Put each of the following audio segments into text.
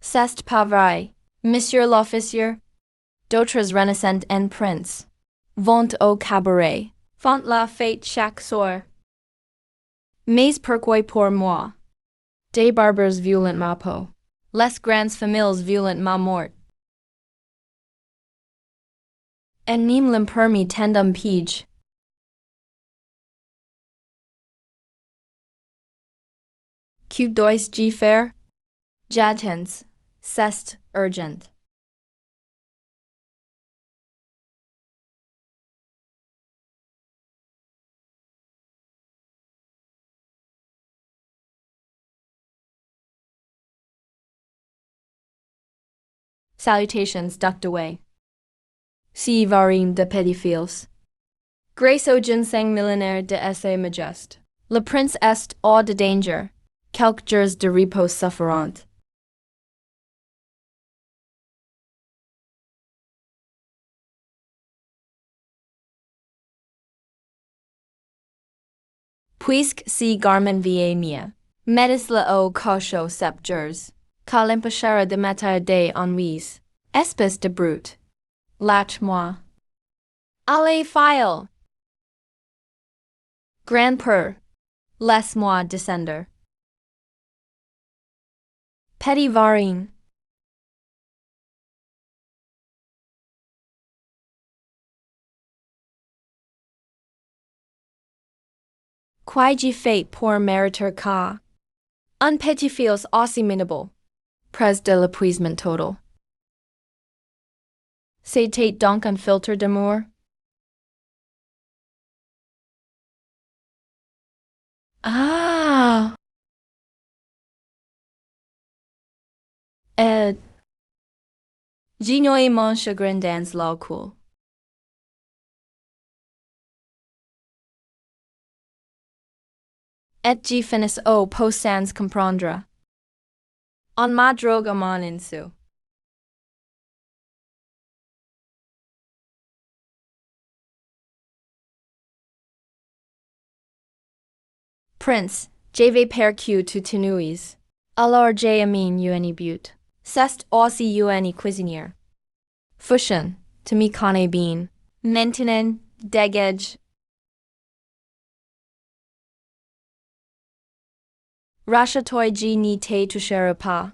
C'est pas vrai, Monsieur l'officier. D'autres renaissant en prince. Vont au cabaret. Font la fête chaque soir. Mais pourquoi pour moi? Des barbers violent ma peau. Les grandes familles violent ma mort. En nim l'impermi tendum pige. Que dois je faire? J'attends. C'est urgent. Salutations ducked away. Si varim de pédophiles. Grace au ginseng millénaire de essai majeste. Le prince est hors de danger. Quelques jours de repos suffiront. Puisque si garment vie mia. Metis le au cocho sept jours. Car l'empêchera de mater des ennuis. Espèce de brute. Lâche-moi. Allez, file. Grand-père. Laisse-moi descendre. Petit varin. Quai j'ai fait pour mériter cas. Un petit fils aussi minable. Pres de l'épuisement total. C'était donc un filtre d'amour? Ah! Et Ginois mon chagrin dans l'eau cool. Et j'y finis au post sans comprendre. En ma drogue à mon insu. Prince, je vais percu tu tenuis. Alors j'ai amin uni but. C'est aussi uni cuisinier. Fushin, to me connais bien. Maintenant, dégage. Rachatoi ji ni te toucherai pas.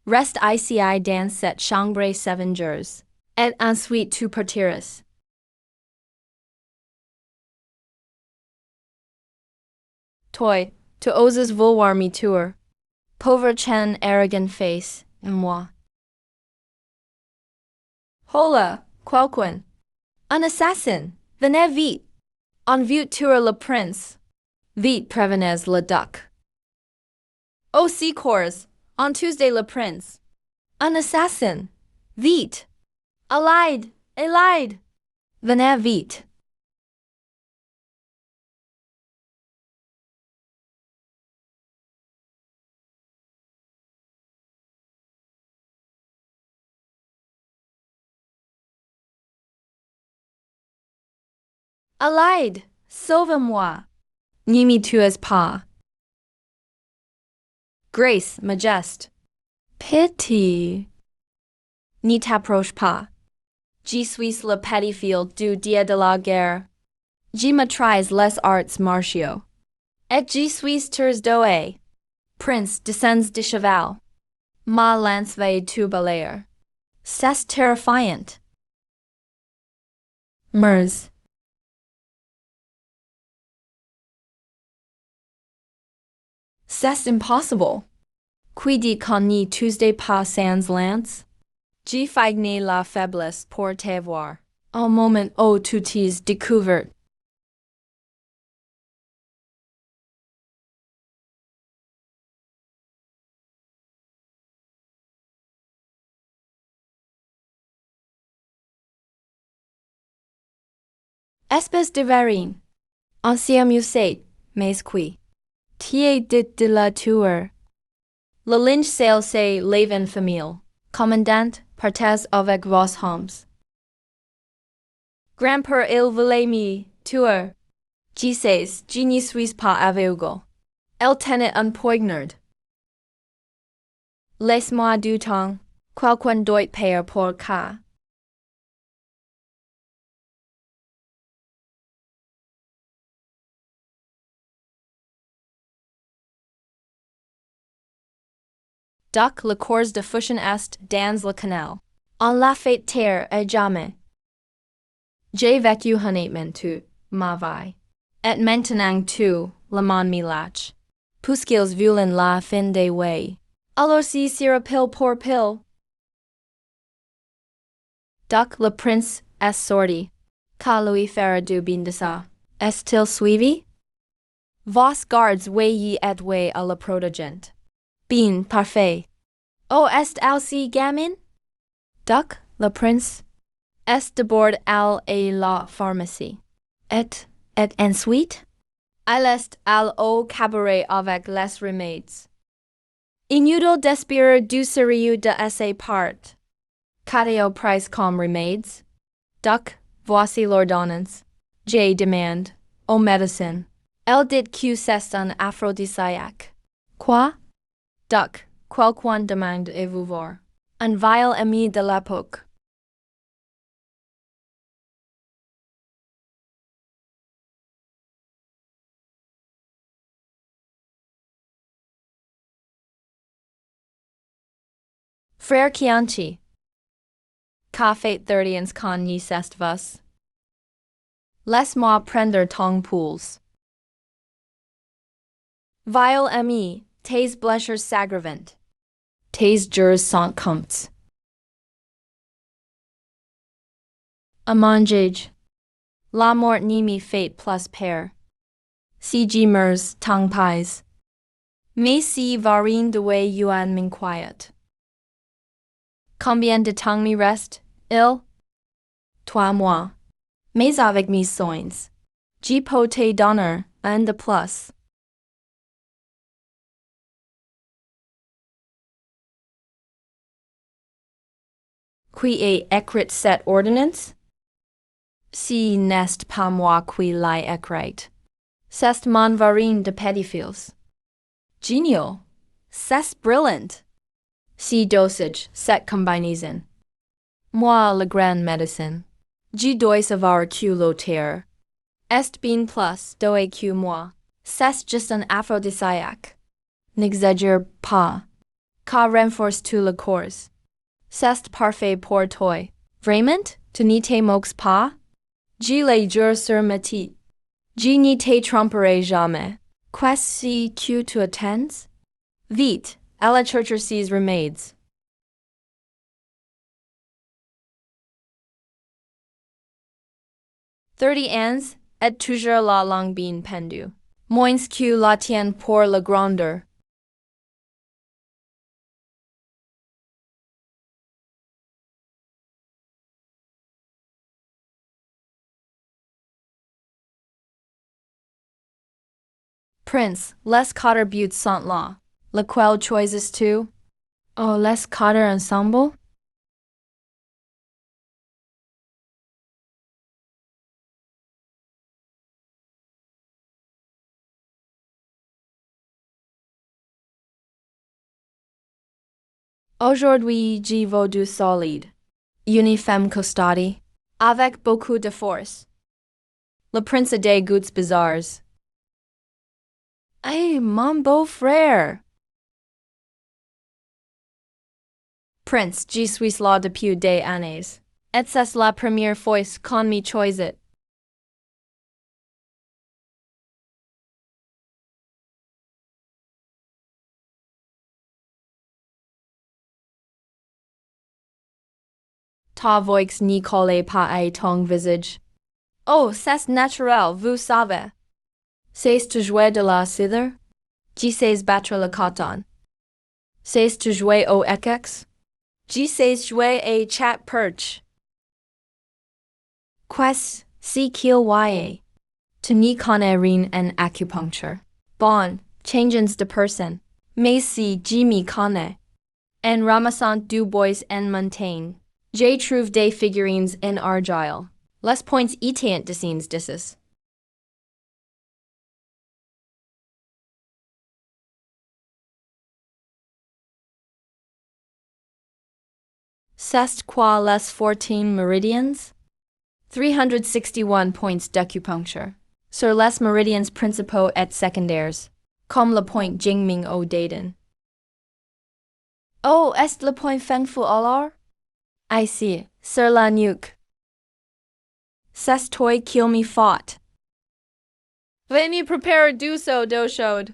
Reste ici dans cette chambre 7 jours. Et ensuite tu partiras. Toi, tu oses vouloir me tuer. Pauvre chen arrogant face, et moi. Hola, quelqu'un. Un assassin. Venez vite. On veut tuer le prince. Vite prévenez le duc. Au secours, on Tuesday le prince. Un assassin. Vite. Alide, alide. Venez vite. Alide, sauve-moi. Ne me tues pas. Grace, majeste. Pity. N'y t'approche pas. Je suis le petit fils du dia de la guerre. Je maîtrise les arts martiaux. Et je suis tours doué. Prince descends de cheval. Ma lance va tu balayer. C'est terrifiant. Mers. C'est impossible. Qui dit qu'on n'y Tuesday pas sans lance? Je figne la faiblesse pour te voir. Au moment où tu t'es découvert. Espèce de varine. Ancien musette, mais qui? Tie dit de la tour. Le linge sale c'est leven famille. Commandant, partez avec vos hommes. Grand-père il voulait me tuer. Je sais, je ne suis pas aveugle. Elle tenait un poignard. Laisse-moi du temps. Quelqu'un doit payer pour ça. Duc le cours de fusion est dans le canal. On l'a fait taire et jamais. J'ai vécu honnêtement tu, ma vie. Et maintenant tu, le monde me lâche. Puisqu'ils veulent la fin des way. Alors si sera pile pour pile. Duc le prince est sorti. Qu'à lui faire du bien de ça. Est-il suivi? Vos gardes veillez et way à la protégente. Bien parfait. O est aussi gamin? Duc, le prince, est de bord à la pharmacie. Et ensuite? Il est al au cabaret avec les remèdes. Inutile d'espérer du sérieux de sa part. Cateo price comme remèdes. Duc, voici l'ordonnance. J demande, au médecin. Elle dit que c'est un aphrodisiaque. Quoi? Duc, quelqu'un demande et vous voir. Un vile ami de l'époque. Frère Chianchi. Qu'a fait 30 quand y est vous? Laisse-moi prendre ton pouls. Vile ami, tes blessures s'aggravent. Tes jours sont comptes. A mangage. La mort ni me fait plus peur. Si je meurs, tant pis. Mais si varin de way yuan min quiet. Combien de temps me reste, il? 3 mois. Mais avec mes soins. Je peux te donner un de plus. Qui est écrit cette ordonnance? Si n'est pas moi qui l'ai écrite. C'est mon varin de pédophiles. Genial. C'est brillant. Si dosage, cette combinaison. Moi le grand médecin. Je dois savoir que le terre. Est bien plus doué que moi. C'est juste un aphrodisiaque. N'exagère pas. Qu'a renforce tu le corps. C'est parfait pour toi. Vraiment, tu n'y te moques pas? Je le jure sur ma tête. Je n'y te tromperai jamais. Qu'est-ce que tu attends? Vite, à la chercher ces remèdes. 30 ans, et toujours la langue bien pendue. Moins que la tienne pour la grandeur. Prince, les quatre buts sont là. Lequel choisis-tu? Oh, les quatre ensemble? Aujourd'hui, je veux du solide. Une femme costaude. Avec beaucoup de force. Le prince a des goûts bizarres. Hey, mon beau-frère! Prince, je suis là depuis des années. Et c'est la première fois qu'on me choisit. Ta voix n'y colle pas à ton visage. Oh, c'est naturel, vous savez. C'est jouer de la cithare? Je sais battre le coton. C'est jouer au échecs? Je sais jouer à chat perch. Qu'est-ce qu'il y Tu n'y connais rien en acupuncture. Bon, changes de personne. Mais si je m'y connais. En ramassant du bois en montagne. J'ai trouvé des figurines en argile. Les points étant dessins disses. C'est quoi les 14 meridians? 361 points d'acupuncture. Sur les méridiens principaux et secondaires, comme le point Jingming au Daden. Oh, est le point Feng Fu alors? I see, sur la nuque. C'est toi qui me faut. Let me prepare do so, doshod.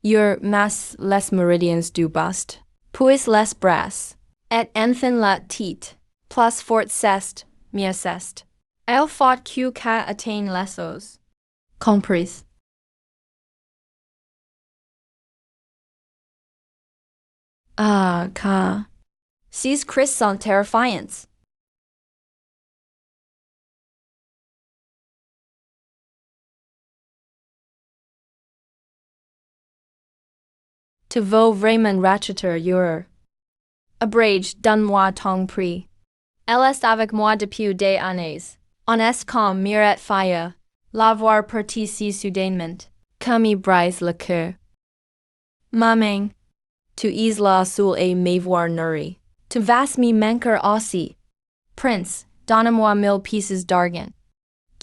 Your mass les meridians du bust, puis les bras, et enfin la tête, plus fort c'est, mieux c'est. Il faut que qu'à atteint les os. Compris. Ah, ka. Ces cris sont terrifiants. Tu veux vraiment racheter your abrage, donne-moi ton prix. Elle est avec moi depuis des années. On est comme miret faya. L'avoir parti si soudainement. Comme y brise le cœur. Maman. Tu es la seule et m'avoir nourri. Tu vas me manquer aussi. Prince, donne-moi 1000 pieces d'argent.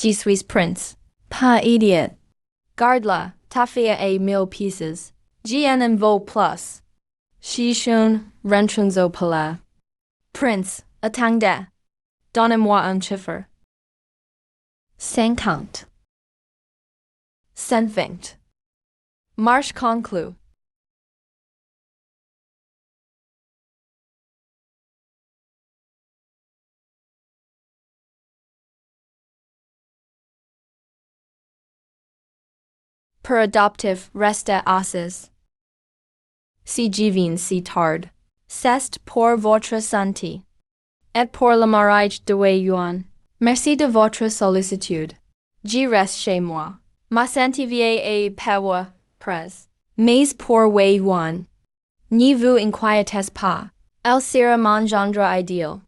Je suis prince. Pas idiot. Garde-la, ta fille a 1000 pieces. J'en en vaut plus. Shishun, rentrons au palais. Prince, attendez. Donnez-moi un chiffre. 50. 120. Marche conclu. Per adoptif reste assis. Si jivin si tard. C'est pour votre santé. Et pour le mariage de Wei Yuan. Merci de votre sollicitude. Je reste chez moi. Ma santé vieille et pawa pres. Mais pour Wei Yuan. Ne vous inquiétez pas. Elle sera mon gendre idéal.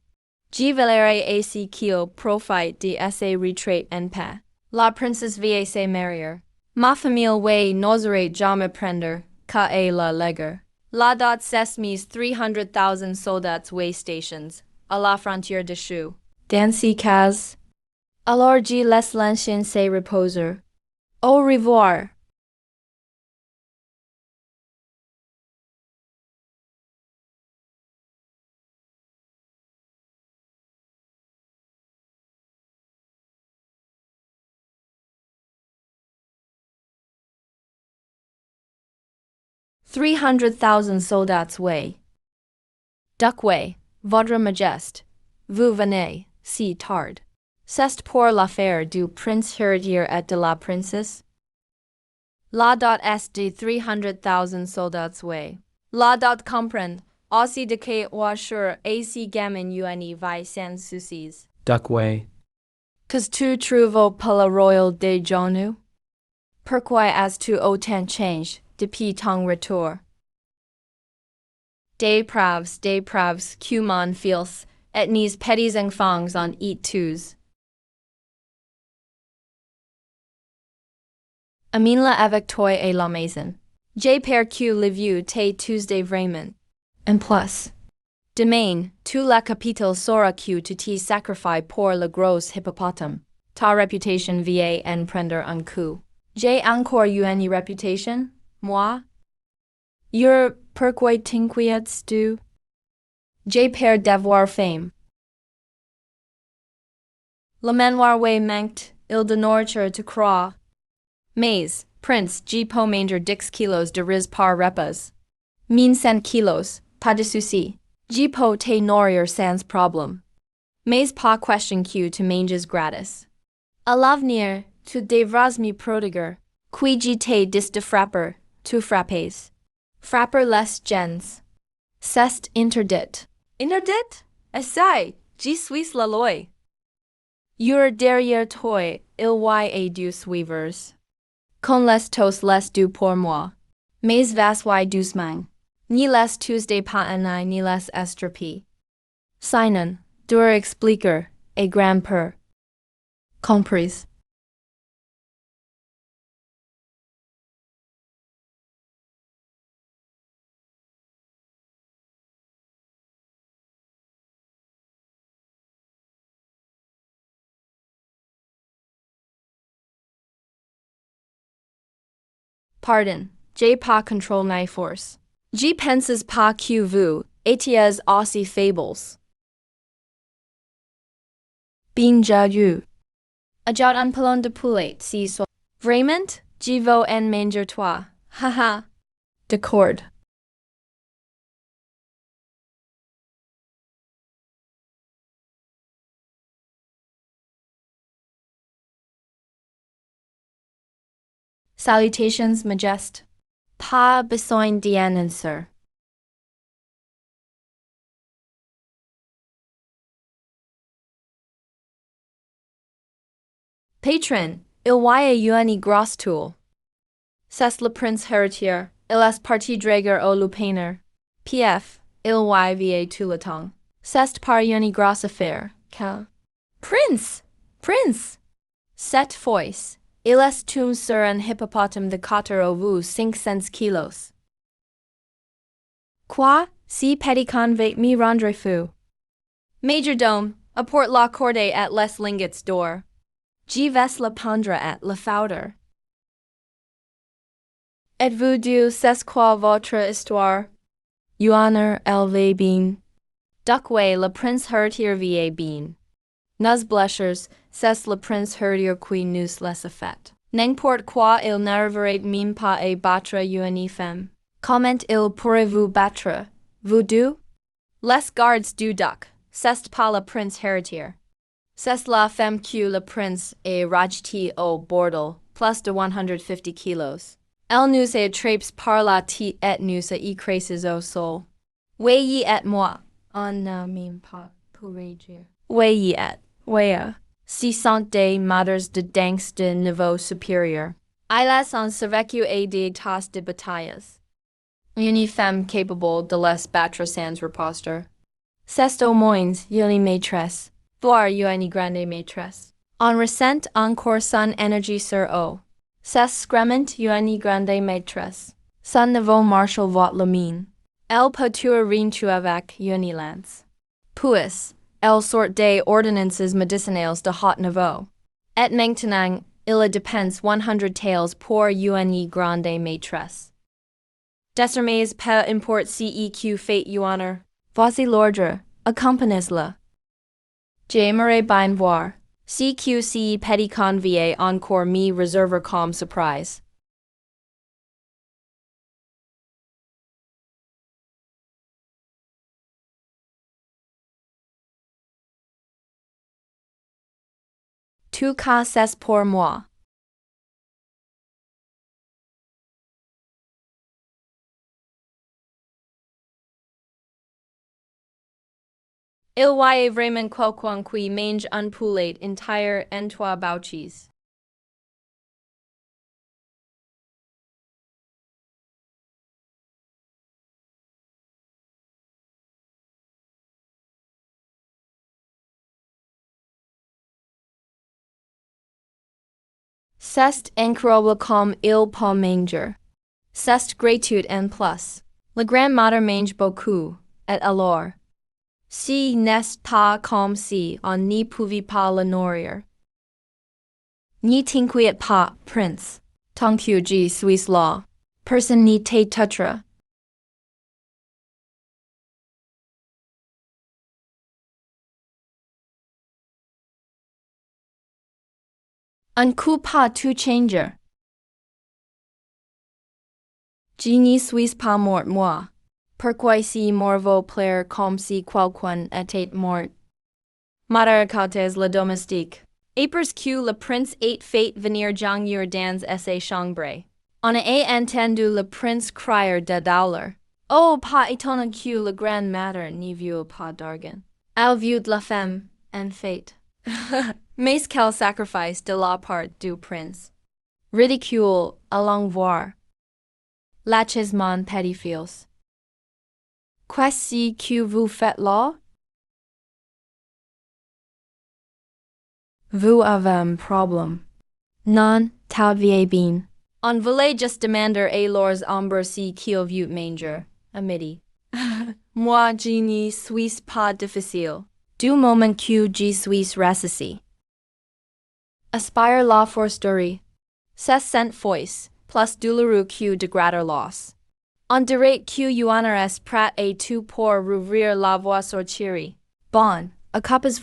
Je verrai ainsi qu'il profite de ses retraites en paix. La princesse vieille se marier. Ma famille Wei n'oserait jamais prendre qu'à la léguer. La dot c'est mes 300,000 soldats Wei stations, à la frontière de Shu. Dans ce cas, alors je laisse l'ancien se reposer. Au revoir. $300,000 soldats Wei. Duck Wei, Votre Majesté, vous venez, si tard. C'est pour l'affaire du prince héritier et de la princesse? La dot est de 300,000 soldats Wei. La dot comprend, aussi de que sur AC gamin uni vi sans soucis. Duck Wei. Qu'est-ce tu trouves pour le royal de Jonu? Pourquoi as-tu autant changé depuis ton retour? Des praves, que mon fils, et nes petits enfants en eat tous. Amine-la avec toi et la maison. J'ai perdu le vieux te Tuesday vraiment. En plus. Demain, tu la capitale sera que tu te sacrifies pour le gros hippopotame. Ta réputation vient en prendre un coup. J'ai encore une réputation, moi? Pourquoi t'inquiètes-tu? J'ai peur d'avoir fame. Le manoir Wei manque, il de nourriture te croit. Mais, prince, j'ai pas manger 10 kilos de riz par repas. 1500 kilos, pas de souci. J'ai pas te nourrir sans problème. Mais pas question que tu manges gratis. À l'avenir, tu devras me prodiguer. Qui je te dis de frapper, tu frappes. Frapper les gens. C'est interdit. Interdit? Essaye, je suis la loi. Derrière toi, il y a deux suiveurs. Con les tos les du pour moi. Mais vas y doucement. Ni les Tuesday pas anai ni les estropi. Sinon, dur expliquer, et grand-père. Compris. Pardon. J pa control nai force. G penses pa q vu, atias aussie fables. Bin ja yu. Ajout un pelon de poulet, si so. Vraiment, jivo en manger toi. Haha. Decord. Salutations, Majest. Pa besoin dianen, sir. Patron, ilwaya uani gros tool. C'est le prince héritier, il est parti drager au lupaner. Pf, il va tout le temps. C'est par une grosse affaire, car. Prince! Prince! Cette fois, il est tombé sur un hippopotame de 500 kilos. Quoi, si Pétican va me rendre fou? Majordome, apporte la corde at les lingots d'or. Je vais le pendre at la fouder. Êtes-vous du c'est quoi votre histoire? Yuaner el va bien. Duckway le prince hertier va bien. Nous blushers, c'est le prince hertier qui nous les a fait. N'importe quoi il n'arriverait même pas à battre une femme. Comment il pourrait-vous battre? Vous deux? Les gardes du duc, c'est pas le prince héritier. C'est la femme que le prince a rajti au bordel, plus de 150 kilos. Elle nous a attrapes par la tête et nous a écrasés au sol. Voyez et moi, on n'a même pas pourrait dire. Voyez et, voyez. Si sont des matters de danse de niveau supérieur. Elles ont survécu à des tas de batailles. Une femme capable de les battre sans riposter. C'est au moins une maîtresse, voire une grande maîtresse. On ressent encore son énergie sur eau. C'est screment une grande maîtresse. Son nouveau marshal voit le mine. Elle peut tuer rien avec une lance. Puis, elle sort des ordonnances médicinales de haut niveau. Et maintenant, il dépense 100 taels pour une grande maîtresse. Désormais, peu importe si EQ fait honor. Voici l'ordre, accompagnez-la. J'aimerais bien voir. CQC Petit Convier encore me réserve comme surprise. Tout cas c'est pour moi. Il y a vraiment quelqu'un qui mange un poulet entire en trois bouchées. C'est incroyable comme il peut manger. C'est gratuit en plus. La grand-mère mange beaucoup, et alors. Si n'est pas comme si on n'y pouvait pas le nourrir. N'y t'inquiète pas, prince. Tant que je suis là, personne n'y te touchera. Un coup pas tout changer. Je n'y suis pas mort moi. Pourquoi si morveau plaire comme si quelqu'un était mort? Madaracates le domestique. Apres que le prince ate fait venir jangure dans sa chambre. On a entendu le prince crier de douleur. Oh, pas étonnant que le grand maître n'y vue pas d'argent. Elle vit la femme, en fait. Mais quel sacrifice de la part du prince. Ridicule, allons voir. Laches mon petit fils. Qu'est-ce que vous faites là? Vous avez un problème. Non, tout va bien. On voulait juste demander à leurs ombres si qu'ils vous manger, à midi. Moi, je n'y suis pas difficile. Du moment que je suis rassasie. Aspire la force durée. C'est cent fois, plus douloureux q de grader loss. On direct q uanrs prat a tout pour rouvrir la voie sortiri. Bon, a capes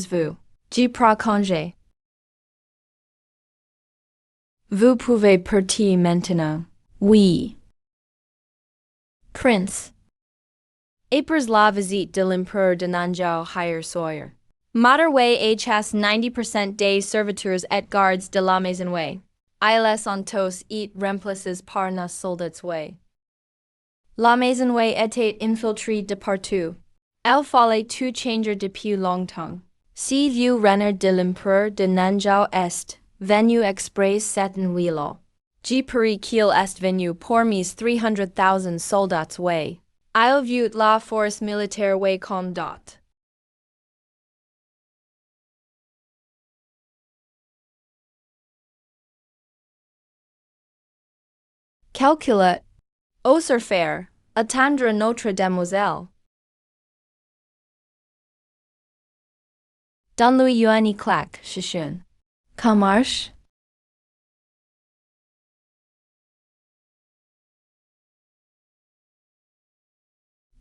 vous. G pra congé. Vous pouvez partir maintenant. Oui. Prince. Apres la visite de l'empereur de Nanjiao higher Sawyer. Motorway H has 90% des serviteurs et gardes de la maisonway. Ils entos et remplaces par nos soldats way. La maisonway était infiltrée de partout. Elle fallait tout changer depuis longtemps. Si vous renner de l'empereur de Nanjiao est venu exprès cette nuit-là. J'ai pari qu'il est venu pour mes 300,000 soldats way. Il vieut la force militaire way comme dot. Calculate. Oser faire. Attendre notre demoiselle. Donne-lui yuan claque, chichun. Ça marche?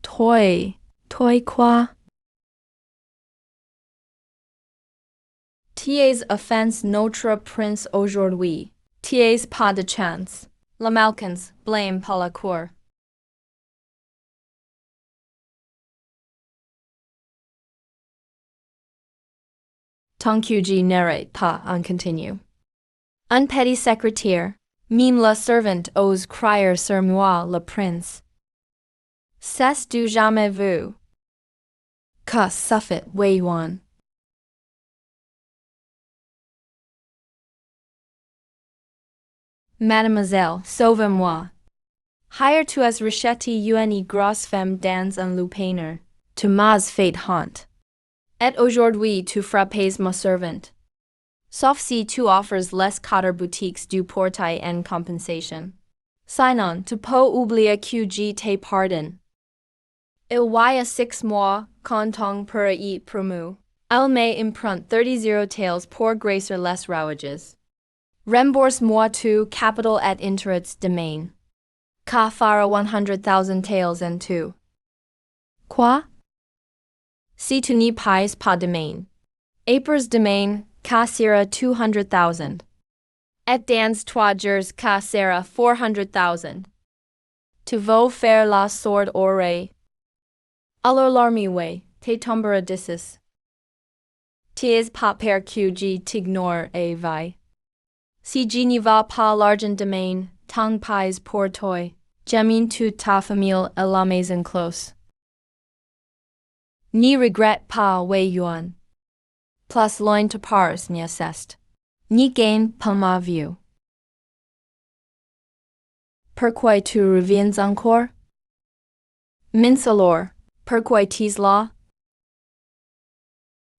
Toi quoi? T'es offense notre prince aujourd'hui. T'es pas de chance. La malchance, blame pas la cour. Ton QG n'arrête pas en continue. Un petit secrétaire, mime la servante ose crier sur moi le prince. C'est du jamais vu. Que ça fait, Wei Yuan? Mademoiselle, sauvez-moi. Hire tu as richeti une grosse femme dans un lupaner. Tu m'as fait honte. Et aujourd'hui tu frappes ma servante. Sauf si tu offres les 4 boutiques du portail en compensation. Sinon, tu peux oublier que je te pardonne. Il y a 6 mois, comptant pour y promu. Elle m'a emprunté 30 taels pour gracer les rouages. Rembourse-moi tout capital et intérêts demain. Ka fara 100,000 taels en tout. Quoi? Si tu n'y payes pas demain. Apres demain, ka sera 200,000. Et dans 3 jours ka sera 400,000. Tu veux faire la sourde oreille. Alors l'armée te tombera d'ici. T'es pas per que je t'ignore et vai. Si je n'y va pas l'argent demain, tant pis pour toi. J'amène toute ta famille à la maison close. Ni regrette pas Wei Yuan. Plus loin te pars ni assest. Ni gain pas ma vue. Pourquoi tu reviens encore? Mince alors, pourquoi t'es là?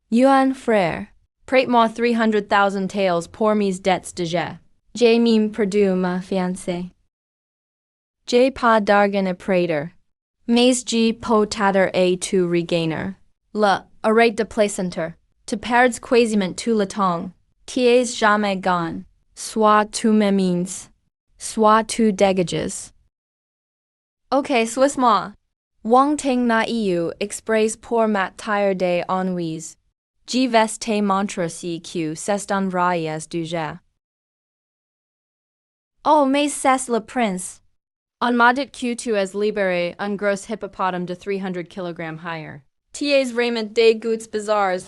Yuan frère, prête-moi 300,000 taels pour mes dettes déjà. J'ai même perdu ma fiancée. J'ai pas d'argent à prêter. Mais je peux t'aider à tout regagner. Le arrête de plaisanter. Tu perds quasiment tout le temps. T'es jamais gone. Soit tu m'amènes, soit tu dégages. Ok, suis-moi. Wang Ting na eu express pour m'attirer des ennuis. Je vais te montrer si que c'est un voyage déjà. Oh, mais c'est le prince. On m'a dit que tu as libéré un gros hippopotame de 300 kg higher. T'es vraiment des goûts bizarres.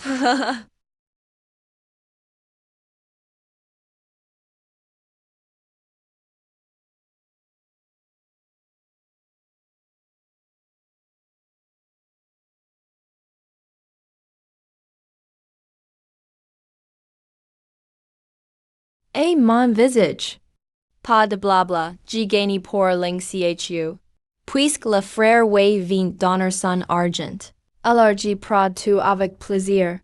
Et mon visage. Pas de blabla, j'ai gagné pour ling chu. Puisque le frère Wei vient donner son argent. Alors j'ai prod tout avec plaisir.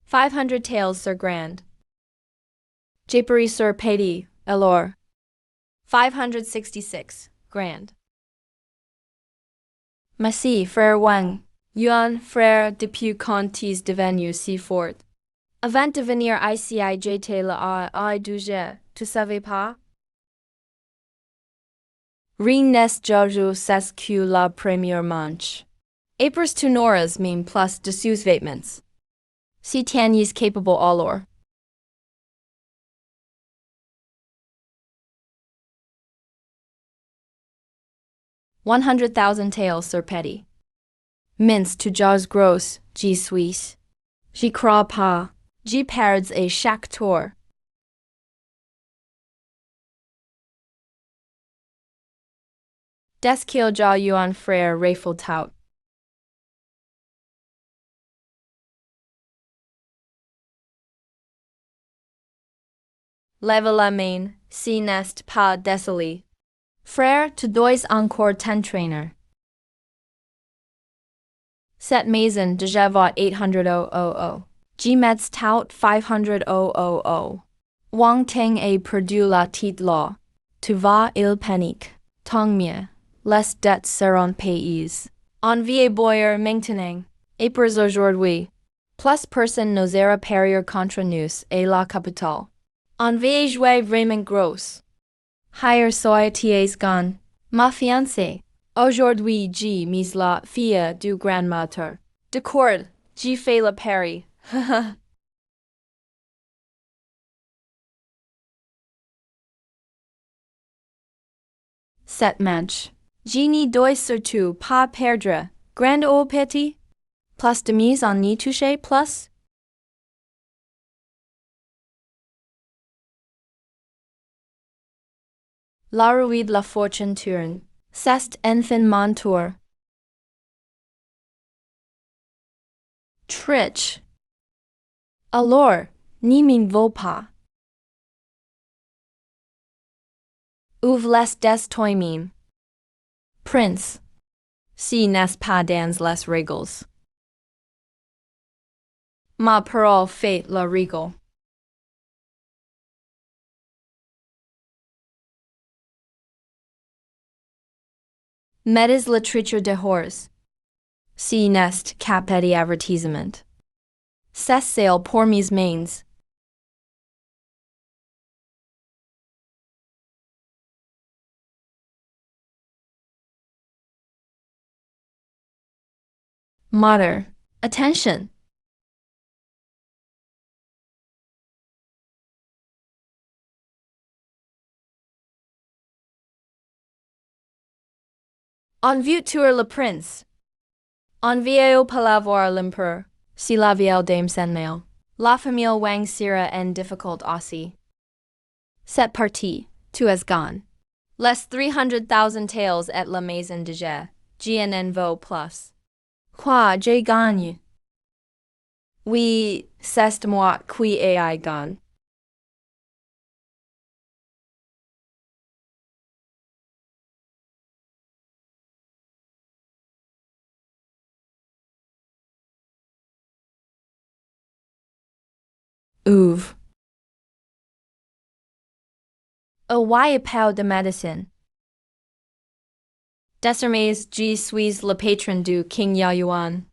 500 taels sur grand. J'ai pari sur petit, alors. 566, grand. Merci, frère Wang. Yuan, frère, depuis quand t'es devenu si fort? Avant de venir ici j'étais là à douze, tu savais pas? Rien n'est jojo c'est que la première manche. Apers to Nora's meme plus dessous vêtements. Si Tanya's capable alors. 100,000 taels sur petit. Mince to jaws gros, G Suisse. J'y crois pas. J'y perds à chaque tour. Des qu'il ja yuan frère rafle tout. Lève la main, si n'est pas désolé. Frère, tu dois encore t'entraîner. Cette maison déjà vaut 800,000. G mets tout 500,000. Wang Teng a perdu la tête là. Tu vas il panique. Tong mie. Les dettes seront payées. Envier boyer maintenant. Apres aujourd'hui. Plus personne n'osera parier contre nous et la capitale. Envier jouer vraiment gros. Higher soieties gone. Ma fiancée. Aujourd'hui G mise la fille du grand-maître. D'accord, G fait la pari. Set match. G ni doit surtout pas perdre. Grand ou petit? Plus de mise en ni touché plus? La roue de la fortune tourne. C'est enfin mon tour. Trich. Alors, ni m'en vaut pas. Ouvre les des toi-même. Prince. Si n'est pas dans les règles. Ma parole fait la règle. Mettez littérature de horse. Si n'est qu'à petit avertissement. C'est sale pour mes mains. Mother. Attention. En vue tour le prince. Enviez palavoir l'empereur. Si la vieille dame s'en mêle. La famille Wang sera en difficult aussi. Cette partie, tu es gone. Les 300,000 taels et la maison de G. GNN vaut plus. Quoi, j'ai gagné? Oui, c'est moi qui ai gagné. Ouvre. Why pas de médecine? Désormais, je suis le patron du King Yayuan.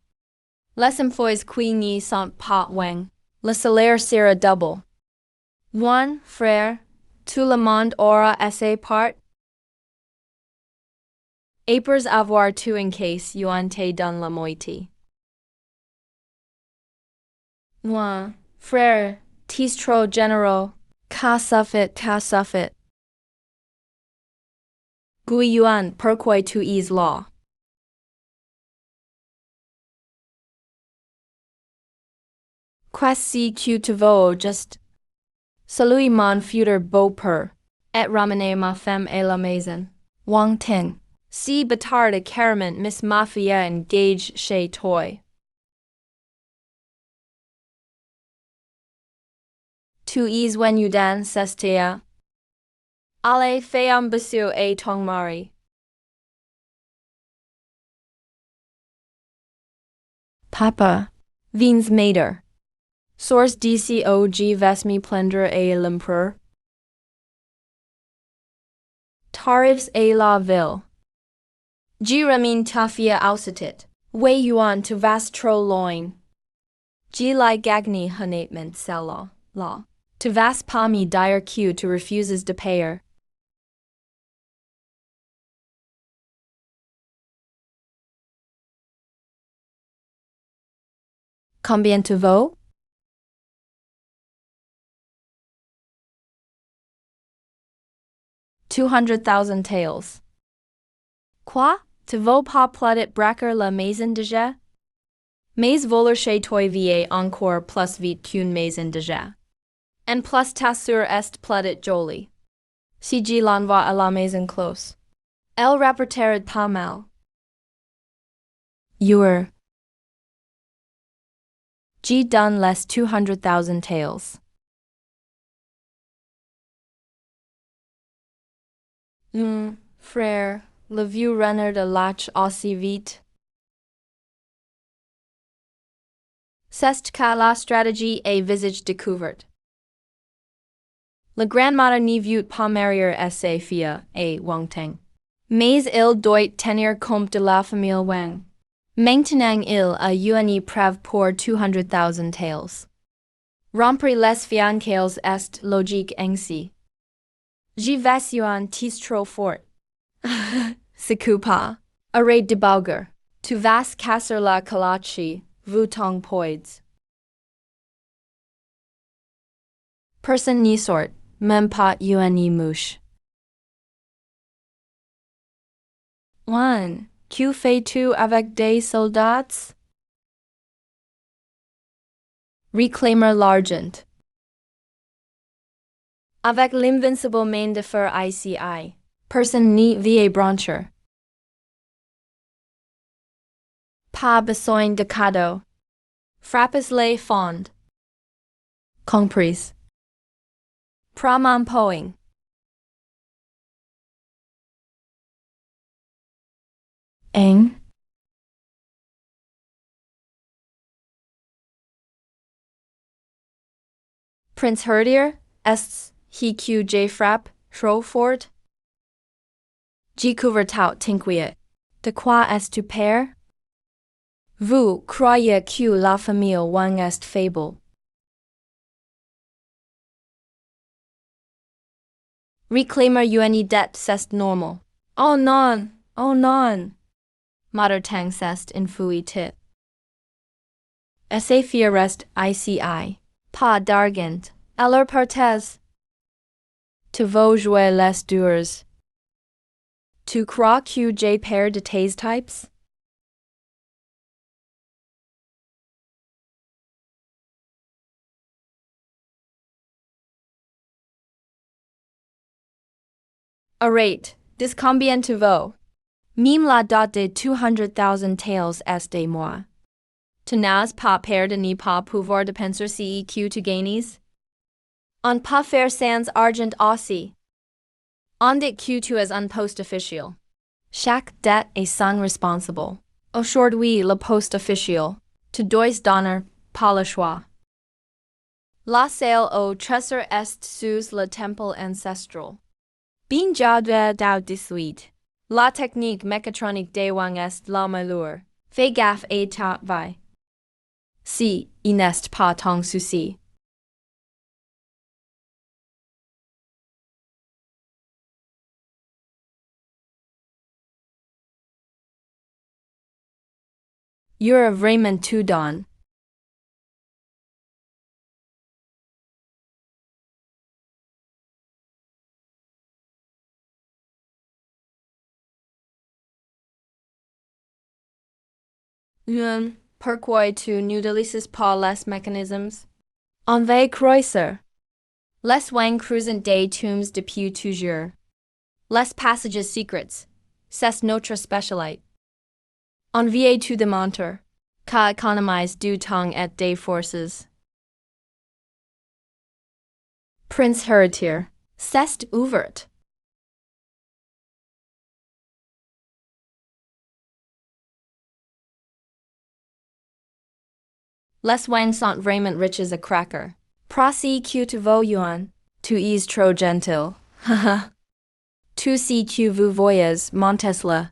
Les emplois qui n'y sont pas wang. Le salaire sera double. One, frère, tout le monde aura assez part. Apres avoir tout en case yuan te donne la moitié. One, frère, tis trop généreux. Ka suffit. Gui yuan, pourquoi tu es là? Quasi que tu veux juste. Salut mon futur beau-père. Et ramener ma femme à la maison. Wang Ting. Si bâtard carrément Miss Mafia engage chez toi. Tu es when you dan sestia. Allez fais un bisou à ton mari. Papa. Vins mater. Source DCOG Vesmi Plender à l'empereur. Tarifs à la ville. G ramin tafia ausitit. Wei yuan to vas tro loin. Gilai gagni hunatment cell law. To vas pami dire q to refuses de payer. Combien tu vaux? 200,000 taels. Quoi? Tu vaux pas platit braquer la maison déjà? Mais voler chez toi va encore plus vite qu'une maison déjà. En plus ta sur est platit jolie. Si je l'envoie à la maison close. Elle rapporterait pas mal. Your. G done less 200,000 taels. Frère, le vieux runner de lâche aussi vite. C'est que la stratégie est visage découverte. Le grandmother n'y veut pas marier sa fille et Wang Teng. Mais il doit tenir compte de la famille Wang. Maintenant il a une preuve pour 200,000 taels. Rompre les fiançailles est logique ainsi. J'évasion tis trop fort. C'est pas. Arrête de bauger. Tu vas casser la calachi, vu ton poids. Personne n'y sort, même pas une mouche. 1. Que fais-tu avec des soldats? Reclaimer l'argent. Avec l'invincible main de fer ICI. Personne n'y va brancher. Pas besoin de cadeau. Frappes les fonds. Compris. Praman poing. Eng. Prince Herdier, est he que frappe, trop fort? J couvertout tinquiet. De quoi est-tu père? Vous croyez que la famille Wang est faible? Reclaimer une dette c'est normal. Oh non, oh non. Mater tang c'est in fui tit. Essa fiorest ICI. Pas d'argent. Alors partez. Tu veux jouer les durs. Tu crois que j'ai peur de tes types? Arrête, dis combien tu vaux? Mime la dot de 200,000 taels est moi. Tu n'as pas peur de ne pas pouvoir dépenser que tu gagnes? On peut faire sans argent aussi. On dit que tu es un poste officiel. Chaque dette est son responsable. Aujourd'hui le poste officiel. Tu dois donner, pas le choix. La salle au trésor est sous le temple ancestral. Bien jadre dao de suite. La technique mécatronique de Wang est la meilleure. Fais gaffe et ta vai. Si, il n'est pas ton souci. You're vraiment tout don. Pourquoi tu n'utilises pas les mécanismes? On va croiser. Les Wang cruisent des tombs depuis toujours. Les passages secrets. C'est notre spécialité. On va tout démentir. Ka économise du temps et des forces. Prince Heritier. C'est ouvert. Les Wang sont vraiment riches à cracker. Prosi que tu veux yuan. Tu es trop gentil. Haha. Tu si que vous voyez, Montesla.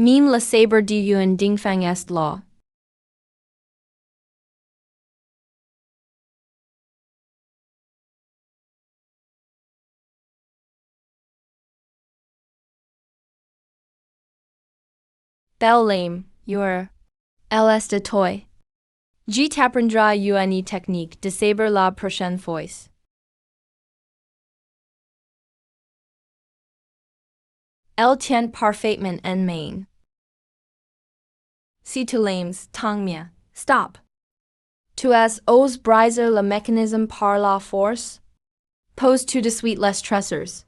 Meme le sabre du yun dingfang est law. Bell lame, your. LS de toy. G t'apprendra une technique de sabre la prochaine fois. Elle tient parfaitement en main. Si tu l'aimes, tang mia, stop. Tu as ose briser le mécanisme par la force? Pose tout de suite les tresseurs.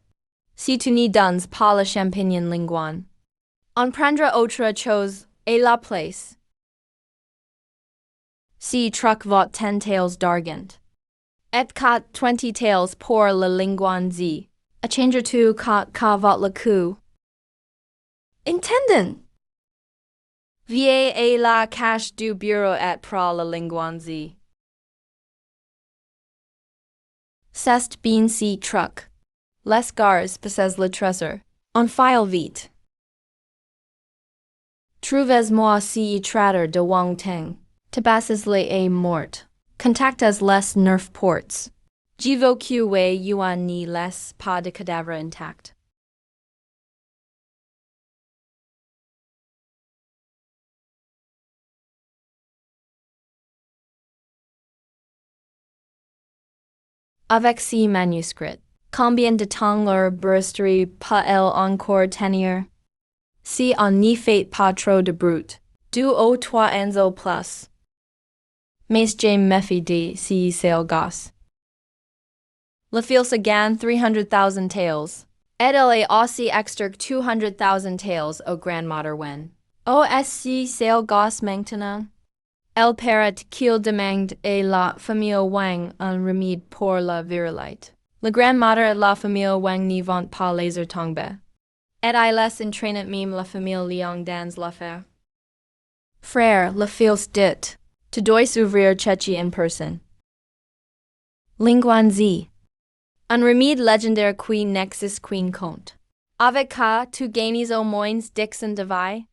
Si tu n'y donnes pas le champignon linguan. On prendra autre chose, et la place. Si truc vot 10 tails d'argent. Et cat 20 tails pour le linguan z. A changer tu ka vot le coup. Intendant! Va et la cache du bureau et pra le linguan z. Cest bien si truc. Les gars possèdent le trésor. On file vite. Trouvez-moi si trader de Wang Teng. Tabasses le est mort. Contactes les 9 ports. J'évoque wei yuan ni les pas de cadavre intact. Avec ce manuscrit, combien de temps leur brusserie peut-elle encore tenir? Si on n'y fait pas trop de brut, 2 ou 3 ans plus. Mais je méfie de si c'est gosse. Le fil se gagne 300,000 taels. Et elle est aussi extorque 200,000 taels au grandmother wen. O.S.C. c'est gosse maintenant. Elle paraît qu'il demande et la famille Wang un remède pour la virilite. La grandmother et la famille Wang n'y vont pas les tomber. Et il laisse entraîner même la famille Liang dans l'affaire. Frère, le fils dit. Tu dois ouvrir Chechi en personne. Linguan Z. Un remède légendaire qui n'existe qu'un compte. Avec cas, tu gagnes au moins Dixon de vie.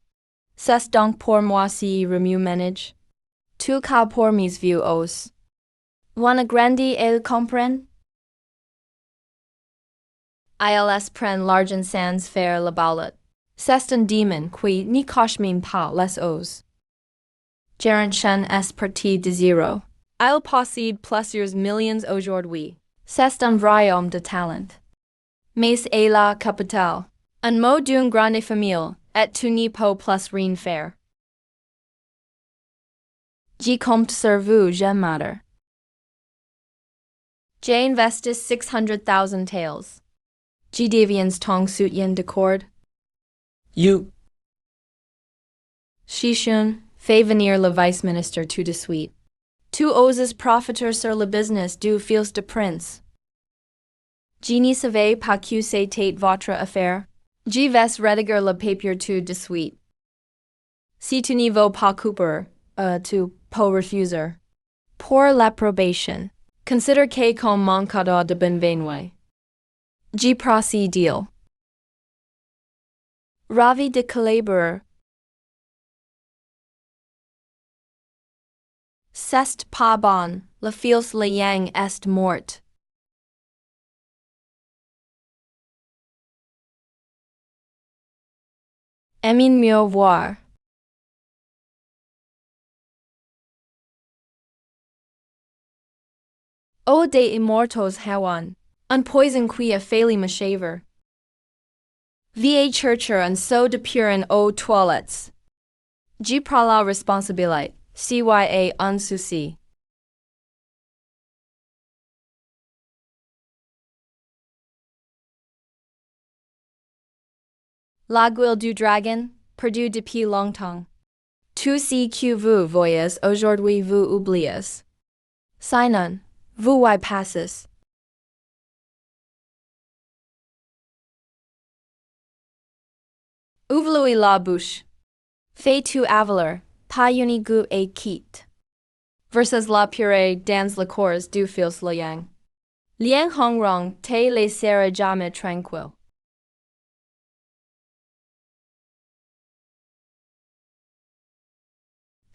C'est donc pour moi si remue ménage. Tu cas pour mes vieux os. Wana grandi el comprend? ILS prend l'argent sans faire la balut. C'est un démon qui n'y coche même pas les os. Gerard Chen est parti de zéro. Il possède plusieurs millions aujourd'hui. C'est un royaume de talent. Mais est la capitale. Un mot d'une grande famille, et tu n'y peux plus rien faire. Je compte sur vous, jeune mother. J'investis 600,000 taels. Je deviens ton soutien de corde. You. Shishun, fais venir le vice-ministre tout de suite. Tu oses profiter sur le business du fils de prince. Je ne savais pas que c'était votre affaire. Je vais rédiger le papier tout de suite. Si tu n'y veux pas couper, tu peux refuser. Pour l'approbation, consider que comme mon cadeau de bienvenue. Je procède. Ravi de collaborer. C'est pas bon, le fils Liang est mort. Aimez mieux voir. O des immortals hawan, un poison qui a failli me shaver. Va chercher un seau de purin aux toilettes. Je prends la responsabilité, CYA un souci. L'aiguille du dragon, perdu depuis longtemps. Tout ce que vous voyez aujourd'hui vous oubliez. Sinon, vous y passez. Ouvre-lui la bouche. Fais-tu avaler, pas une goût et quitte. Versus la purée dans le corps du fils Liang. Liang Hongrong te laissera jamais tranquille.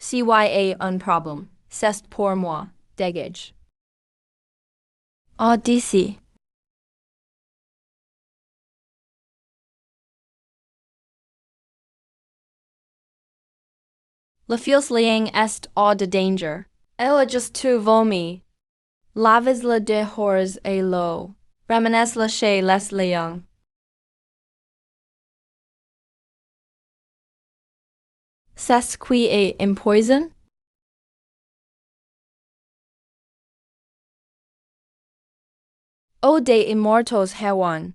CYA un problem. C'est pour moi. Dégage. Ah, d'ici. Le fils liang est hors de danger. Elle a juste tout vomi. Laves le dehors et l'eau. Ramenez le chez les lions. C'est qui est empoison? O des immortals hewan.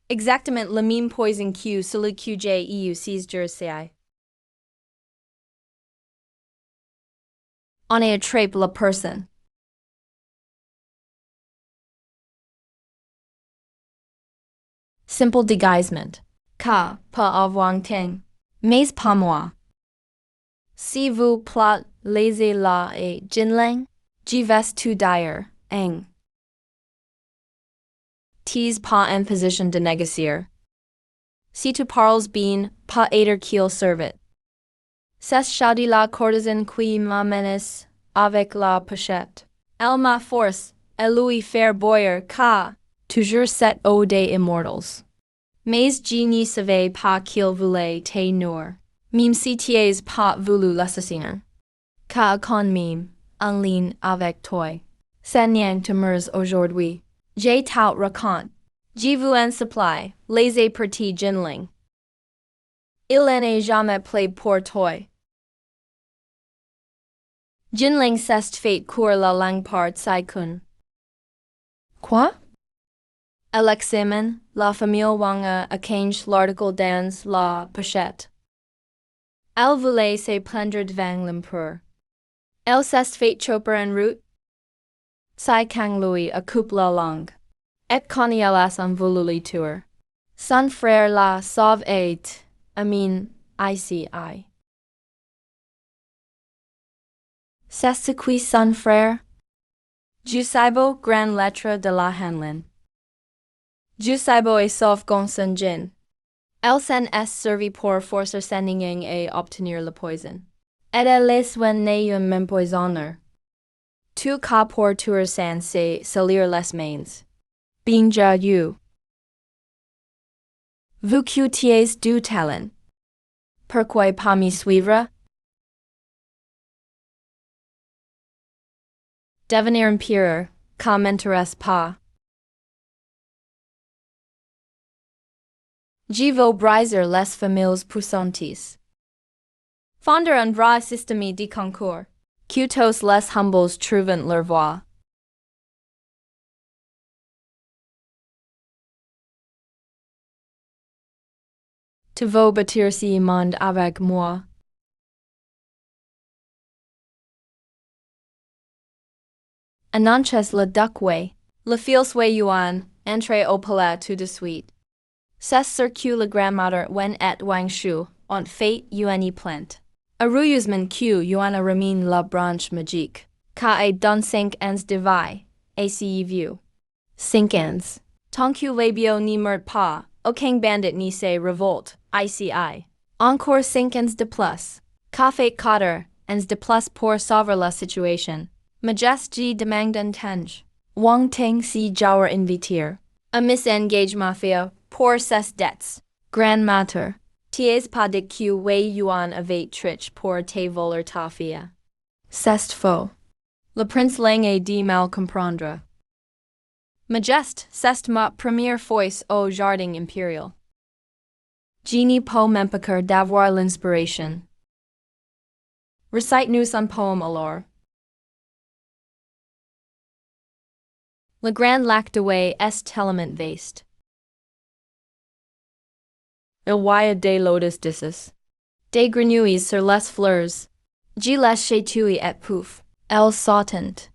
Exactement le même poison que celui que j'ai eu ces jours-ci. On a attrape la personne. Simple déguisement. Ka, pas avoir ting. Mais pas moi. Si vous plot laissez la et jinling, je vais tout dire, eng. Tease pas en position de négocier. Si tu parles bien, pas aider qu'il servait. C'est chaudi la courtisane qui m'amenace avec la pochette. Elle m'a force, et lui faire boire car toujours cette eau des immortals. Mais je ne savais pas qu'il voulait te nourrir. Même si tu es pas voulu l'assassiner. Car quand même, en ligne avec toi. Seigneur temeurs aujourd'hui. J'ai tout raconte. Je vous en supplie, laissez partir Jinling. Il n'est jamais plaid pour toi. Jinling s'est fait cour la langue par Saikun. Quoi? Elle examine, la famille Wang a arrangé l'article dans la pochette. Elle voulait se prendre devant l'empereur. Elle s'est fait choper en route. Sai Kang lui a coupe la langue. Et quand elle en voulu le tuer. Son frère la sauve et, ICI. C'est ce qui son frère? Jusaibo grand lettre de la Hanlin. Jusaibo est sauf gonsen jin. Elle s'en est servi pour forcer Senning et obtenir le poison. Et elle est when ne m'empoisonneur. Tout cas pour tuer sans se salir les mains. Binja you. Vous qui du talent. Pourquoi pas me suivre? Devenir empereur, ça m'intéresse pas. Je veux briser les familles puissantes. Fonder un vrai système de concours. Cutos les humbles trouvent leur voie. Tu veux bâtir ce monde avec moi? Ananches le duckway, le fils way yuan, entrez au palais tout de suite. C'est sur que le grandmother wen et wang shu, ont fait yuan plant. Arruyusman que yuan a remin la branche magique, ka e don 5 ans de vie, aci view. 5 ans. Tant que labio ni meurt pas, aucun bandit ni se revolte, ICI. Encore 5 ans de plus. Ka fait 4 ans de plus pour sauver la situation. Majesty demande un tange. Wang Ting si jour invitir. A misengage mafia, pour ses debts. Grand matter. Ties pas de que wei yuan avec trich pour te voler ta fille. C'est faux. Le prince lang a dit mal comprendre. Majest, c'est ma première fois au jardin impérial. Genie po m'empêcher d'avoir l'inspiration. Recite-nous un poème alors. Le grand lac de way est tellement vaste. Il y a des lotus disses. Des grenouilles sur les fleurs. Je les chatouille et pouf. Elles sautent.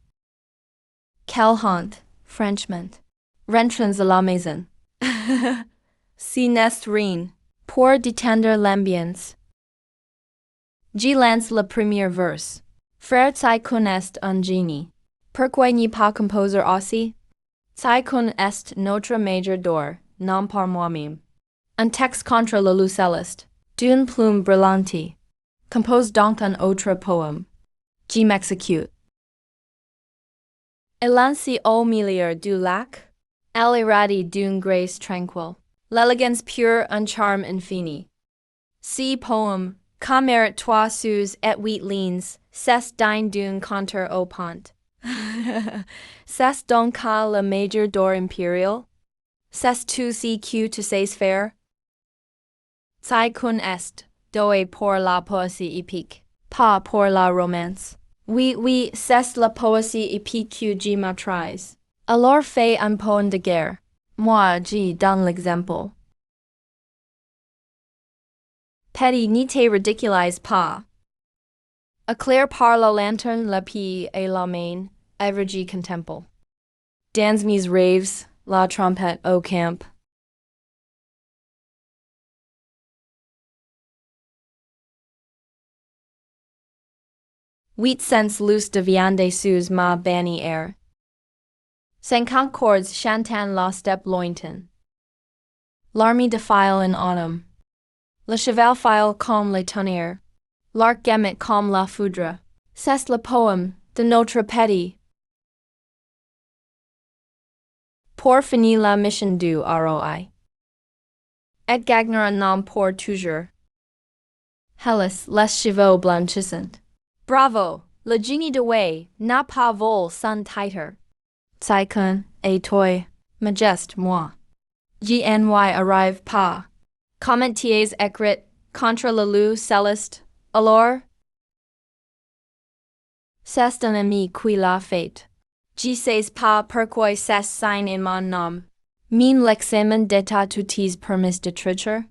Quelle honte, Frenchman. Rentrons à la maison. Si n'est rien. Pour détendre l'ambiance. Je lance le premier verse. Frère Tsai kun est un génie. Pourquoi n'y pas composer aussi? Tsai kun est notre major d'or, non par moi-même. Un texte contre le loup céleste, d'une plume brillante. Compose donc un autre poème. Je m'exécute. Élanci au milieu du lac, à l'irradi d'une grâce tranquille, l'élégance pure un charme infini. Si poème, comme mérite toi sous et huit lignes, c'est digne d'un conteur au pont. C'est donc à la major d'or impérial? C'est tu si que tu sais faire? Sai kun est, doe pour la poésie épique, pas pour la romance. Oui, oui, c'est la poésie épique que je maîtrise. Alors fais un poème de guerre. Moi, je donne l'exemple. Petit, ne te ridiculise pas. Éclaire par la lanterne la pie et la main, œuvre je contemple. Dans mes rêves, la trompette au camp. Huit cents loose de viande sous ma bannière. 50 cordes chantant la steppe lointain. L'armée défile in autumn. Le cheval file comme le tonnerre. L'arc gamut comme la foudre. C'est le poème de notre petit. Pour finir la mission du ROI. Et gagner un nom pour toujours. Hélas, les chevaux blanchissent. Bravo! Le génie de Wei n'a pas vol son titre. Tsai kun, et toi, majeste moi. GNY arrive pas. Commentiez écrit contre le loup céleste, alors? C'est un ami qui l'a fait. Je sais pas pourquoi c'est sign in mon nom. Min l'examen d'état tutis permis de triture?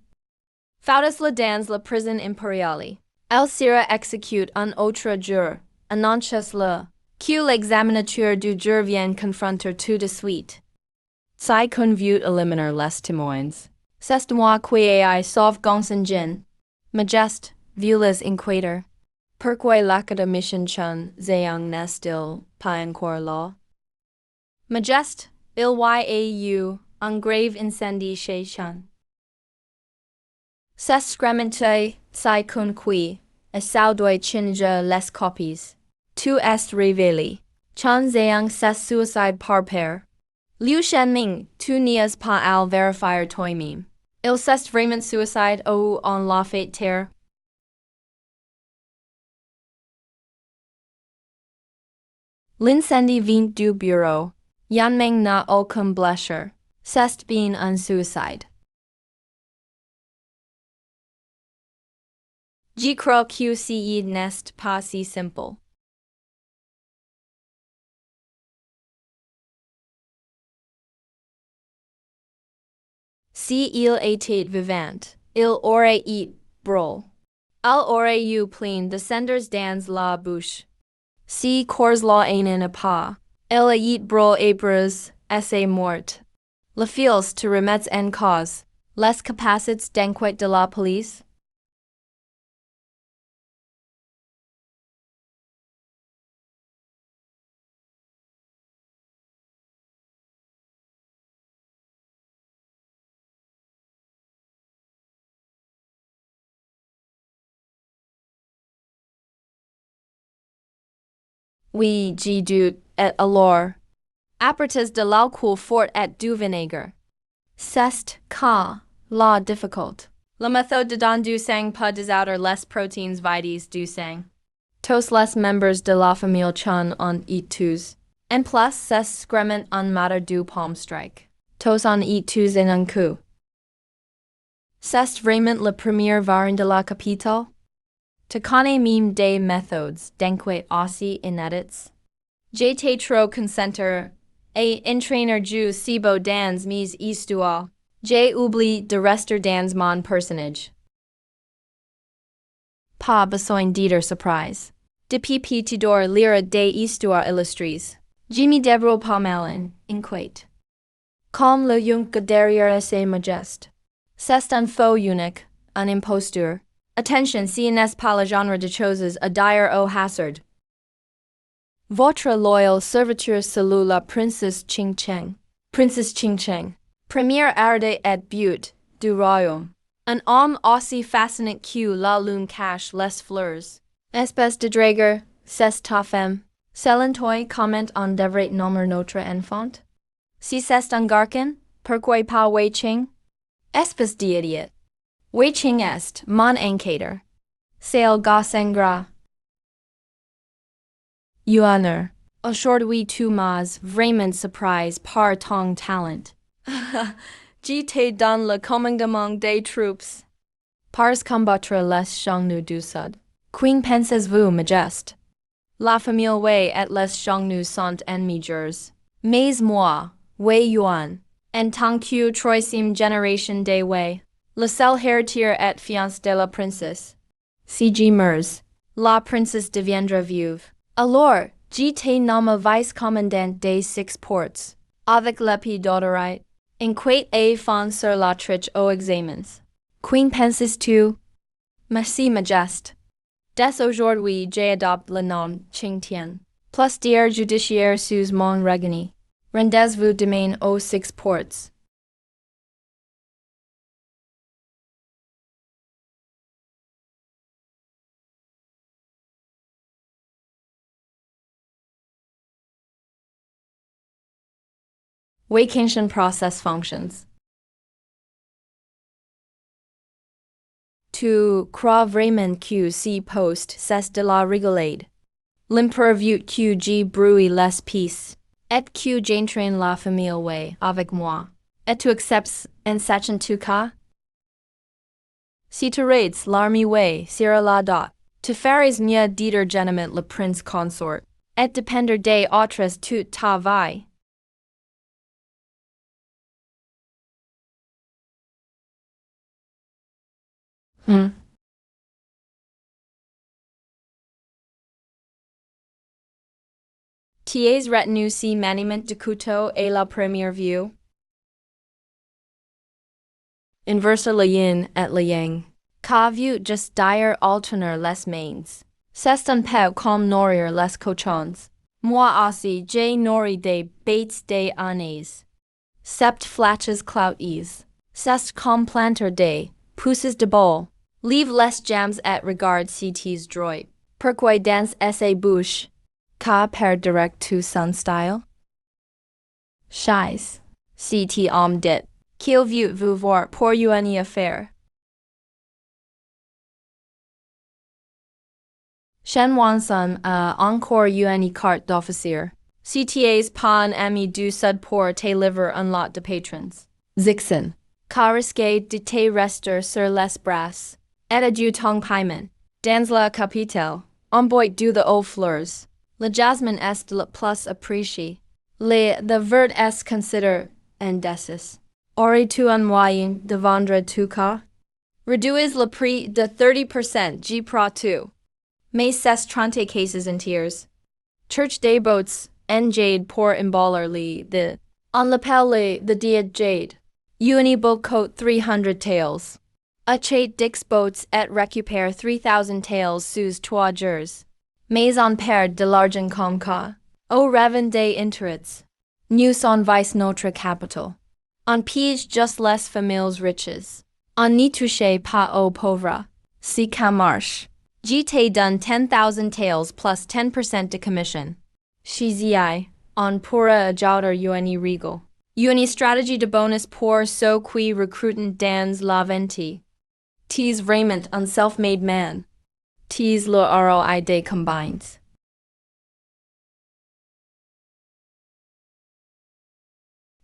Faudas la dans la prison impériale. Elle sera exécute un autre jour, annonces le, que l'examinateur du jour vient confronter tout de suite. Sai kun vieux éliminer les témoins. C'est moi qui ai sauvé Gongsen Majeste, vu les inquiéter. Pourquoi l'académicien Chun Zheang n'est-il pas encore là? Majeste, il y a eu un grave incendie chez Chun. C'est scremente, Sai kun qui, et ça doit changer les copies. Tu est révélé. Chun Zheang s'est suicide par peur. Liu Shenming, tu n'es pas al vérifier toi-même. Il s'est vraiment suicide ou on l'a fait taire? L'incendie vient du bureau. Yanmeng n'a aucun blessure. C'est bien un suicide. Je crois que ce n'est pas si simple. Si il était vivant, il aurait été brûlé. Il aurait eu plein de cendres dans la bouche. Si corps la n'est pas, il a été brûlé et brisé, et mort. Le fils te remettre en cause, les capacités d'enquête de la police? Oui, je doute, et alors? Apportes de l'alcool fort et du vinaigre. C'est cas, la difficult. La méthode de don du sang pas des outer les protéines vites du sang. Tous les membres de la famille Chun ont eat tous. En plus, c'est scrément en matter du palm strike. Tous ont eat tous en un coup. C'est vraiment le premier varin de la capitale? Te connais même des méthodes d'enquête aussi inédites? J'étais trop concentré et entraîner du cibo dans mes histoires. J'ai oublié de rester dans mon personnage. Pas besoin d'être surprise. Depuis petit d'or lire des histoires illustrées. Je me débrouille pas mal inquiète. Comme le eunuque derrière ses majestes. C'est un faux eunuque, un imposteur. Attention, si n'est pas le genre de choses à dire au hasard. Votre loyal serviteur salue la princesse Ching Cheng. Princess Ching Cheng. Première arde et but du royaume. Un homme aussi fascinant que la lune cache les fleurs. Espèce de dragueur, c'est ta femme. Selon-toi comment on devrait nommer notre enfant? Si c'est un garçon, pourquoi pas Wei Ching? Espèce d'idiot. Wei Ching est mon enquêteur. C'est el gosse ingrat. Honneur. Aujourd'hui tu m'as vraiment surprise par ton talent. J'étais dans le commandement des troupes. Pars combattre les gens du sud. Queen pensez-vous majeste? La famille Wei et les gens sont ennemigers. Mais moi, Wei Yuan, en tant que troisième génération des Wei, le seul héritier et fiancé de la princesse. Si je meurs, la princesse deviendra veuve. Alors, j'étais nommé vice-commandant des 6 ports, avec l'épée d'Odorite, inquiète et fond sur la triche aux examens. Queen penses-tu? Merci majeste. Dès aujourd'hui j'adopte le nom Qing Tian. Plus dire judiciaire sous mon régime. Rendez-vous demain aux 6 ports. Wacation process functions. Tu crois vraiment que si poste c'est de la rigolade. L'impervue que j'ai brûlé les pièces, et que j'entraîne la famille Wei avec moi. Et tu acceptes en sachant tout cas? Si tu raids l'armée Wei sera la dot, tu feras mieux d'être généralement le prince consort, et dépendre des autres toute ta vie. Tes retenue si maniement de couteau et la première vue. Inverse le yin et le yang. Qu'a vu just dire alterner les mains. C'est un peu comme nourrir les cochons. Moi aussi j'ai nourri des bêtes des années. Sept flatches clouties. C'est comme planter des pousses de bol. Leave les jams et regarde si tes droit. Pourquoi dans essa bouche? Qu'a per direct to son style? Chais. Si ti homme dit. Qu'il veut vous voir pour une affaire. Shen Wanson a encore une carte d'officier. CTA's pas un ami du sud pour te livrer un lot de patrons. Zixen. Qu'a risqué de te rester sur les bras. Et du tong paiement. Dans la capitale. Envoie du the aux fleurs. Le jasmine est le plus apprécié. The vert est consider indécis. Aurais-tu un moyen de vendre tout cas? Réduis le prix de 30%, j'y crois tout. Mais c'est 30 cases entières. Church des boats, en jade pour emballer de. On l'appelle the dia jade. Uni boat coat 300 tails. Achète dix boats et récupère 3000 tails sous 3 jours. Mais on perd de l'argent comme cas. Au revend des intérêts. Nous on vice notre capital. On pige just les familles riches. On n'y touche pas aux pauvres. Si ça marche. J'te donne 10,000 tails plus 10% de commission. Chez on pourra ajouter une regal. Une stratégie de bonus pour ceux qui recrutent dans la vente. Tis vraiment un self-made man. Tis le ROI combines.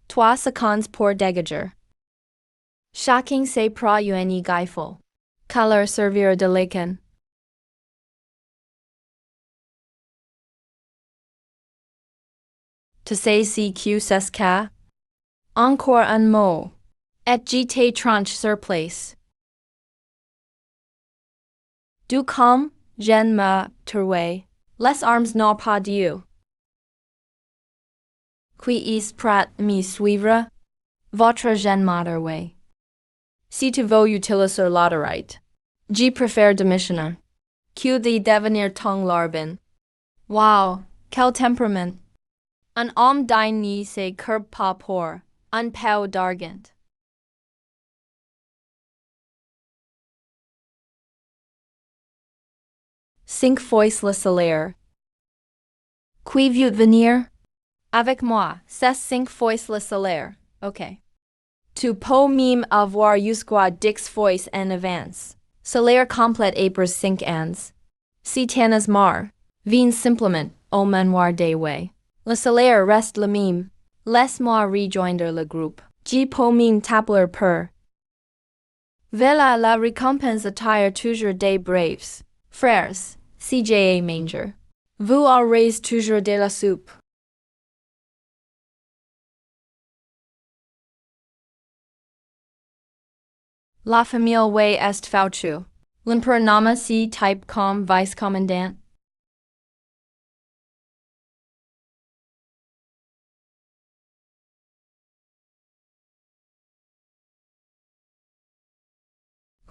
Trois secondes pour dégager. Chacun se prend une gaifle. Qu'à servir de l'écan. Tu sais si que c'est qu'à? Encore un mot. Et j'te tranche sur place. Du comme, je me trouve. Les armes n'ont pas Dieu. Qui est prêt me suivre? Votre jeune motherway. Si tu veux utiliser l'autorite. Je préfère démissionner. Que de devenir ton larbin. Wow, quel temperament. Un homme digne ne se curbe pas pour un peu d'argent. Cinq fois le salaire. Qui veut venir? Avec moi, c'est cinq fois le salaire. Okay. Tu peux même avoir jusqu'à 10 fois en avance. Salaire complet après 5 ans. Si t'en marre, viens simplement au manoir des way. Le salaire reste le même. Laisse-moi rejoindre le groupe. Je peux même t'appeler per. Voilà la récompense attire toujours des braves. Frères, CJA Manger. Vous aurez toujours de la soupe. La famille way est fauchu. L'imper nama si type comme vice-commandant.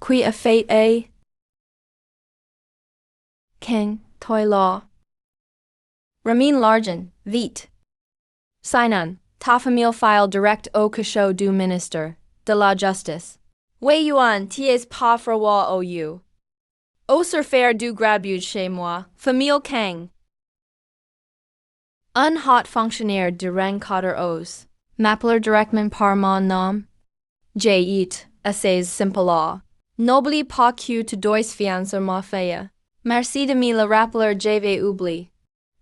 Qui a fait a? King, toi law. Ramin l'argent, vite. Sinon, ta famille file direct au cachot du ministre de la justice. Wei yuan ties pas froid au you. Au sur faire du grabuge chez moi, famille Kang. Un hot fonctionnaire de rang 4 m'appeler directement par mon nom. J'ai it, assez simple law. N'oublie pas que tu dois fiancer ma fille. Merci de me le rappeler, j'avais oublié.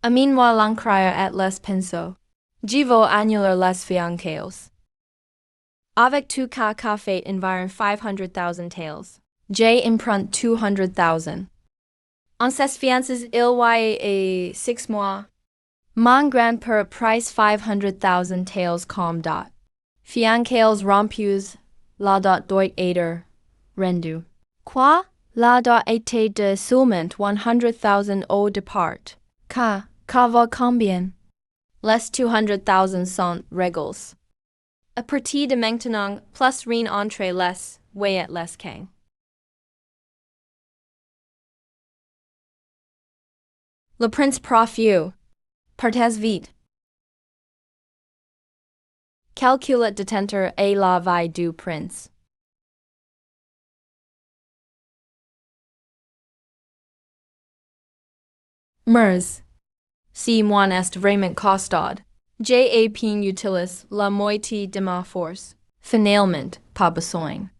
Amène-moi l'encrier at les pinceaux. Je vais annuler les fiançailles. Avec tout cas fait environ 500,000 taels. J'ai emprunté 200,000. En ces fiances il y a 6 mois. Mon grand-père price 500,000 taels comme dot. Fiançailles rompus, la dot doit être rendu. Quoi? La dot était de seulement 100,000 au départ. Ka va combien? Les 200,000 sont régals. A partir de maintenant, plus rien entre les, way les kang. Le prince profieux. Partez vite. Calcule détenteur et la vie du prince. Mers. Si moi est vraiment costard. J'ai pin utilis la moitié de ma force. Finalement, pas besoin.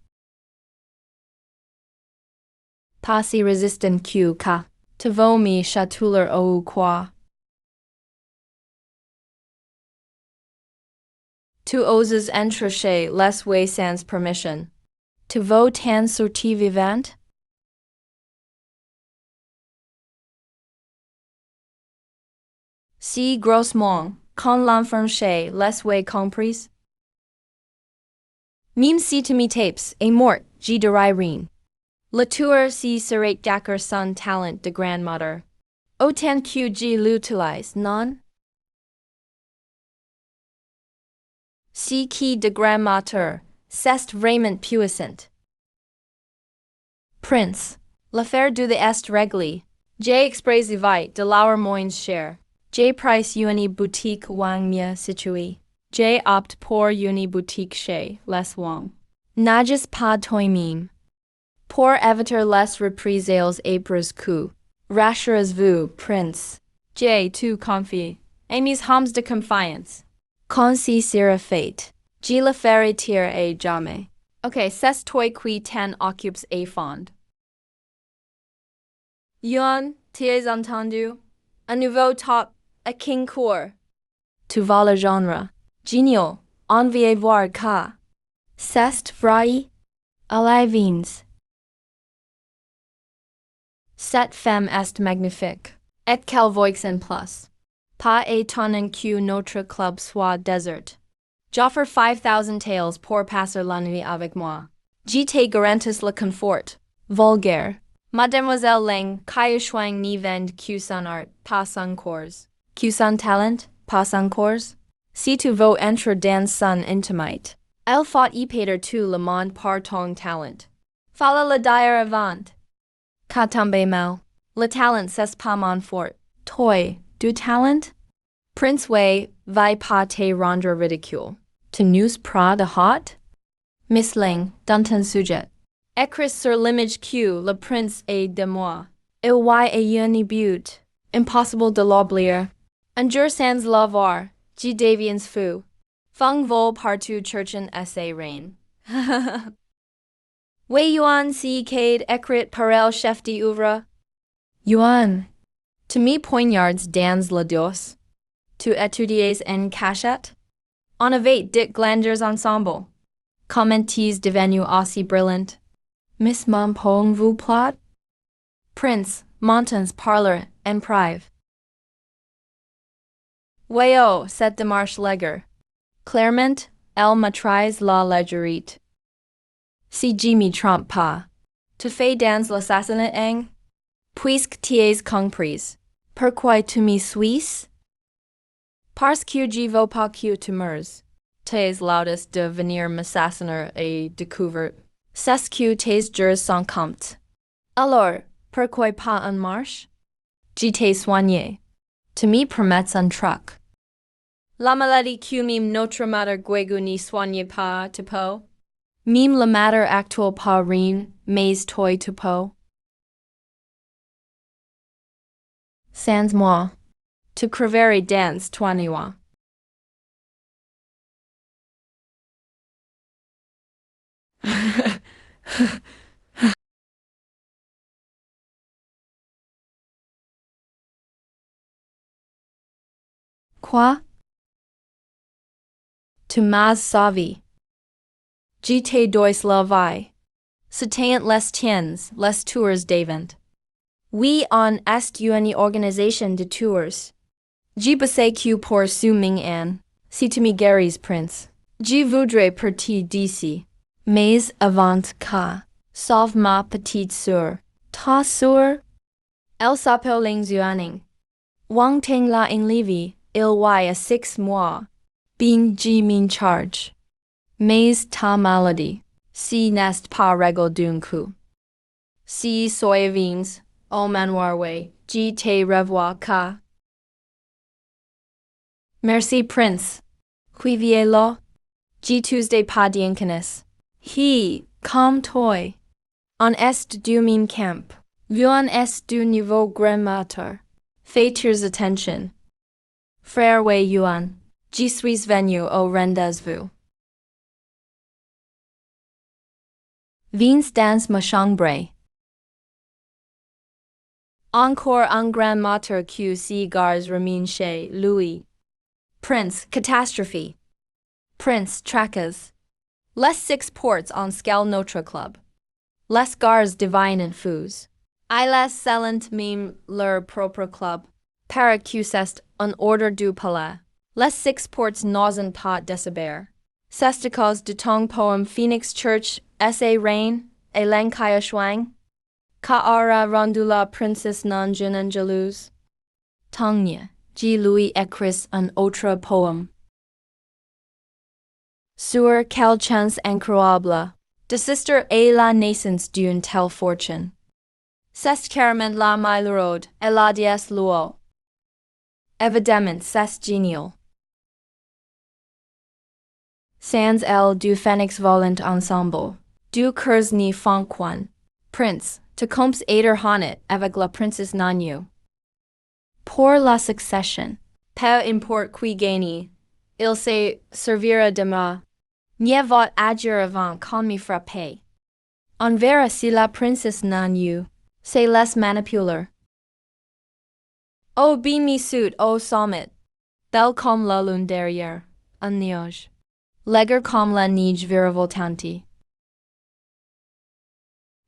Pas si résistant que ka. Te vaut me chatouler ou quoi. Tu oses entrer chez les way sans permission. Tu veux t'en sortir vivant? Si grossement, quand l'enferme chez les way compris? Même si tu me tapes est mort, j'y dirai rien. Le tour si serait d'accord son talent de grandmother. Autant que j'y l'utilise, non? Si qui de grandmother, c'est vraiment puissant. Prince, l'affaire du de est réglée. J'ai exprès vite de leur moins cher. J'ai price une boutique wang mieux située. J'ai opte pour une boutique chez les wang. N'agis pas toi-même. Pour éviter les représailles après coup. Rassurez-vous, prince. J'ai tout confié. Et mes hommes de confiance. Quand si sera fait, je le ferai tirer à jamais. Ok, c'est toi qui t'en occupes à fond. Yuan, t'as entendu? Un nouveau top, a king court. Tu vas le genre. Génial, enviez voir ka. C'est vrai? Allez vins. Cette femme est magnifique. Et quel voix en plus. Pas étonnant que notre club soit désert. J'offre 5,000 taels pour passer la nuit avec moi. Je te garantis le confort. Vulgaire. Mademoiselle Ling, Kaya Shuang ni vend que son art, pas son corps. Que son talent, pas son corps. Si tu veux entrer dans son intimate. Elle faut y payer tout le monde par ton talent. Fallait le dire avant. Ka tombe mal. Le talent c'est pas mon fort. Toi, du talent? Prince Wei, vai pas te rendre ridicule. Tu n'us pas de hot? Miss Ling, dans ton sujet. Écris sur l'image que le prince est de moi. Il y a une but. Impossible de l'oublier. Un jour sans l'avoir. G. Davians fou. Fung vol partout cherchen essay rain. Wei yuan si cade écrit par el chef d'oeuvre. Yuan. To me poignards dans la dos. Tu étudies en cachette? On avait dit glanders ensemble. Commenties devenu aussi brillant. Miss mon poem vous plot? Prince, Montans parlor en prive. Wayo, cette démarche leger. Clairement, elle maîtrise la légérite. Si je me trompe pas. Tu fais dans l'assassinat eng? Puisque tu es comprise. Pourquoi tu me suis? Parce que je veux pas que tu meurs. Tes laudis de venir m'assassiner et découvert. C'est que tes jours sont comptes. Alors, pourquoi pas en marche? Je t'ai soigné. Tu me permets un truc. La maladie que mime notre mater guégu ni soigne pas te po. Mime la mater actuelle pas rien, mais toi te po. Sans moi. Tu creverai dans toi nuit. Quoi? Tu m'as sauvé. Je te dois la vie. C'était les tiens, les tours d'avant. Oui, on est une organisation de tours. Je sais que pour su ming an, si tu me guéris, prince. Je voudrais partir d'ici. Mais avant que, sauve ma petite sœur. Ta sœur? Elle s'appelle Ling Zuaning. Wang Ting la in Levi, il y a 6 mois. Bien je m'en charge. Mais ta maladie, si n'est pas règle d'un coup. Si soy vins, au manoir way, je te revois ka. Merci prince. Qui vie là? Je Tuesday pas dienkenes. He, comme toi. On est du même camp. Vu on est du niveau grammaire. Faites attention. Frère Wei Yuan. Je suis venu au rendez-vous. Vins dans ma chambre. Encore un grand mater que si gars remine chez Louis. Prince, catastrophe. Prince, tracas. Les 6 ports on scale notre club. Les gars divine and fous. I les selent meme leur propre club. Para que c'est un ordre du palais. Les 6 ports n'osent pas déceber. C'est à cause de ton poème Phoenix Church, essay reign, et l'enkaya shuang. Ka aura rendu la princesse non jeune jalouse. Tongnia, G. Louis écrit un autre poème. Sur quelle chance incroyable, de sister et la naissance d'une telle fortune. C'est carrément la malheureux et la déesse Luo. Évidemment, c'est génial. Sans elle du phénix volant ensemble, du curs ni fonquan. Prince, te comptes aider honnet avec la princesse Nanyu. Pour la succession, peu importe qui gagne, il se servira de moi. N'y va agir avant qu'on me frappe. On verra si la princesse Nanyu, se laisse manipuler. Oh be me suit au sommet, belle comme la lune derrière, un nuage. Leger comme la neige virevoltante.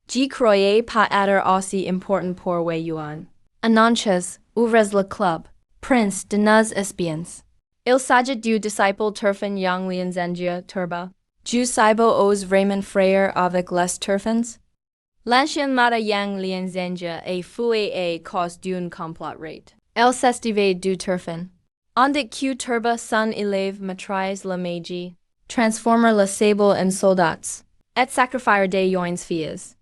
Je croyais pas être aussi important pour Wei Yuan. Anonches, ouvrez le club, prince de nos espions. Il s'agit du disciple Turfin Yang Lianzenjia Turba. Du Saibo os Raymond Frère avec les Turfins. L'ancien Mata Yang Lianzenjia est foué à cause d'une complot rate. Elle s'estive du Turfin. Andit Q Turba son élève maîtrise la magie. Transformer le sable en soldats. Et sacrifier des yoins filles.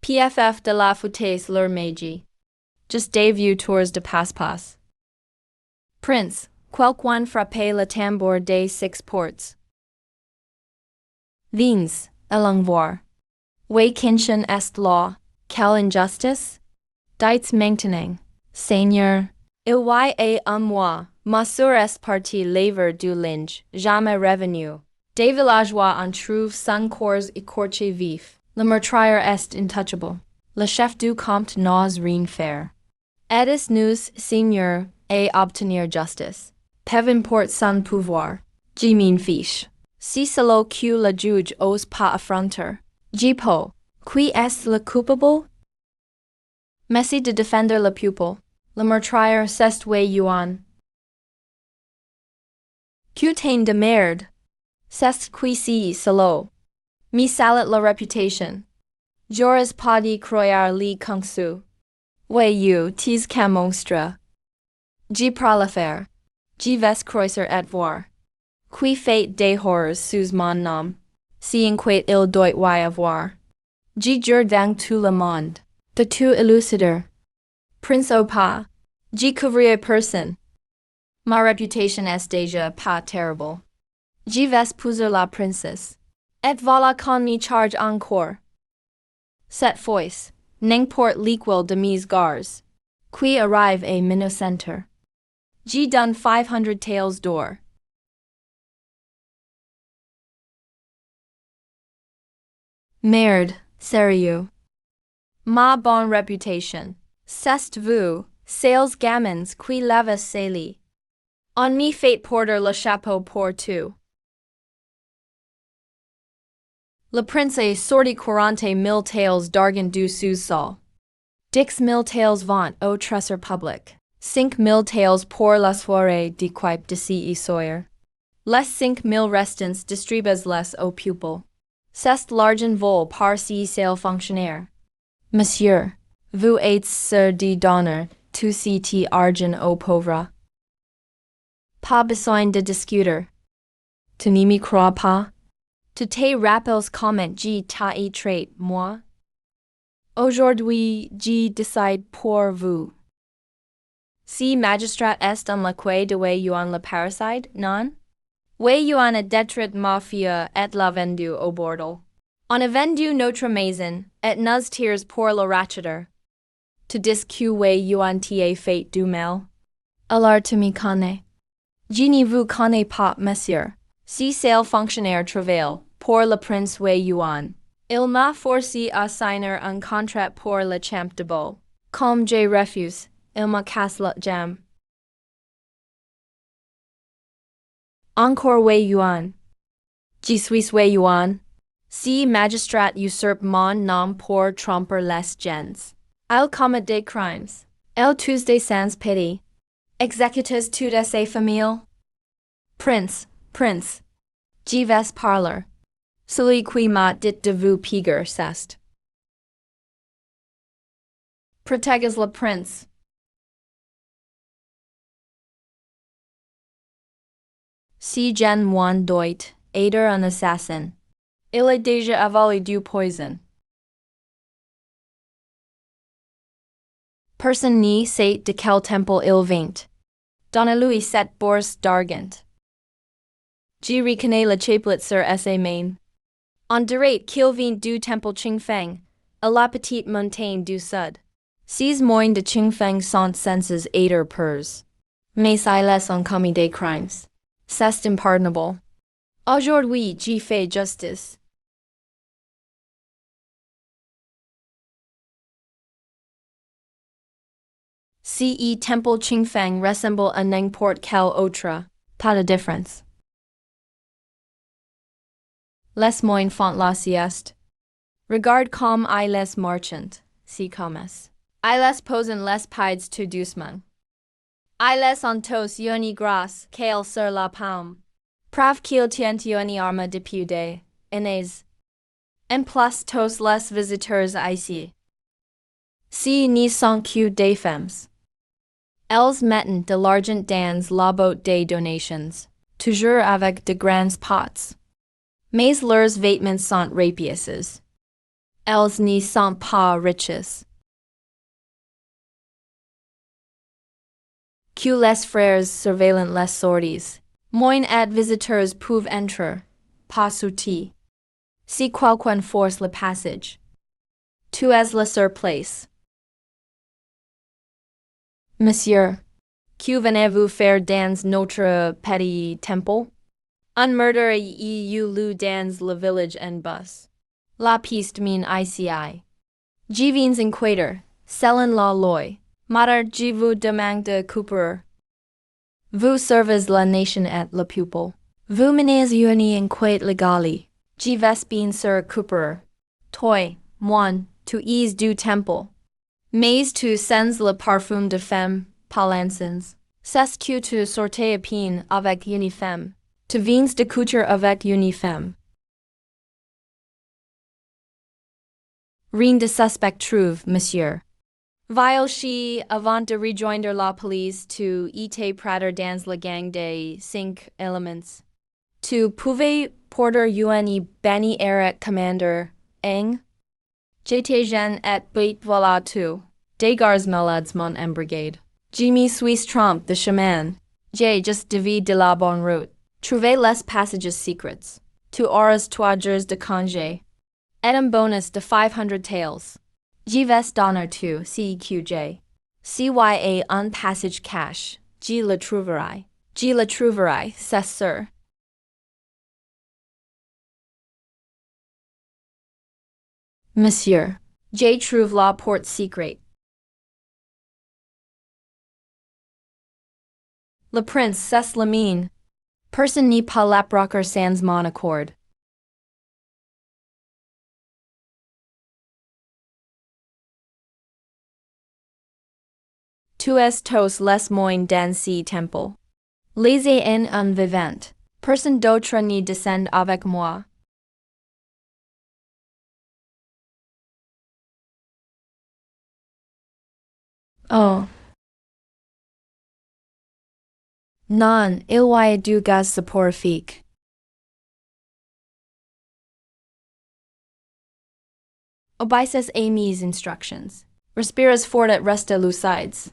PFF de la foutaise leur magie. Just des vieux tours de passe-passe. Prince, quelqu'un frappe le tambour des 6 ports. Vins, allons voir. Wei Kinshan est là, quelle injustice? Dites maintenant, Seigneur, il y a un mois, ma sur est partie laver du linge, jamais revenu. Des villageois en trouvent son corps écorché vif. Le meurtrier est intouchable. Le chef du comte n'ose rien faire. Aidez nous, Seigneur, à obtenir justice. Peu importe son pouvoir. Je m'en fiche. Si cela que le juge ose pas affronter. Je peux. Qui est le coupable? Merci de défendre le pupille. Le meurtrier c'est Wei Yuan. Putain de merde. C'est qui si cela. Me salit la réputation. J'aurais pas dit croire li kung su. Wei Yu, tis qu'un monstre. Je prends l'affaire. Je vais croiser et voir. Qui fait des horreurs sous mon nom. Si inquiet il doit y avoir. Je jure dans tout le monde. De tout élucider. Prince au pas. Je couvrirai personne. Ma réputation est déjà pas terrible. Je vais épouser la princesse. Et voilà qu'on me charge encore. Cette fois, n'importe l'équal de mes gars. Qui arrive à Minocenter. Je donne 500 taels d'or. Merde, sérieux. Ma bonne réputation. C'est vous, sales gamins qui l'avez sali. On me fait porter le chapeau pour tout. Le prince est sorti 40,000 taels d'argent du sous-sol. 10,000 taels vont au trésor public. 5,000 taels pour la soirée de quipe de si et Sawyer. Les 5,000 restants distribuez-les aux pupilles. C'est l'argent vol par si sale fonctionnaire. Monsieur, vous êtes sûr de donner tout cet argent aux pauvres. Pas besoin de discuter. Tu ne me crois pas? Tu te rappelles comment je t'ai traité, moi? Aujourd'hui, je décide pour vous. Si magistrat est en la quai de Wei Yuan le parricide, non? Wei Yuan a détruit mafia et l'a vendu au bordel. On a vendu notre maison, et nos tirs pour le racheter. Tu dis que Wei Yuan t'a fait du mal? Alors tu me connais. Je ne vous connais pas, monsieur. Si sale fonctionnaire travaille pour le prince Wei Yuan. Il m'a forcé à signer un contrat pour le champ de beau. Comme je refuse, il me casse la jambe. Encore Wei Yuan. Je suis Wei Yuan. Si magistrat usurpe mon nom pour tromper les gens. Il commet des crimes. Il tue des sans pitié. Exécutes toute sa famille. Prince, je vais parler. Celui qui m'a dit de vous piger c'est. Protèges le prince. Si Jen Wan doit aider un assassin. Il a déjà avalé du poison. Personne ne sait de quel temple il vient. Donnez-lui cette bourse d'argent. Je reconnais le chapelet sur sa main. On dirait qu'il vient du temple Qingfeng, à la petite montagne du sud. Ces moines de Qingfeng sont senses aider purs. Mais ils ont commis des crimes. C'est impardonnable. Aujourd'hui, je fais justice. Ce temple Qingfeng ressemble à n'importe quel autre. Pas de différence. Les moines font la sieste. Regarde comme I les marchent, si commes. I les posen les pieds tout doucement. I les entos yoni gras, kale sur la paume. Preuve qu'il tient yoni arme de pied, inez. En plus tous les visiteurs ici. Si ni sont que des femmes. Elles mettent de l'argent dans la botte des donations, toujours avec de grands pots. Mais leurs vêtements sont rapiaces. Elles ne sont pas riches. Que les frères surveillant les sorties. Moines et visiteurs peuvent entrer, pas sortir. Si quelqu'un force le passage. Tu es le surplace. Monsieur, que venez-vous faire dans notre petit temple? Un murder eu lieu dans le village en bus. La piste min ICI. Je viens inquiéter, selon la loi. Mater je vous demande de couper. Vous servez la nation et le peuple. Vous menez une enquête légale. Je vais bien sur couper. Toi, moi, tu es du temple. Mais tu sens le parfum de femme, palancins. C'est que tu sortais à peine avec une femme. Tu viens de coucher avec une femme. Rien de suspect trouve, monsieur. Vile she, avant de rejoindre la police, tu étais prater dans la gang des 5 elements. Tu pouvais porter une banni eric commander, eng? J'étais jeune et bête voilà tout. Des gars malades mon embrigade. Jimmy suis trompe de chemin. J'ai just devis de la bonne route. Trouver les passages secrets. Tu auras 3 jours de congé. Et un bonus de 500 taels. Je vais donner tu, CQJ. CYA un passage cash. Je le trouverai. Je le trouverai, c'est sûr. Monsieur, je trouve la porte secrète. Le prince c'est le mien. Personne n'est pas l'aprocher sans mon accord. Tu es tous les moines dans ce temple. Laissez en un vivant. Personne d'autre n'y descend avec moi. Oh. Non, il y a du gaz soporifique. Obeisez à mes instructions. Respires fort et reste lucides.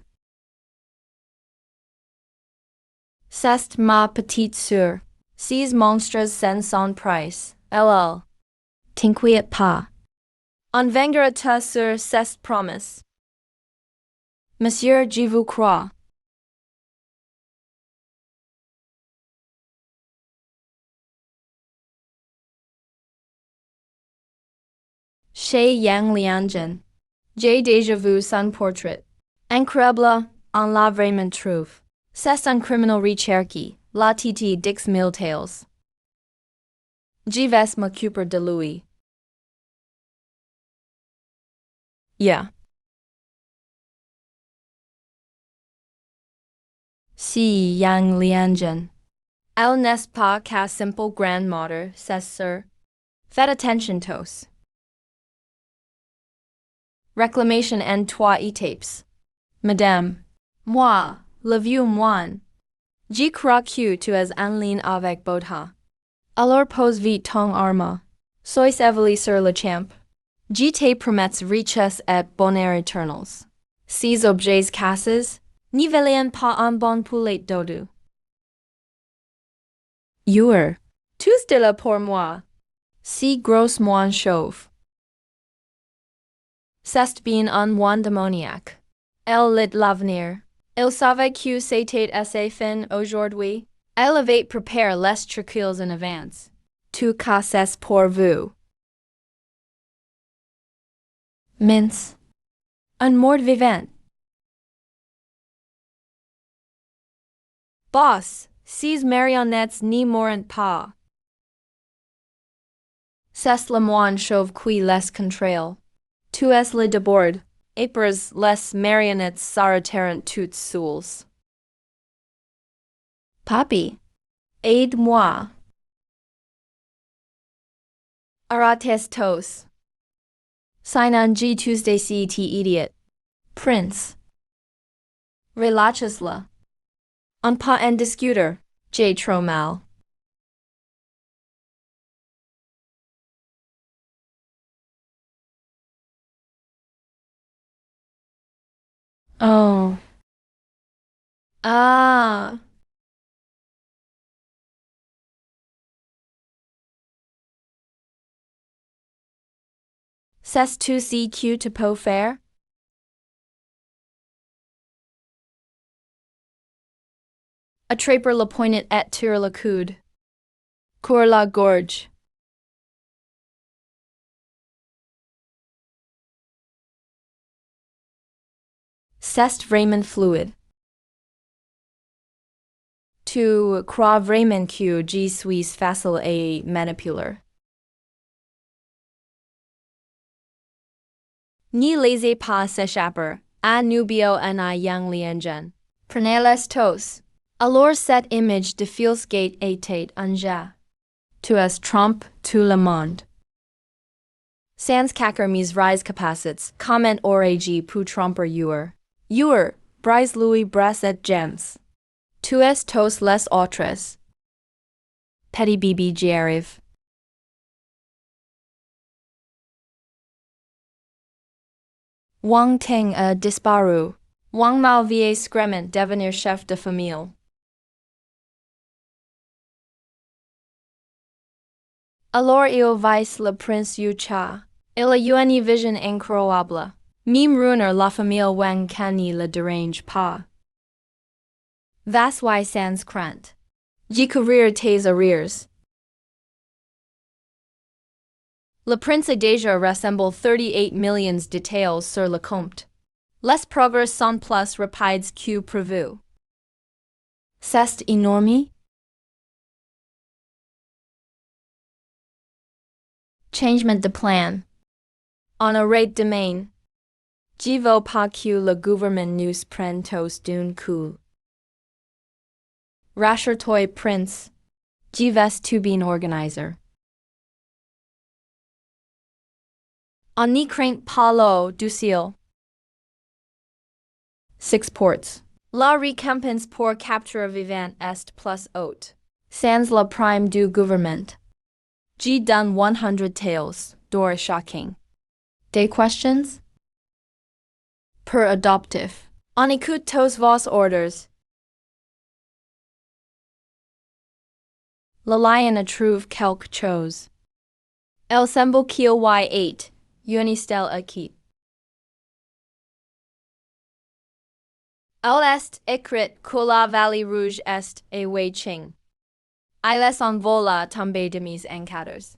C'est ma petite sœur. Ces monstres sans son price. LL. T'inquiète pas. On vengera ta sur cette promesse. Monsieur, je vous crois. Chez Yang Lianjin. J'ai déjà vu son portrait. Incroyable, on l'a vraiment trouvé. C'est un criminel recherché, la titi dix mille tails. Je vais m'occuper de lui. Yeah. Si Yang Lianjin. Elle n'est pas qu'à simple grandmother, c'est sûr. Faites attention tous. Réclamation en 3 étapes. Madame. Moi, le vieux moine. Je crois que tu es en ligne avec Bodha. Alors pose vite ton arme. Sois évolué sur le champ. Je te promets richesse et bonheur éternels. Ces objets cassés, ne valent pas un bon poulet dodu. You're. Tous de là pour moi. Si gros moine chauve. C'est bien un moine démoniaque. Elle lit l'avenir. Il savait que c'était assez fin aujourd'hui. Elle avait préparé les trucs en avance. Tout casses pour vous. Mince. Un mort vivant. Boss, ces marionnettes n'y mourent pas. C'est le moine chauve qui les contrôle. Tu es le débord. Épers les marionnettes s'arrêteront toutes seules. Papi, aide-moi. Arates tos. Sign on G Tuesday CET idiot. Prince. Relâches-la. On pas en discuter. J. Tromal. Oh. Ah. C'est tu CQ to po faire? Attraper la pointet et tire la coude. Cour la gorge. C'est vraiment fluide. Tu crois vraiment que je suis facile à manipuler? Ni laissez pas s'échapper à nubio en a yang liangen. Prenez-les tous. Alors cette image de Filsgate était un jeu. Tu es trompe tout le monde. Sans kaker mis rise capacits, comment aurais-je pu tromper Ewer, brise Louis bras et gems. Tu es tous les autres. Petit bibi j'arrive. Wang Ting a disparu. Wang Mao vie screment devenir chef de famille. Alors il vice le prince Yu Cha. Il a une vision incroyable. Mime ruiner la famille Wang Kani le dérange pas. Vas y sans crainte. Découvrir tes arrières. Le prince a déjà rassemble 38 millions de tails sur le compte. Les progrès sont plus rapides que prévu. C'est énorme. Changement de plan. On arrête demain. Je veux pas que le gouvernement nous prenne tous d'un coup. Rassure-toi prince. Je vais tout bien organiser. On n'y craint pas l'eau du ciel. 6 ports. La récompense pour capture vivant est plus haute. Sans la prime du gouvernement. Je donne 100 taels, d'or shocking. Des questions? Per adoptif. On écoute tous vos ordres. Le lion a trouve quelque chose. El semble qu'il y 8, unistel équipe. El est écrit que la vallée rouge est a waiting. Il est en vola tomber de mes encadres.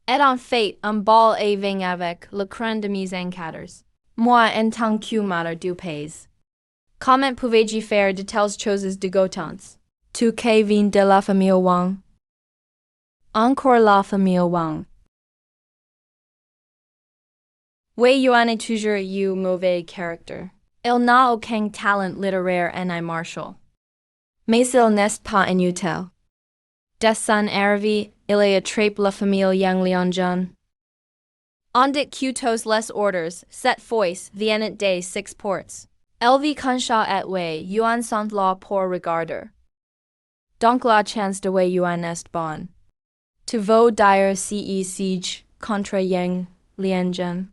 Et en fait, un bal est ving avec le cran de mes encadres. Moi en tant que mother du pays. Comment pouvais-je faire de telles choses dégoûtantes? Tu qui viens de la famille Wang? Encore la famille Wang. Wei Yuan est toujours eu mauvais caractère. Il n'a aucun talent littéraire ni martial. Mais il n'est pas inutile. Des son arrivé, il a attrapé la famille Yang Lianjun. On dit que tous les ordres, cette fois, viennent des 6 ports. Elle vit constat et Wei Yuan sont là pour regarder. Donc la chance de Wei Yuan est bonne. Tu veux dire siege contre Yang Lianjun.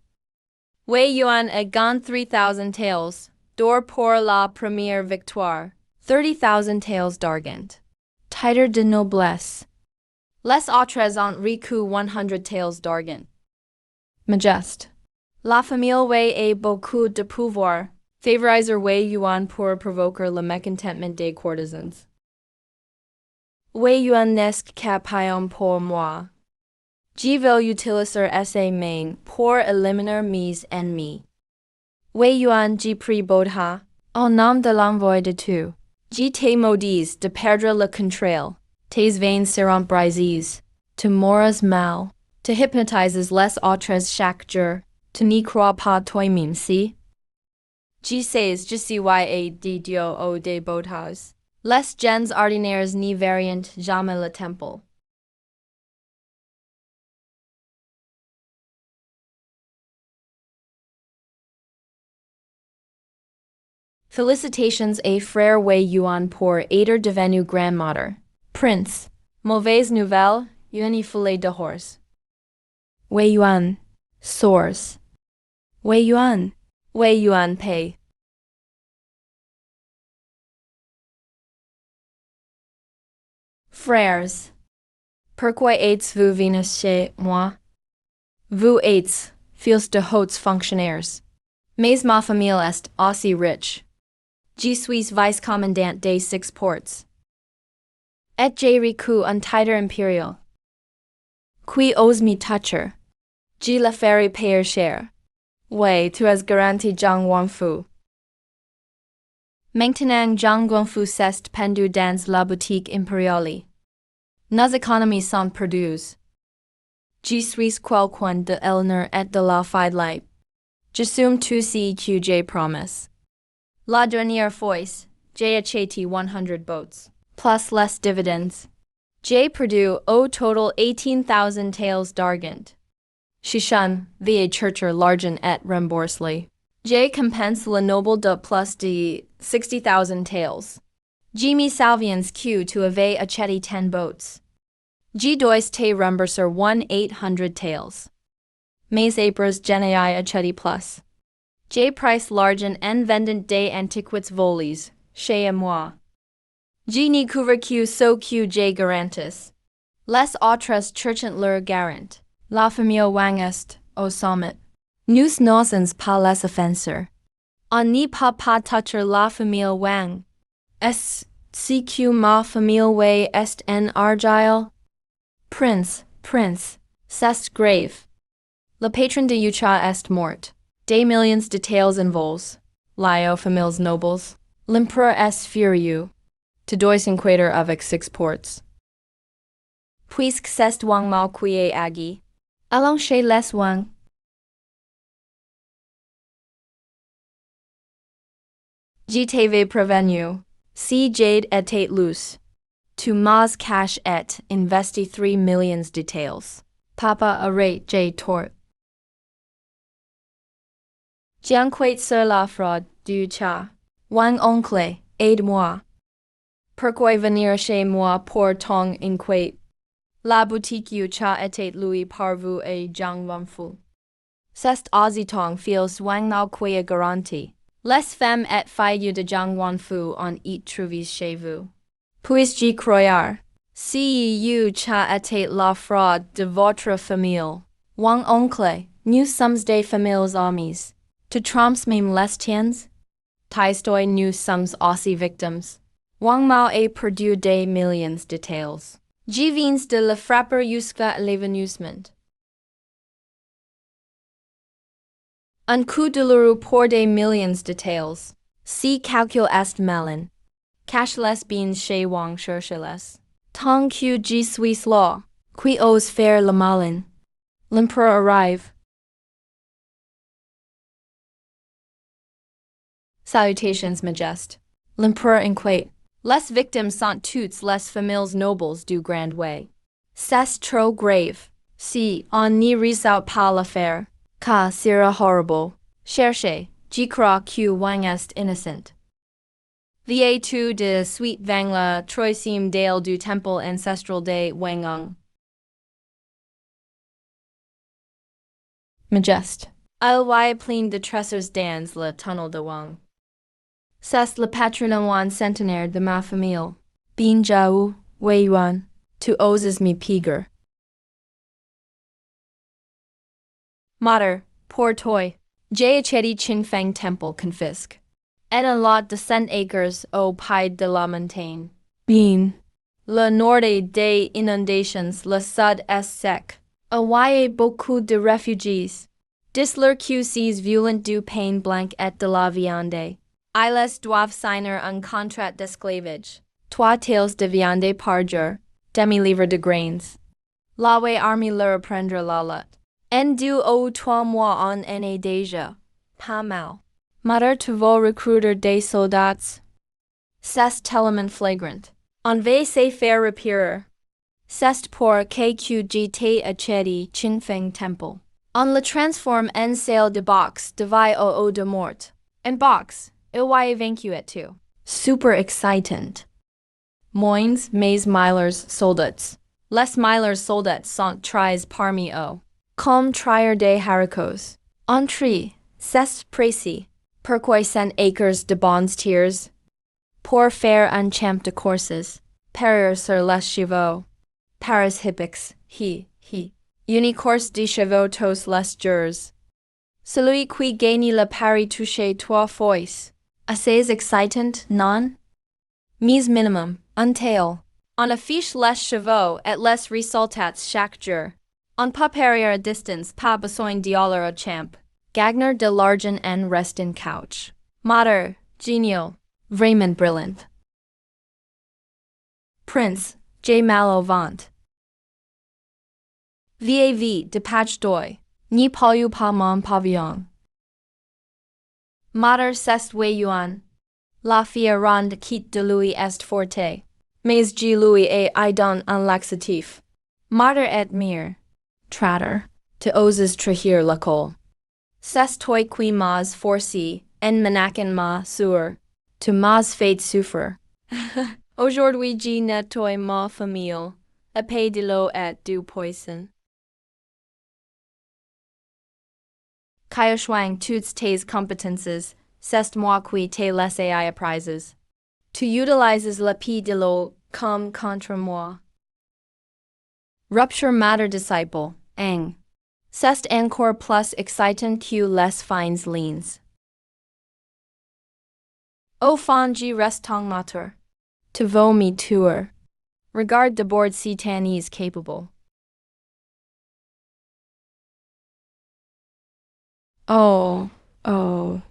Wei Yuan a gagné 3,000 taels, d'or pour la première victoire, 30,000 taels d'argent. Titre de noblesse. Les autres ont reçu 100 taels d'argent. Majeste. La famille Wei a beaucoup de pouvoir. Favoriser Wei Yuan pour provoquer le mécontentement des courtisans. Wei Yuan n'est qu'un pour moi. Je veux utiliser ces mains pour éliminer mes ennemis. Wei Yuan je prie Bodha, au nom de l'envoi de tout. Je te maudis de perdre le contrôle. Tes veines seront brisées. Tu mourras mal. Tu hypnotises les autres chaque jour. Tu n'y crois pas toi-même, si? Je sais je suis a de Dieu ou des Bodhas. Les gens ordinaires n'y verront jamais le temple. Félicitations à frère Wei Yuan pour être devenu grandmother. Prince. Mauvaise nouvelle, une foulée de horse. Wei Yuan. Source. Wei Yuan. Wei Yuan pay. Frères. Pourquoi êtes-vous venus chez moi? Vous êtes fils de hautes fonctionnaires. Mais ma famille est aussi riche. Je suis vice-commandant des 6 ports. Et j'ai reçu un titre impérial. Qui ose me toucher? Je la ferai payer cher. Oui, tu as garanti Zhang Guangfu. Maintenant Zhang Guangfu s'est pendu dans la boutique impériale. Nos économies sont perdues. Je suis quelqu'un de l'honneur et de la fidélité. J'assume tout ce que j'ai promis. La dernière fois, j'ai acheté 100 boats, plus les dividends. J'ai perdu au total 18,000 taels d'argent. Shishan, via chercher l'argent et rembourse. J'ai compense le noble de plus de 60,000 taels. Jimmy Salvians Q to ave acheté 10 boats. G dois te rembourser 1,800 taels. Mais apres genai acheté plus. J price l'argent en vendant des antiquités volis, chez moi. G ni couvre Q so Q J garantis. Les autres cherchant leur garant. La famille Wang est, au sommet. Nous n'osons pas les offenseurs. On n'y peut pas toucher la famille Wang. Est ce que ma famille Wei est en argile? Prince, c'est grave. Le patron de Yucha est mort. Des millions de taels en vols. Lio familles nobles. L'empereur est furieux. To dois inquator avec 6 ports. Puisque c'est Wang Mao qui est agi. Allons chez les Wang. Je t'avais prévenu. Si jade était loose. Tu m'as cash et investi 3 millions de taels. Papa arrête j'ai tort. J'enquête sur la fraude du cha. Wang oncle, aide-moi. Pourquoi venir chez moi pour ton inquiète? La boutique yu cha était louée par vous et Zhang Wenfu. C'est aussi ton fils Wang Nao qui a garanti. Les femmes et filles de Zhang Wenfu en y trouvées chez vous. Puis-je croire? Si yu cha était la fraude de votre famille. Wang oncle, nous sommes des familles amies. Tu trompes même les tiennes? Taistoy nous sommes aussi victimes. Wang Mao a perdu des millions de taels. Je viens de le frapper jusqu'à l'évanouissement. Un coup de l'euro pour des millions de taels. Si calcul est malin. Cache-les bien chez Wang cherche-les. Tant que je suis là, qui ose faire le malin? L'empereur arrive. Salutations, Majest. L'empereur inquiète. Les victimes sont toutes les familles nobles du Grand Way. C'est trop grave. Si on n'y résout pas l'affaire, ça sera horrible. Cherchez, je crois que Wang est innocent. Vieille tout de suite vang la troisième dale du temple ancestral de Wangong. Majest. Il y plein de trésors dans le tunnel de Wang. C'est le patrimoine centenaire de ma famille. Bin Jiao, Wei Yuan, tu oses me pigre. Mater, pour toi, j'ai acheté Qinfeng Temple confisque. Et un lot de 100 acres au pied de la montagne. Bien. Le nord des inondations, le sud est sec. Il y a beaucoup de réfugiés. Disler QC's violent du pain blanc et de la viande. Ils doivent signer un contrat d'esclavage. 3 taels de viande par jour, demi-livre de grains. La way army leur prendre la lutte. En 2 ou 3 mois en année déjà. Pas mal. Mater tu vas recruter des soldats. C'est tellement flagrant. On va se faire repérer. C'est pour QGT acheté Qinfeng Temple. On le transforme en salle de boxe de vie ou de mort. En boxe. Il y a vaincu et tout. Super excitant. Moins mais milers soldats. Les milers soldats sont très parmi eux. Comme trier des haricots. Entrée, c'est précis. Pourquoi 100 acres de bons tirs? Pour faire un champ de courses. Parir sur les chevaux. Paris hippics, hi. Une course de chevaux tous les jours. Celui qui gagne le pari touché trois fois. Assez excitant, non? Mise minimum, untail. On affiche les chevaux et les résultats chaque jour. On peut parier à distance, pas besoin d'y au champ. Gagner de l'argent en restant couch. Mater, genial, vraiment brillant. Prince, J. Malo vent. VAV, dépatch d'oeil. Ni palu pas mon pavillon. Mater cest wei yuan. La fille ronde quitte de lui est forte. Mais G. Louis et I don un laxatif. Mater et mir. Tratter. Te oses trahir la col. C'est toi qui m'as forci, en menacan ma sur. Tu m'as fait souffrir. Aujourd'hui je nettoie ma famille. A paix de l'eau et du poison. Kaya Shuang toutes tes competences, c'est moi qui te laisse à prizes. Tu utilizes la paix de l'eau comme contre moi. Rupture matter disciple, ang. C'est encore plus excitant que les fines lignes. Au fond je restons mature. Tu veux me tuer. Regarde de bord si t'en capable. Oh, oh.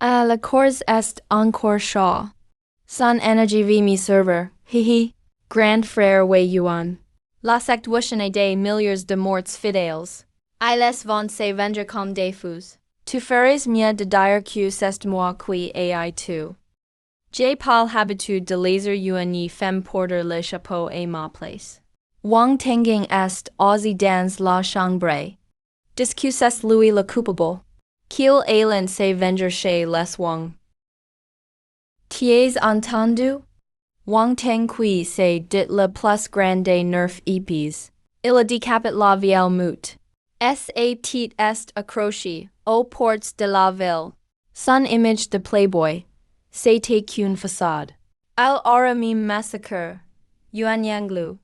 La course est encore chaud. Son energy v me server, hihi. Grand frère wei yuan. La secte wushene des milliers de morts fidèles. Ils vont se vendre comme des fous. Tu ferais mieux de dire que c'est moi qui ai tu. J'ai pas l'habitude de laser yuan femme porter le chapeau à ma place. Wang Tengang est aussi dans la chambre. Discuses lui le coupable. Qu'il allen se venger chez les Wang. T'es entendu? Wang Teng qui c'est dit le plus grande nerf épis. Il décapite la vieille moute. Sa tête est accrochée aux portes de la ville. Son image de playboy. C'était qu'une façade. Il aura mis massacre. Yuan Yanglu.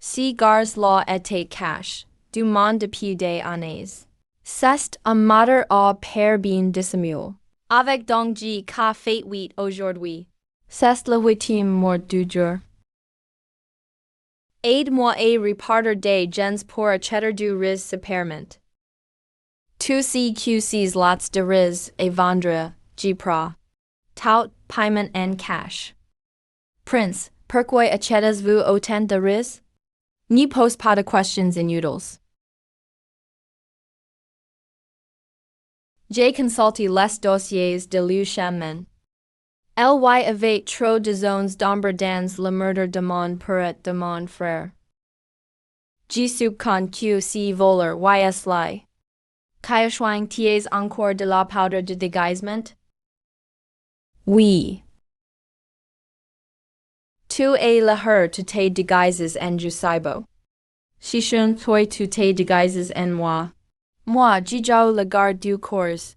Si gars la était cash. Du monde depuis des années. C'est un matter à père bien dissimule. Avec Dongji ka fait 8 aujourd'hui. C'est le 8e mort du jour. Aide-moi à repartir des gens pour a cheddar du riz superment. Tu sais que ces lots de riz et vendre, Gpra. Tout paiement en cash. Prince, pourquoi achetez-vous autant de riz? N'y pose pas de questions inutiles. J'ai consulté les dossiers de Liu Shanmen. Ly avait trop de zones d'ombre dans le murder de mon père de mon frère. Je subcon que si voler ys lie. Kaya Shuang ties encore de la poudre de déguisement? Oui. Tu es la her to te déguises en Jusaibo. Si shun toi tu te déguises en moi. Moi, j'au la garde du corps.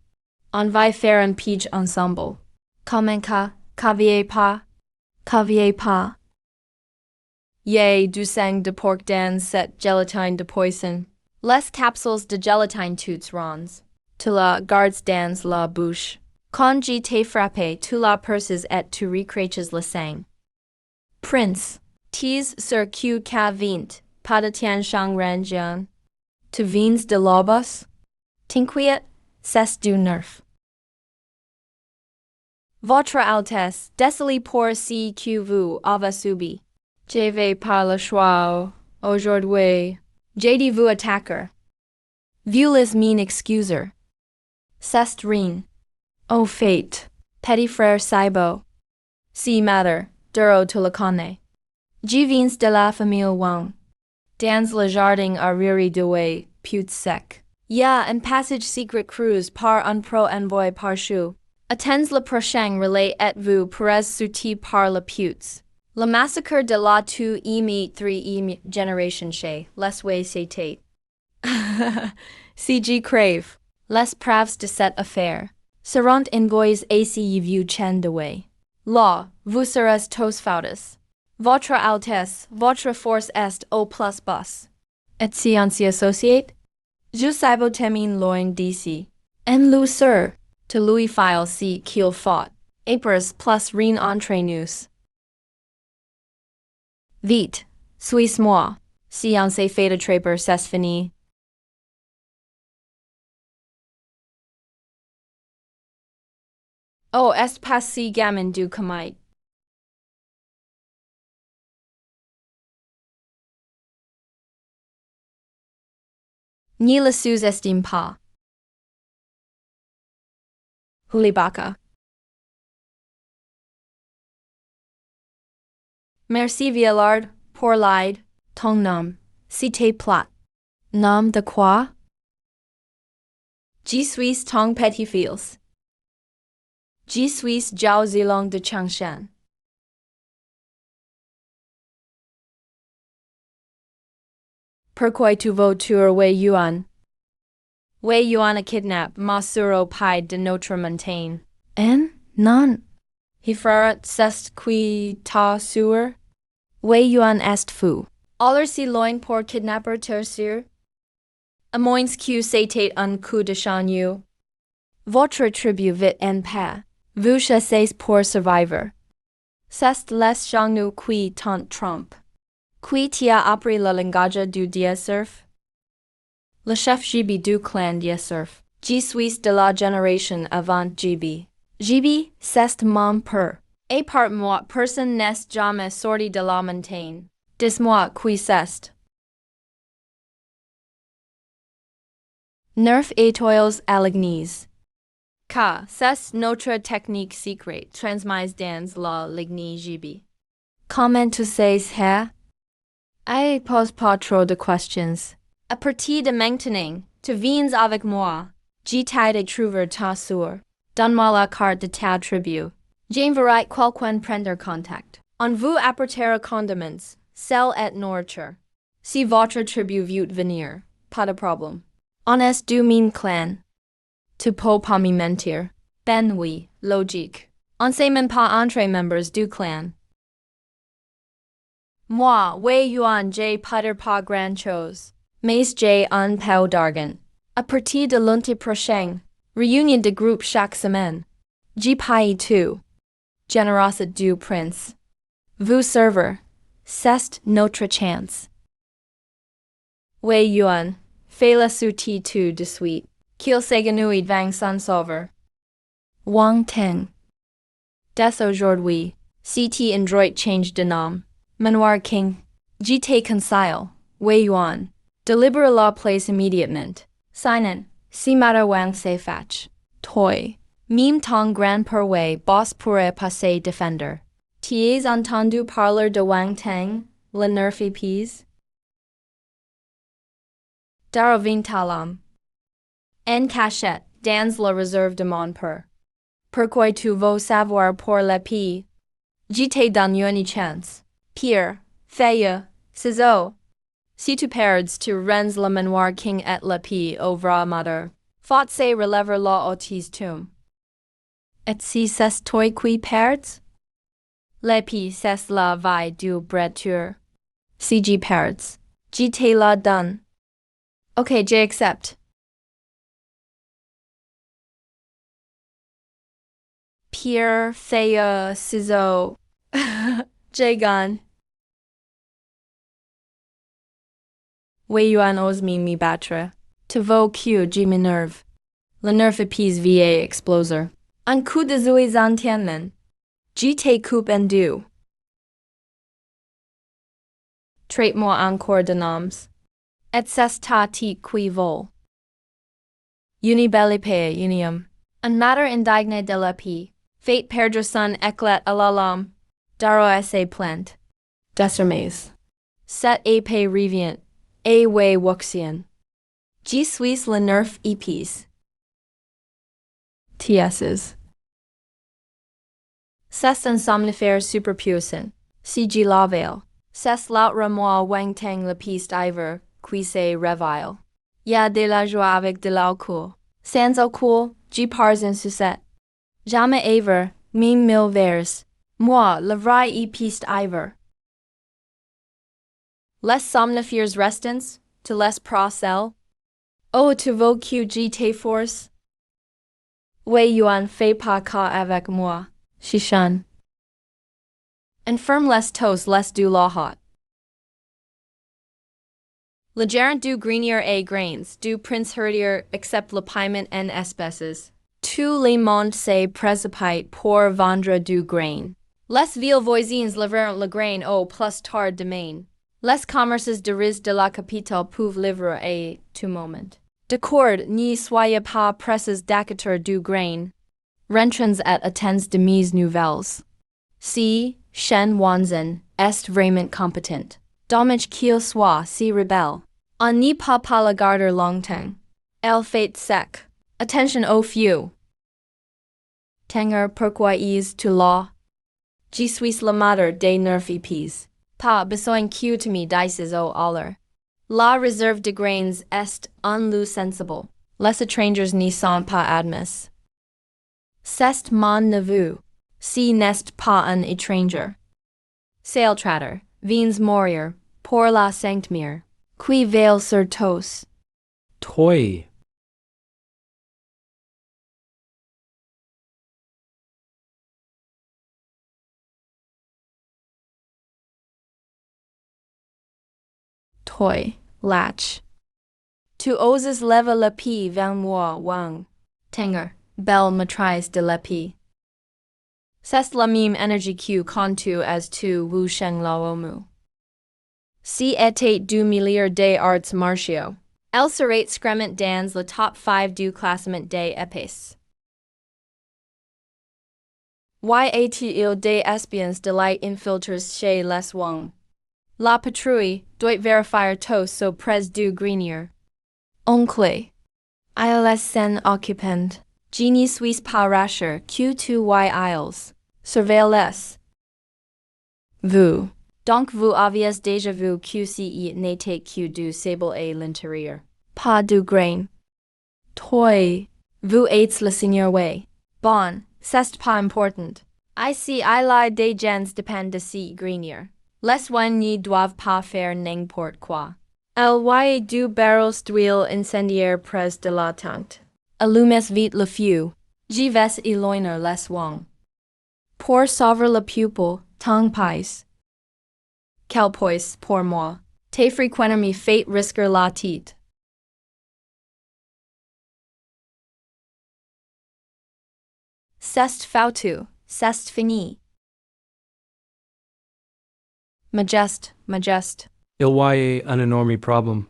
On va faire un pitch ensemble. Comment caviez pas? Caviez pas? Yea, du sang de porc dans cette gelatine de poisson. Les capsules de gelatine toutes rondes. Tu la gardes dans la bouche. Quand je t'ai frappé, tu la perces et tu recraches le sang. Prince, tis sur que vint, pas de tian shang ranjian. Tu vins de lobos? T'inquiète, c'est du nerf. Votre Altesse, désolé pour si que vous avez subi. Je vais par le choix aujourd'hui. J'ai dit vous attaquer. Vous les mean excuser. C'est rien. Oh fate, petit frère Saibo. Si matter, duro tu le connais. Je viens de la famille Wang. Dans le jardin à riri doué, pute sec. Ya un passage secret cruise par un pro envoy par chou. Attends le prochain relais et vous pourrez sauter par le putes. Le massacre de la 3e generation chez les way c'était. CG crave. Les preuves de cette affaire seront envoyées à si vous chen de way. Là, vous serez tous fautus. Votre Altesse, votre force est au plus bas. Et si on s'y associate? Je cybotemine loin d'ici. En Louis sur, to Louis file si qu'il faut. Apres plus rien entre nous. Vite, suis-moi, si on s'est fait attraper c'est fini. Oh, est pas si gamin du comite. Ni le sous-estime pas. Hulibaka. Merci Viellard, pour l'aide, ton nom, cité plat. Nom de quoi? Je suis ton petit fils. Je suis Zhao Zilong de Changshan. Pourquoi tu veux tuer Wei Yuan? Wei Yuan a kidnap ma sur au pied de notre montagne. En? Non. He frère c'est qui ta sur? Wei Yuan est fou. Alors si loin pour kidnapper tertiaire? A moins que c'était un coup de chagnon. Votre tribu vit en paix. Vous chassez pour survivre. C'est les chagnon qui tant trompe. Qui t'ia appris le langage du dia surf? Le chef GB du clan dia surf. Je suis de la génération avant GB. GB, c'est mon père. Et par moi, personne n'est jamais sorti de la montagne. Dis-moi qui c'est. Nerf étoiles à l'église. Car c'est notre technique secrète transmise dans la lignée GB. Comment tu sais ça? I pose pas trop de questions. À partir de maintenant, tu viens avec moi. Je t'aide trouver ta soeur. Donne-moi la carte de ta tribu. J'enverrai quelqu'un prendre contact. On vous apportera condiments, sel et nourriture. Si votre tribu veut venir, pas de problème. On est du min clan. Tu peux pas me mentir. Ben oui, logique. On sait même pas entre membres du clan. Moi, Wei Yuan j'ai pas grand chose. Mais j'ai un peu d'argent. À partir de lundi prochain, réunion de groupe chaque semaine. Je paye tout. Générosité du prince. Vous serveur. C'est notre chance. Wei Yuan, fais-la sauter tout de suite. Qu'il s'éganouille vang son sauveur. Wang Teng. Dès aujourd'hui, CT Android change de nom. Manoir King. Je te conseille, Wei Yuan. Délibère la place immédiatement. Sinon, si mata wang se fach. Toi. Mime ton grand per Wei boss pourrait passer defender. T'es entendu parler de Wang Teng, le nerf épise? Daravin talam. En cachette, dans la réserve de mon père. Pourquoi tu veux savoir pour la paix? Je te donne une chance. Pierre, feuille, ciseaux. Si tu perds, tu rends le manoir king et la paix au vrai mater. Faut se relever la autise tum. Et si c'est toi qui perds? La paix c'est la vie du bretteur. Si je perds, je te la donne. Ok, j'accepte. Pierre, feuille, ciseaux. J'ai gone. Wei Yuan ose me battre. Tu veux que je m'énerve. Le nerf épice va exploser. Un coup de zouis en tianmen. Je te coupe en deux. Traite-moi encore de noms. Et c'est ta ti qui vol. Uni belle paix unium. Un matter indigne de la paix. Fate perdre son éclat à la lame. Daro esse plant. Desermes. Set épée revient. A way wuxian. Je suis le nerf épice. TS's. C'est un somnifère superpuissant. Si je l'avale. C'est l'autre moi wang tang le piste iver, qui se réveille. Y'a de la joie avec de l'alcool. Sans alcool, je pars en sucette. Jamais ever, mille vers. Moi, le vrai épice iver. Les somnifères restants, to les procel. Oh, to vos QGT force. Wei yuan fais pas cas avec moi, Shishan. Infirme les tos les du la hot. Le gerant du grenier a grains, du prince herdier, except le paiement en espèces. Tous les mondes se précipitent pour vendre du grain. Les villes voisines livrent le grain au plus tard demain. Les commerces de riz de la capitale peuvent livrer à tout moment. D'accord, n'y soyez pas presses d'acquérir du grain. Rentrons et attends de mes nouvelles. Si, Shen Wanzhen, est vraiment compétent. Dommage qu'il soit si rebelle. On n'y peut pas la garder longtemps. Elle fait sec. Attention aux few. Tenger pourquoi is tu là? Je suis la mother des nerfs. Pas besoin que tu me dices au aller. La réserve de grains est un lieu sensible. Les étrangers n'y sont pas admis. C'est mon neveu. Si n'est pas un étranger. Sail trader, vins mourir, pour la sanctmire. Qui veille sur tous. Toy. Toy, latch. Tu oses lever la pie vers moi wang. Tenger, belle maîtresse de la pie. C'est la même énergie que quand tu as tu wu sheng lao mu. Si était du milieu des arts martiaux. Elle serait screment dans le top 5 du classement des épées. Y a-t-il des espions de light infiltres chez les wang? La patrouille doit vérifier tous auprès du grenier. Oncle. Ils s'en occupent. Je ne suis pas rasher que tu y ils. Surveillez. Vous. Donc vous aviez déjà vu que si n'était que du sable à l'intérieur. Pas du grain. Toi. Vous êtes le seigneur Wei. Bon, c'est pas important. Ici il y des gens dépendent de si grenier. Les ones ne doivent pas faire n'importe quoi. Elle y du barrels d'huile incendiaire près de la tente. Allumez vite le feu. Je vais éloigner les wang. Pour sauver la pupille, tang pais. Quel pois pour moi. Te frequenter me fait risquer la tête. C'est foutu, c'est fini. Majest. Il y a un énorme problem.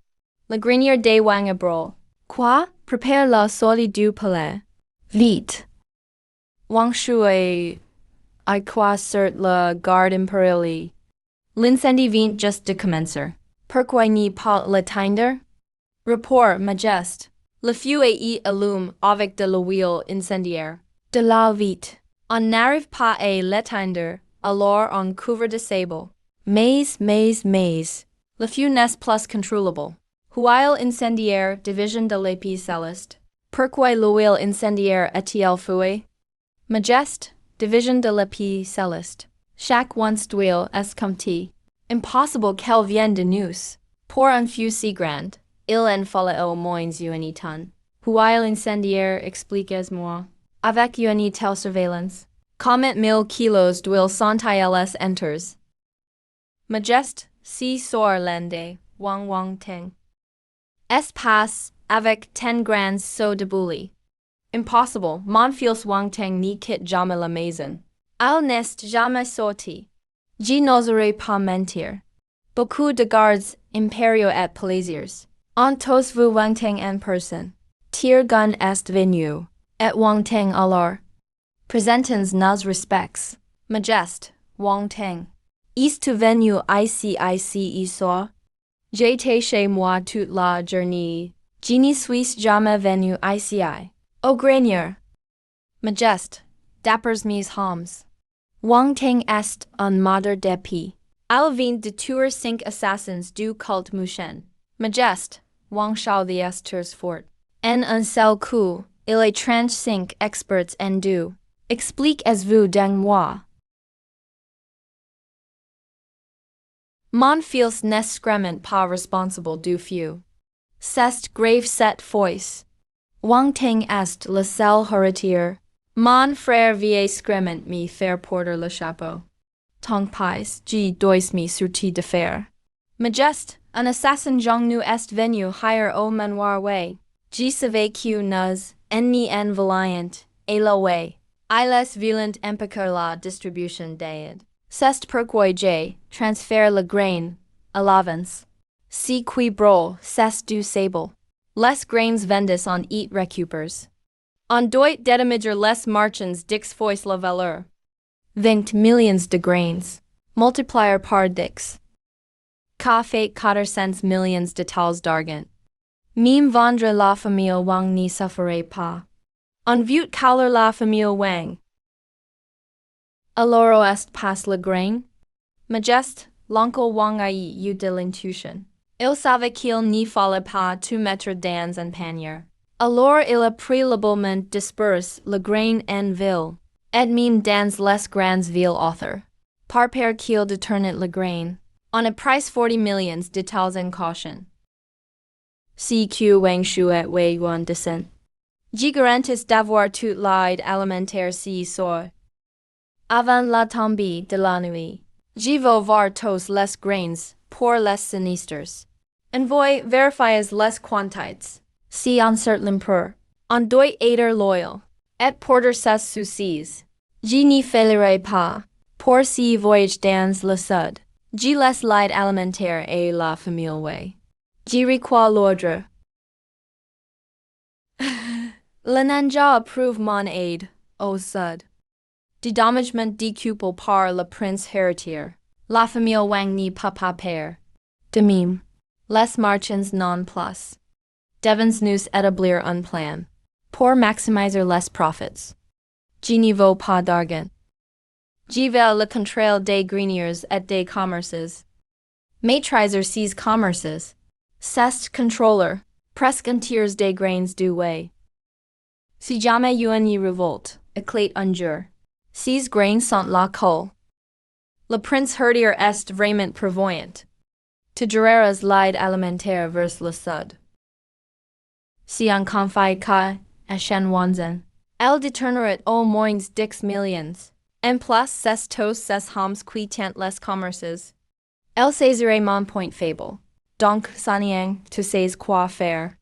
Le grenier des wang abrol. Quoi? Prépare la sortie du palais. Vite. Wang shui. I quoi sur la garde impériale. L'incendie vient juste de commencer. Pourquoi n'y pas l'éteindre? Rapport, majest. Le feu est allume avec de l'huile incendiaire. De la vite. On n'arrive pas à l'éteindre, alors on couvre de sable. Mais. Le feu n'est plus contrôlable. Huile incendiaire, division de l'épice céleste. Pourquoi l'huile incendiaire est-elle fouée? Majest, division de l'épice céleste. Chaque once d'huile est compté. Impossible qu'elle vienne de nous. Pour un feu si grand, il en fallait au moins une tonne. Huile incendiaire, expliquez-moi. Avec une telle surveillance. Combien 1000 kilos d'huile sont-ils enters? Majest, si sur l'ende, wang teng. Espace, avec 10 grands seaux de bouillie. Impossible, mon fils wang teng ni quitte jamais la maison. Il n'est jamais sorti. Je n'oserais pas mentir. Beaucoup de gardes impériaux et plaisirs. On tous vu wang teng en personne. Tir gun est venu. Et wang teng alors. Présentons nos respects. Majest, wang teng. Est-tu venu ici hier soir? J'étais chez moi toute la journée. Je ne suis jamais venu ici. Au grenier. Majest, dappers mes hommes. Wang Teng est un mother d'épée. Il vient de tuer 5 assassins du culte Mushen. Majest, Wang Shao the Esters fort. En un seul coup, il est 35 experts en deux. Expliquez-vous donc moi. Mon feels nescrement pas responsible du few. Cest grave set voice. Wang ting est le sel heritier. Mon frère vie screment me faire porter le chapeau. Tong pais, G dois me surti de fer. Majest, un assassin jong nu est venu hire au manoir way. G savait que nous, enni en valiant, et la way. Iles violent empêcher la distribution d'aide. Cest pourquoi J, transfère le grain, à l'avance. Si qui bro, cest du sable. Les grains vendus on eat recupers. On doit dédamager les marchands dix fois la valeur. 20 millions de grains. Multiplier par dix. Ka fait 400 millions de tals d'argent. Meme vendre la famille Wang ni sufferait pas. On veut caler la famille Wang. Alors est pas le grain? Majest, l'oncle Wang a eu de l'intuition. Il savait qu'il n'y fallait pas tout mettre dans un panier. Alors il a préalablement disperse le grain en ville, et même dans les grandes villes author. Par père qu'il détourne le grain, on a price 40 millions de tals en caution. CQ Wang Shu et Wei Yuan descent. J garantis d'avoir toute l'aide alimentaire si soir. Avant la tombée de la nuit, J veux voir tous les grains, pour les sinisters. Envoy verifies les quantités. Si on certain per. On doit aider loyal. Et porter ses soucis. J n'y fairait pas. Pour si voyage dans le sud. J les l'aide alimentaire et la famille way. J requoit l'ordre. Le nanja approuve mon aide, au sud. Dédommagement décuple par le prince héritier. La famille Wang ni papa père. De même. Les marchands non plus. Devons nous établir un plan. Pour maximiser les profits. J n'y vaut pas d'argent. J veut le contrôle des greniers et des commerces. Maîtriser ces commerces. Cest contrôleur, presque entiers des grains du way. Si jamais yuan y révolte, éclate un jour. Ces grains sont la colle. Le prince heritier est vraiment prévoyant. Tu dureras l'aide alimentaire vers le sud. Si on confie qu'à Shen Wanzan, elle détournerait au moins 10 millions. En plus c'est tous ces hommes qui tentent les commerces. Elle saisirait mon point faible. Donc, Sanyang, tu sais quoi faire.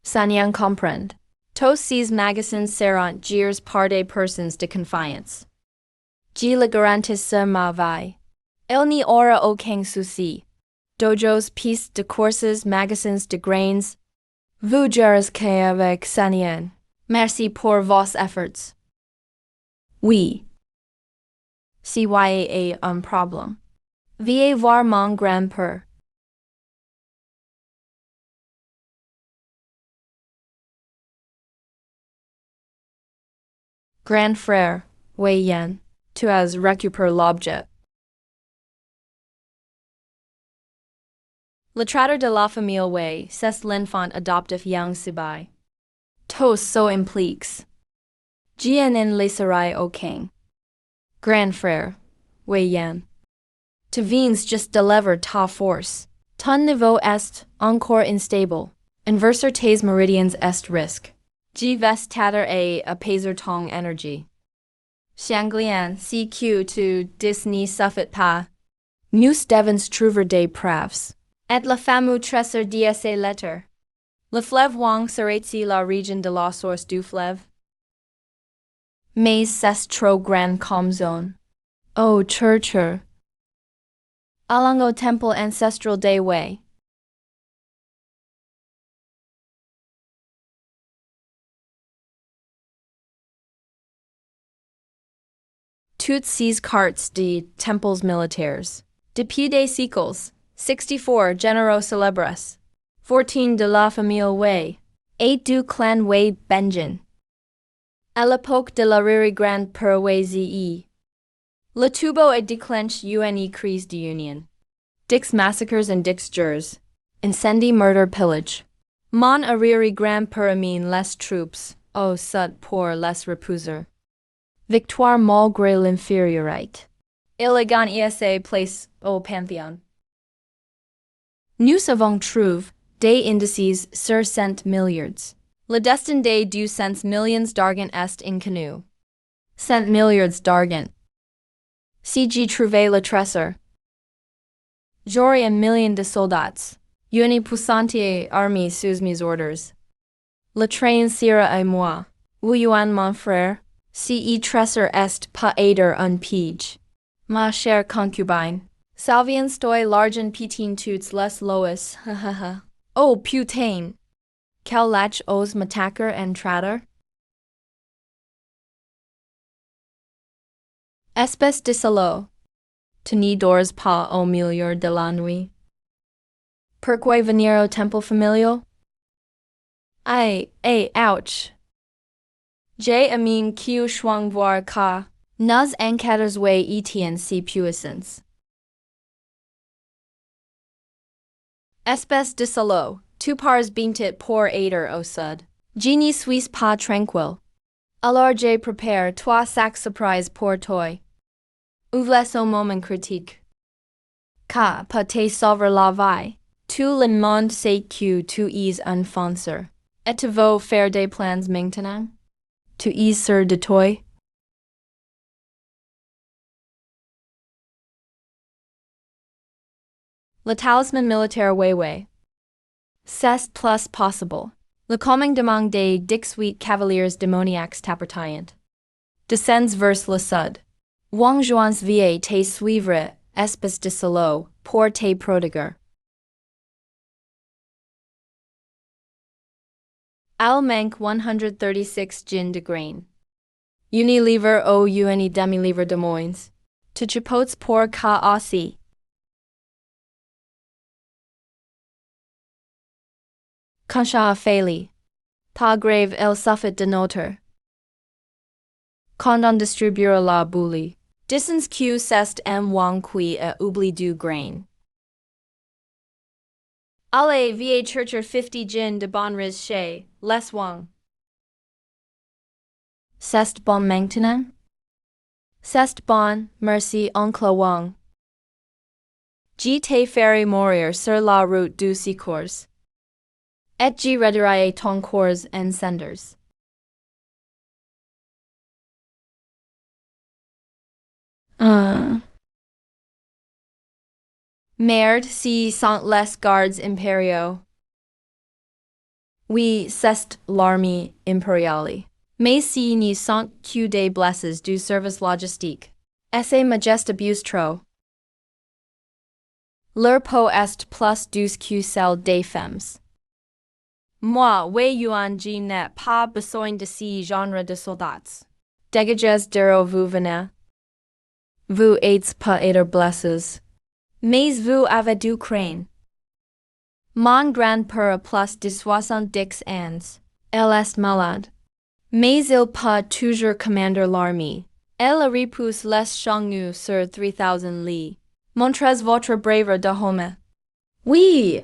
Sanyang comprend. Tous ces magasins seront gérés par des personnes de confiance. J le garantisse ma vie. Il n'y aura aucun souci. Dojos, pistes de courses, magasins de grains. Vous gérez qu'avec Sanyang. Merci pour vos efforts. Oui. Si y a un problème. Veuillez voir mon grand-père. Grand frère, Wei Yan, tu as récupéré l'objet. Le trader de la famille Wei, c'est l'enfant adoptif Yang Sibai. Tous so impliques. Jian en laisserai au king. Grand frère, Wei Yan. Tu viens just deliver ta force. Ton niveau est encore instable. Inverser tes meridians est risque. J vest tatter a apaiser tong energy. Xianglian CQ to Disney suffit pas. Nous devons trouver des preuves. Et la fameux tresser d'sa letter. Le fleuve Wang serait-il la région de la source du fleuve? Mais c'est trop grand comme zone. Oh, churcher. Allons au temple ancestral des Wei. Toutes ces cartes de temples militaires. Depuis des siècles, 64 généraux célèbres. 14 de la famille Wei. Et du clan Wei Benjin. À l'époque de la Riri Grande per Wei. Le tubo et déclenche une crise d'union. Dix massacres and Dix jurors. Incendie, murder, pillage. Mon Riri Grande per amine les troupes, au sud pour les repousser. Victoire malgré l'infériorité. Il a gagné sa place au Panthéon. Nous avons trouvé des indices sur cent milliards. Le destin des 200 millions d'argent est inconnu. Cent milliards d'argent. Si j'ai trouvé le trésor. J'aurai 1 million de soldats. Une puissante armée sous mes ordres. Le train sera à moi. Yuan mon frère. Si trésor est pas aider un pige. Ma chère concubine. Salvian stoi l'argent pitin toutes les lois, ha. Oh putain! Quel lach os m'attaquer en trader? Espèce de salaud. Tu n'y dors pas au milieu de la nuit. Pourquoi venir au temple familial? Ouch! J'ai amin que chuang voir ka. Nous encadres way etienne si puissance. Espèce de salaud, tu pars bintit pour aider au sud. Je ne suis pas tranquille. Alors j'ai prépare 3 sacs surprise pour toi. Ouvres au moment critique. Ka peut te sauver la vie. Tout le monde sait que tu es un fonceur. Et tu veux faire des plans maintenant? Tu es sûr de toi? Le talisman militaire Weiwei. C'est plus possible. Le commandement des 18 cavaliers démoniaques t'appartient. Descends vers le sud. Wang Juan's vie te suivre, espèce de salaud, pour te prodiguer. Al manque 136 gin de grain. Unilever ou uni demi-livre de moins. Tu chipotes pour ka aussi. Consha faili. Ta grave el suffit de noter. Quand on distribuera la bouli. Distance q cest m wang qui a oubli du grain. Allez va chercher 50 gin de bon riz chez les wang. C'est bon maintenant? C'est bon, merci oncle Wang. Je te ferai mourir sur la route du secours. Et je redirai ton corps en cendres. Merde si sont les gardes impériaux. Oui, c'est l'armée impériale. Mais si ni sont que des blesses du service logistique. Esse majeste abuse trop. Leur peau est plus douce que celle des femmes. Moi, Wei Yuan je n'ai pas besoin de ce genre de soldats. Dégagez d'eau vous venez. Vous êtes pas aider blesses. Mais vous avez du crâne. Mon grand-père plus de 70 ans. Elle est malade. Mais il peut toujours commander l'armée. Elle repousse les Shangnu sur 3000 li. Montrez votre braveur de homme. Oui!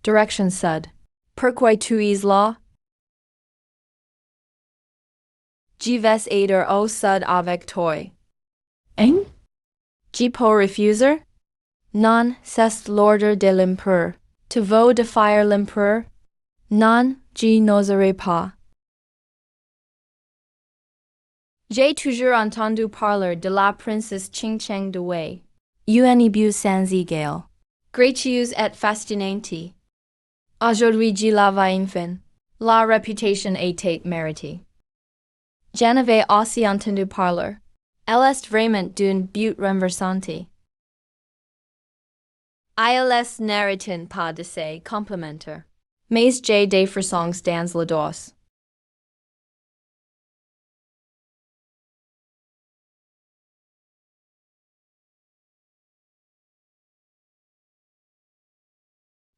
Direction sud. Pourquoi tu es là? Je vais aider au sud avec toi. Hein? Je peux refuser? Non, c'est l'ordre de l'empereur. Tu veux défier l'empereur? Non, je n'oserai pas. J'ai toujours entendu parler de la princesse Ching Cheng de Wei. Une beau sans égal. Gracieuse et fascinante. Aujourd'hui je la vois enfin. La réputation était méritée. J'en avais aussi entendu parler. Elle est vraiment d'une beauté renversante. ILS n'arrêtent pas de se complimenter. Mais j'ai des frissons dans le dos.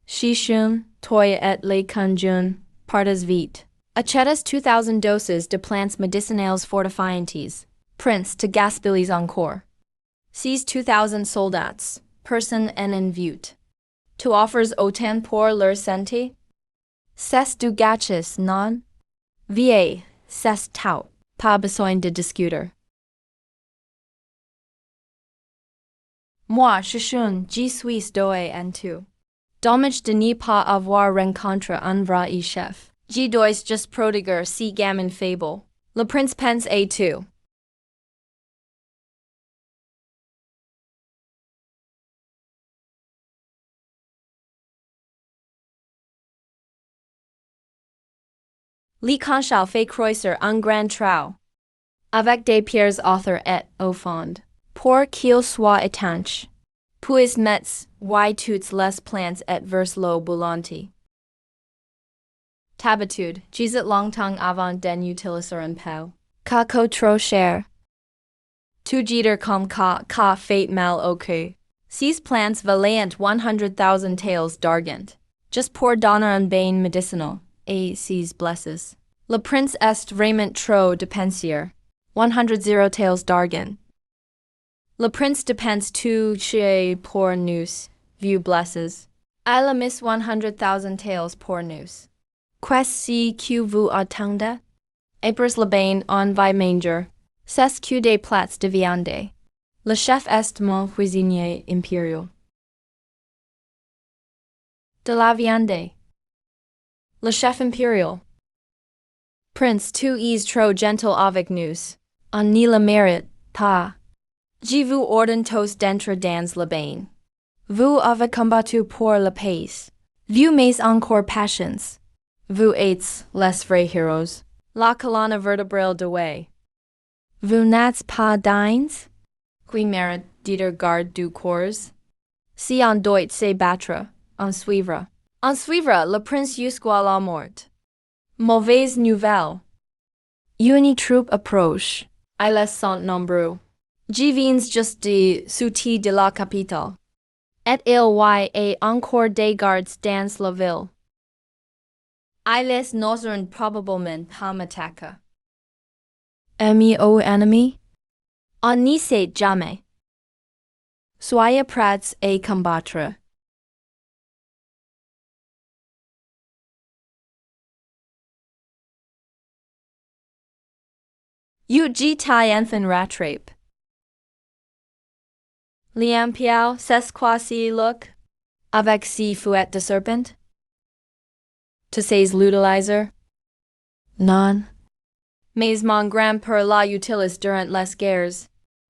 Shishun, toi et les conjun, partas vite. Achètes 2000 doses de plantes médicinales fortifiantes. Prince to gaspilles encore. Seize 2000 soldats, person en vue. Tu offers autant pour leur santé? C'est du gâchis, non? Va, c'est tout. Pas besoin de discuter. Moi, je suis doué en tout. Dommage de ne pas avoir rencontré un vrai chef. Je dois just prodiguer si gamin fable. Le prince pense à tout. Li Conchal fait croiser un grand trou. Avec des pierres author et au fond. Pour qu'il soit étanche. Puis metz, y toutes les plantes et vers l'eau boulante. Tabitude, gisait longtemps avant d'en utiliser un peu. Caco trop cher. Tu jeter comme ka fait mal au cul. Ces plantes valant 100,000 taels d'argent. Just pour donner un bain medicinal, et ces blesses. Le prince est vraiment trop dépensier. 100 taels d'argent. Le prince dépense tout chez pour nous, vieux blesses. Il a mis 100,000 taels pour nous. Qu'est-ce que vous attendez? Apres le bain en vi manger. C'est que des plats de viande. Le chef est mon cuisinier impérial. De la viande. Le chef impérial. Prince, tu es trop gentil avec nous. On ne le mérite pas. Je vous ordonne tous d'entrer dans le bain. Vous avez combattu pour la paix. Vous m'avez encore patience. Vous êtes les vrais héros. La colonne vertébrale de way. Vous n'êtes pas dignes? Qui mérite d'être garde du corps? Si on doit se battre, on suivra. On suivra le prince jusqu'à la mort. Mauvaise nouvelle. Une troupe approche. Ils sont nombreux. Je viens juste de sortir de la capitale. Et il y a encore des gardes dans la ville. Ils n'oseront probablement pas m'attaquer. Ami ou ennemi? On n'y sait jamais. Soyez prêts à combattre. You tai enfant rattrape. Liam Piao, c'est quoi si look? Avec si fouette de serpent? To say's l'utilizer? Non. Mais mon grand père la utilis durant les guerres.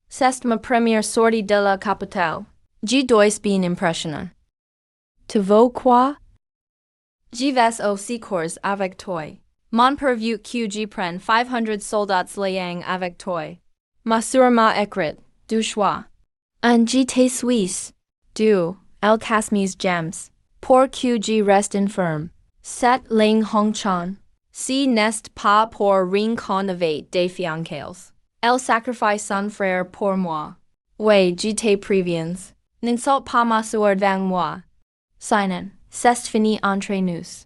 C'est ma première sortie de la capitale. Je dois bien impressionnant. Tu veux quoi? Je vais au secours avec toi. Mon père veut que je prenne 500 soldats liang avec toi. Ma sœur m'a écrit, du choix. Un j'étais suisse. Du, el casse mes gems. Pour que je reste infirme. Set ling hong chan. Si n'est pas pour renconver des fiancés. Elle sacrifice son frère pour moi. Oui, je te préviens. N'insulte pas ma sœur devant moi. Sinon, c'est fini entre nous.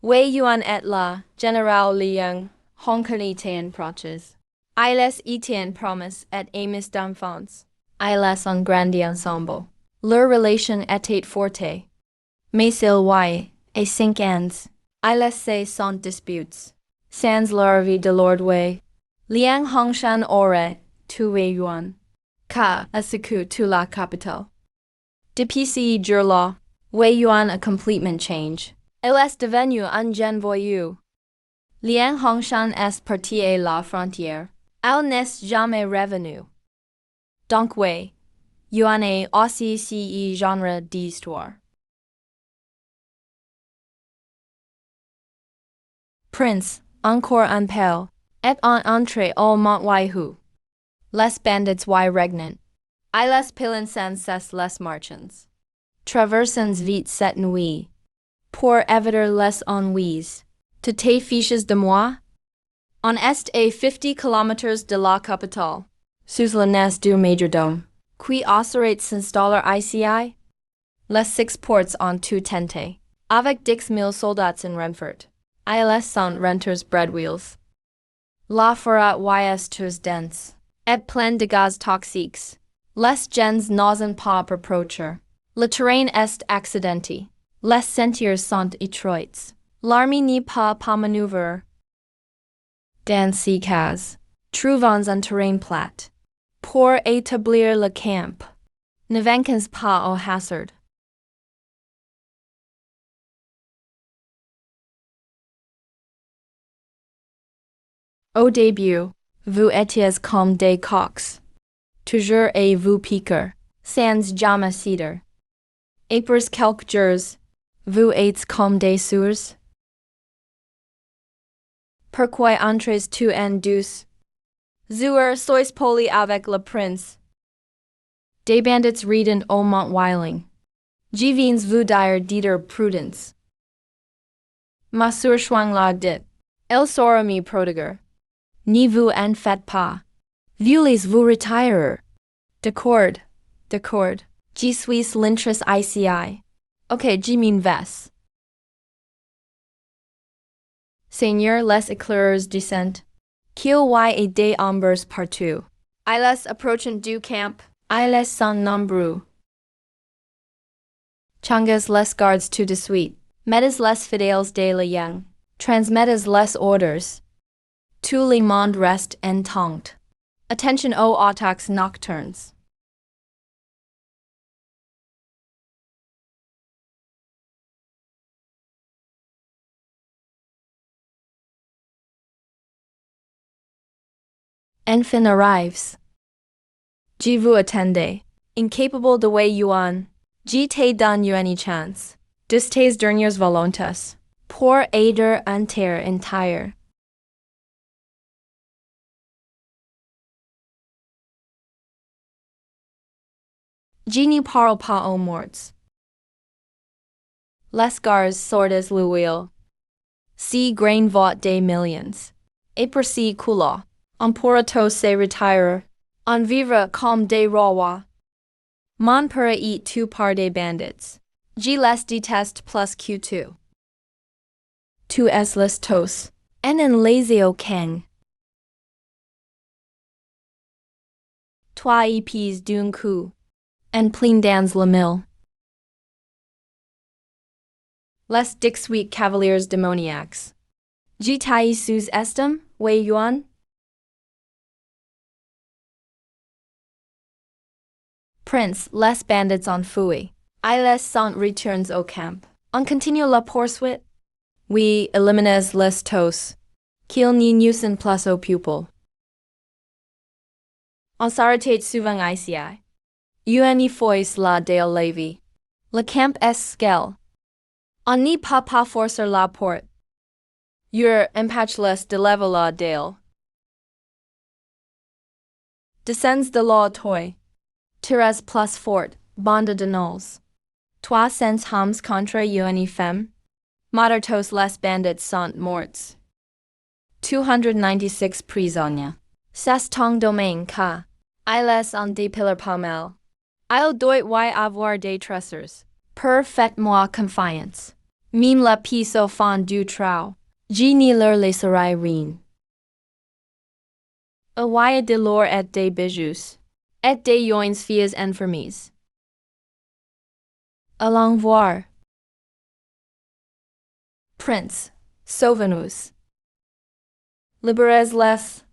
Wei Yuan et la, General Liang, Hongkong proches. Ils étaient promis et amis d'enfance. Ils ont grandi ensemble. Leur relation était forte. Mais il y a 5 ans, ils se sont disputés. Sans l'arrivée de Lord Wei, Liang Hongshan aurait tué Yuan. Ka a secouru to la capitale. Depuis ce jour-là, Wei Yuan a complètement changé. Il est devenu un jeune voyou. Liang Hongshan est parti à la frontière. Il n'est jamais revenu. Donc Wei Yuan est aussi ce genre d'histoire. Prince, encore un peu, et en entrée au Mont Waihu. Les bandits y regnant. Ils pilent sans cesse les marchands. Traversons vite cette nuit. Pour éviter les ennuis. Tu te fiches de moi? On est à 50 km de la capitale. Sous le nez du majordome. Qui oserait s'installer ici? Les 6 ports ont tout tenté. Avec 10,000 soldats in Renfort. Ils sont renters breadwheels. La forêt y est tous dense. Et plein de gaz toxiques. Les gens n'osent pas approcher. Le terrain est accidenté. Les sentiers sont étroits. L'armée n'est pas manœuvrer. Dans ces cas, Trouvons un terrain plat. Pour établir le camp. Ne vainquons pas au hasard. Au début, vous étiez comme des coqs. Toujours et vous piquer, sans jamais céder. Après quelques jours, vous êtes comme des sourds. Pourquoi entres-tu en douce? Zuer sois poli avec le prince. Des bandits reden au Montweiling. Je viens vous dire d'être prudence. Ma soeur Schwang la dit. Elle saura me prodiger. Ni vous en faites pas. Voulez-vous retirer? D'accord, d'accord. Je suis l'intrus ICI. Ok, je m'en vais. Seigneur les éclaireurs descent. Qu'il y ait des ombres partout. Ils approchent du camp. Ils sont nombreux. Changas les gardes tout de suite. Mettez les fidèles de la yang. Transmettez les ordres. Tout le monde reste intact. Attention aux attaques nocturnes. Enfin arrives. Je vous attendais. Incapable de way yuan. Je te donne une chance. De tes dernières volontés. Pour aider un terre entire. Je ne parle pas aux morts. Les gars sordes l'huile. Si grain vaut des millions. Et pour si coula. On pourra tous se retirer. On vivra comme des rois. Mon pourra eat two par des bandits. Je les déteste plus que tu. Tu es les tos. En lazy au king. Toi épis d'un coup. En plein dans la mille. Les 18 cavaliers démoniaques. Je taille sous estim, wei yuan. Prince, les bandits en fuite. Ils sont retournés au camp. On continue la poursuite. Oui, éliminez les tos. Qu'ils n'y nuisent plus aux pupils. On s'arrête souvent ici. Une fois la dale levée. Le camp est scel. On n'y peut pas forcer la porte. Impatchless de lever la dale. Descends de la toy. Tires plus fort, bande de nulls. Toi sens hams contre une femme. Modertos les bandits sont morts. 296 prisonniers. C'est ton domaine ka. Ils ont des pillars pas-mal. Il doit y avoir des tresseurs. Faites-moi confiance. Mime la pisse au fond du trou. Je ne leur laisserai rien. Y de l'or et des bijoux. Et des joints filles infirmies. Allons voir. Prince, sauvenus. Liberez les.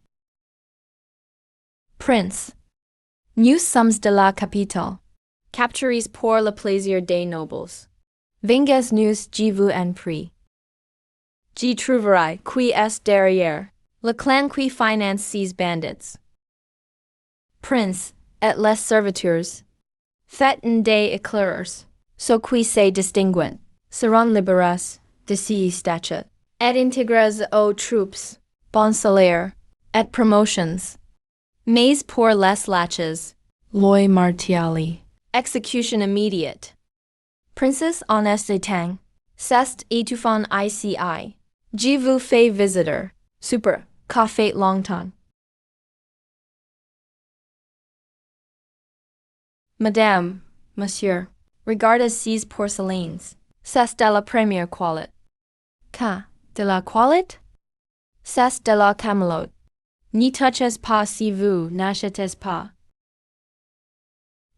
Prince, nous sommes de la capitale. Capturez pour le plaisir des nobles. Venges nous, je vous en prie. Je trouverai qui est derrière. Le clan qui finance ces bandits. Prince, et les serviteurs. Faites des éclaireurs. So qui se distinguent. Seront libérés de ces statuts. Et intégrés aux troupes. Bon salaire. Et promotions. Mais pour les laches. Loi martiali. Execution immediate. Princess honeste tang. C'est étouffant ICI. Je vous fais visitor. Super. Qu'a fait longtemps. Madame, monsieur, regardez ces porcelains. C'est de la première qualité. Ka, de la qualité? C'est de la camelote. N'y touchez pas si vous n'achetez pas.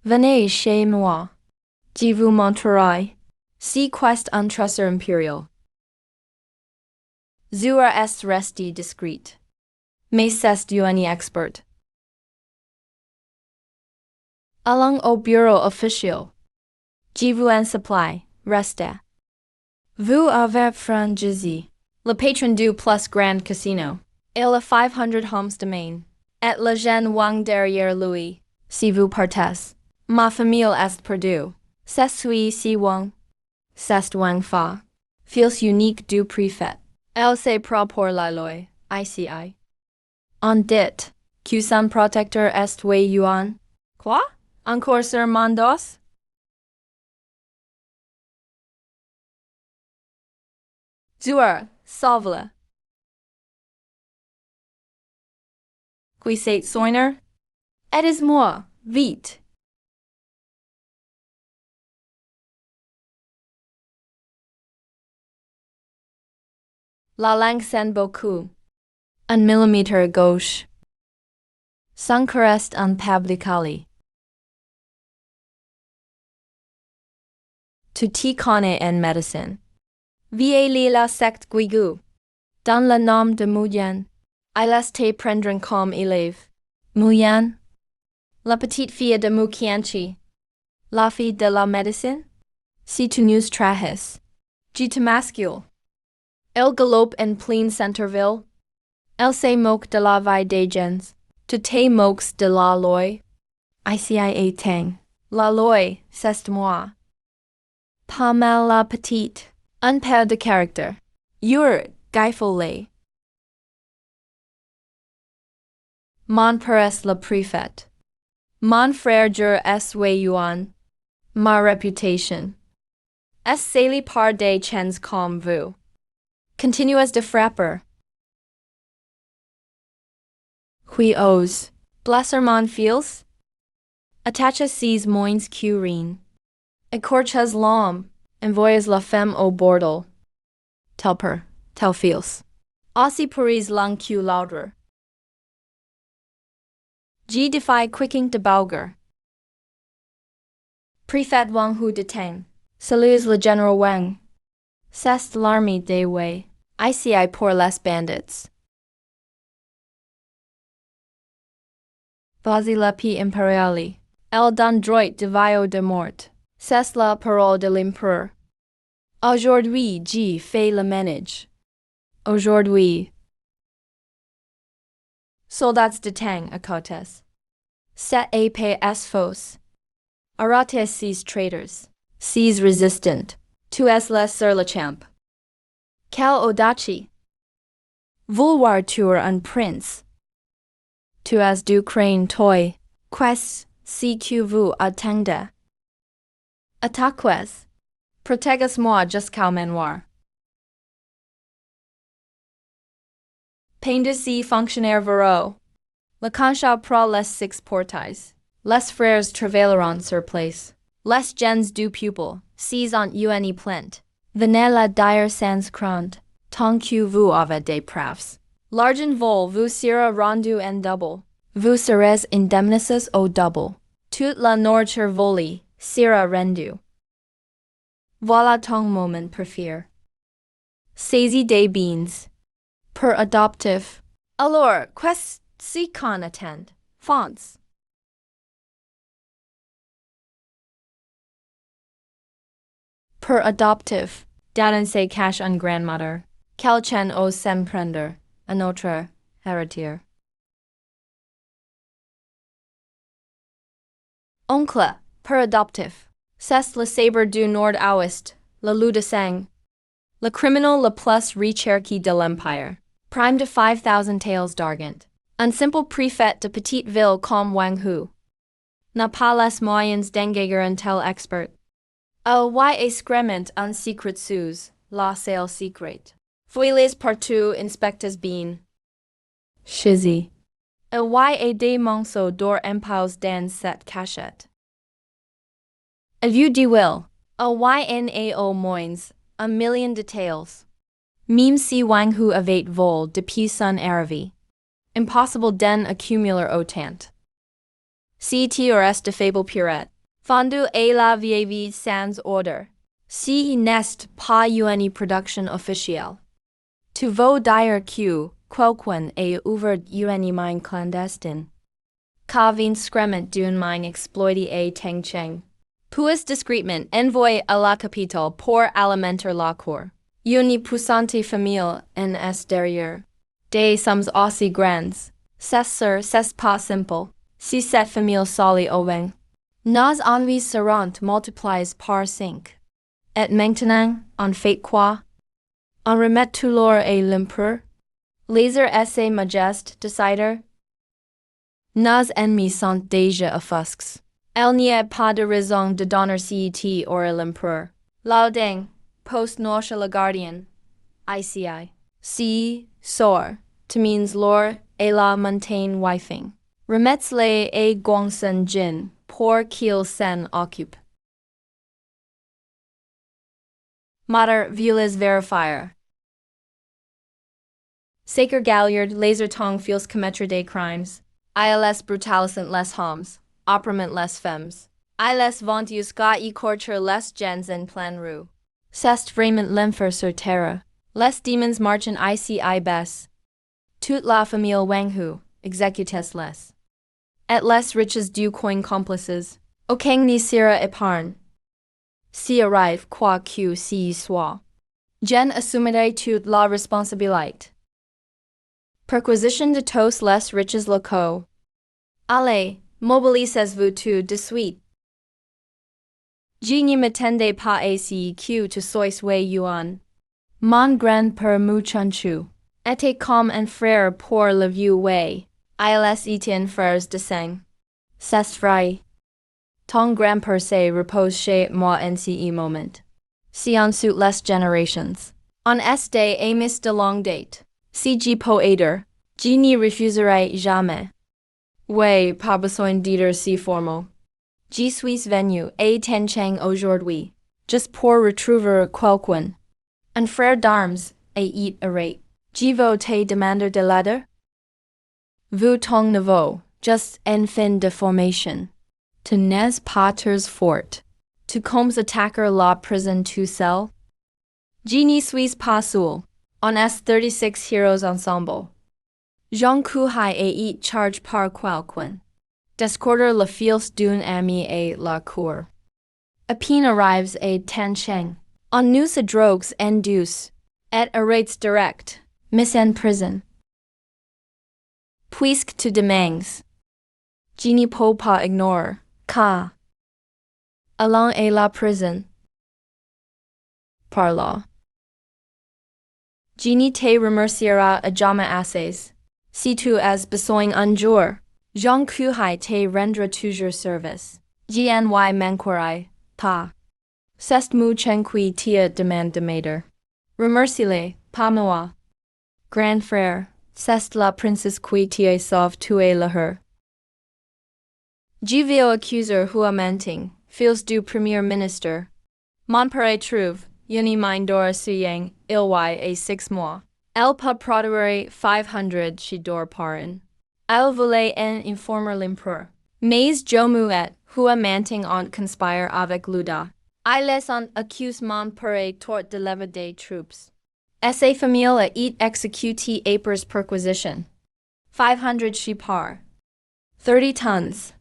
Venez chez moi. Je vous montrerai. Si quest un trésor impérial. Zuer est resté discret. Mais c'est UNI expert. Allons au bureau officiel. Je vous en supplie, restez. Vous avez franchisi le patron du plus grand casino. Il a 500 hommes de main. Et la jeune wang derrière lui. Si vous partez, ma famille est perdue. C'est suis si wang. C'est wang fa. Fils unique du préfet. Elle se prend pour la loi, ICI. On dit, que son protecteur est Wei Yuan. Quoi? Encore sur mon dos? Joueur, sauve-le. Qui c'est Soiner? Et is moi, vite. La langue sent beaucoup. 1 mm gauche. Son reste en publicali. Tu t'y connais en médecine. Vie la secte Guigou. Dans le nom de Mouyan. Il te prendre comme élève. Mouyan. La petite fille de Mukianchi. La fille de la médecine. Si tu nous trahes. Je te mascule. Elle galope en plein centerville. Elle se moque de la vie des gens. Tu te moques de la loi. ICIA tang. La loi, c'est moi. Pas mal la petite. Un peu de caractère. You're gaifolé. Mon père est le préfet. Mon frère jure est Wei Yuan. Ma réputation. Est salie par des gens comme vous. Continuez de frapper. Qui ose. Blesser mon fils. Attache ses moins curine. Écorches l'homme. Envoyez la femme au bordel. Telper. Tel fils. Aussi pourris lang que l'autre. Je defy quicking de Bauger. Prefet Wang Hu detang. Salues le General Wang. C'est l'armée des Wei. ICI pour les bandits. Vas-y la paix impériale. Elle donne droit de vie de mort. C'est la parole de l'empereur. Aujourd'hui, je fais le ménage. Aujourd'hui. Soldats de Tang à côtés. Set APS fausse. Arrêtez ces traitors. Ces resistants. Tu es le sur le champ. Quel audace. Vouloir tuer un prince. Tu as du crane toi. Qu'est-ce que vous attendez? Attaquez. Protegas-moi jusqu'au manoir. Pain de ces fonctionnaires verrou. Le concha pro les 6 portails. Les frères travailleront sur place. Les gens du pupil, six en uni plant. Venez la dire sans crainte, tant que vous avez des preuves. L'argent vol vous sera rendu en double. Vous serez indemnisés au double. Toute la nourriture volée sera rendue. Voilà ton moment préféré. Saisie des beans. Per adoptif. Alors, qu'est-ce qu'on attend? Fonts. Per adoptif. Daden se cache un grandmother. Quelqu'un au semprender. Un autre héritier. Oncle. Per adoptif. C'est le sabre du nord-ouest. Le loup de sang. Le criminal le plus riche de l'empire. Prime de 5,000 taels d'argent. Un simple préfet de petite ville comme Wang Hu. N'a pas les moyens d'engager un tel expert. Y excrement un secret sous, la sale secret. Fouilles partout inspectes bien. Shizzy. Y des monceaux d'or impose dans cette cachette. Vu du will. Nao moins, 1 million de taels. Même si Wang Hu avait vol depuis son arrivée. Impossible d'en accumuler autant. Si tu restes de faible purette. Fondu et la vieille sans ordre. Si n'est pas une production officielle. Tu veux dire que, quelqu'un et ouvert une mine clandestine. Kavin screment d'une mine exploité et teng cheng. Puis discretement envoyé à la capitale pour alimenter la cour. Une puissante famille en est derrière. Des sommes aussi grandes. C'est pas simple. Si cette famille s'allie au vain. Nos envies seront multipliées par 5. Et maintenant, on fait quoi? On remet tout l'or et l'empereur? Laser essaie majeste decider? Nos ennemis sont déjà offusques. Il n'y a pas de raison de donner cet or à l'empereur. Lauding, post noche le gardien. ICI. Si, sort, to means l'or et la montagne wifing. Remets-les et guangsen jin, pour qu'il s'en occupe. Mater violes verifier. Saker galliard laser tong feels commettre des crimes. ILS brutalisant les hommes, oppriment les femmes. ILS vont jusqu'à y torture les gens en plein rue. C'est vraiment l'enfer sur terre. Les démons marchent ici bes. Toute la famille Wanghu, executes les. Et les riches du coin complices. Aucun ni sera épargne. Si arrive quoi que si soit. Gen assumerait toute la responsabilité. Perquisition de tous les riches locaux. Allez, mobilisez-vous tout de suite. Je ne m'attendais pas à ce que tu sois wei yuan. Mon grand-père Muchanchu était comme un frère pour le vieux wei. Ils étaient frères de sang. C'est vrai. Ton grand-père se repose chez moi en ce moment. Si ensuite les générations. On est des amis de longue date. Si je peux aider, je n'y refuserai jamais. Oui, pas besoin d'être si formel. Je suis venu à Tencheng aujourd'hui, juste pour retrouver quelqu'un. Un frère d'armes, et it arrête. Je veux te demander de l'aide? Vous ton neveu, juste en fin de formation. Tu n'es pas très fort. Tu comptes attaquer la prison tout seul? Je n'y suis pas seul. On est 36 heroes ensemble. Jean Kuhai et it charge par quelqu'un. Descorder le fils d'un ami et la cour. A peine arrives à Tancheng. On nous se drogues en douce. Et arrêts direct. Miss en prison. Puisque tu demandes. Je ne peux pas ignorer. Ka. Allons à la prison. Par là. Je ne te remerciera à jamais assez. Si tu as besoin un jour, Jean Kuhai te rendra toujours service. Gny manquerai pas. C'est mu chen qui te demande de m'aider. Remercie-le, pas moi. Grand frère, c'est la princesse qui te sauve tuer la her. Je vais accuser hua menting, fils du premier ministre. Mon père trouve, une mine d'or suyang, il et 6 mois. Elle peut produire 500 chez d'or par an. Elle voulait en informer l'empereur. Mais Jomuet, hua manting on conspire avec Luda. Ils ont accusé mon père tort de lever des troupes. Sa famille a it exécuté après perquisition. 500 chez par. 30 tons.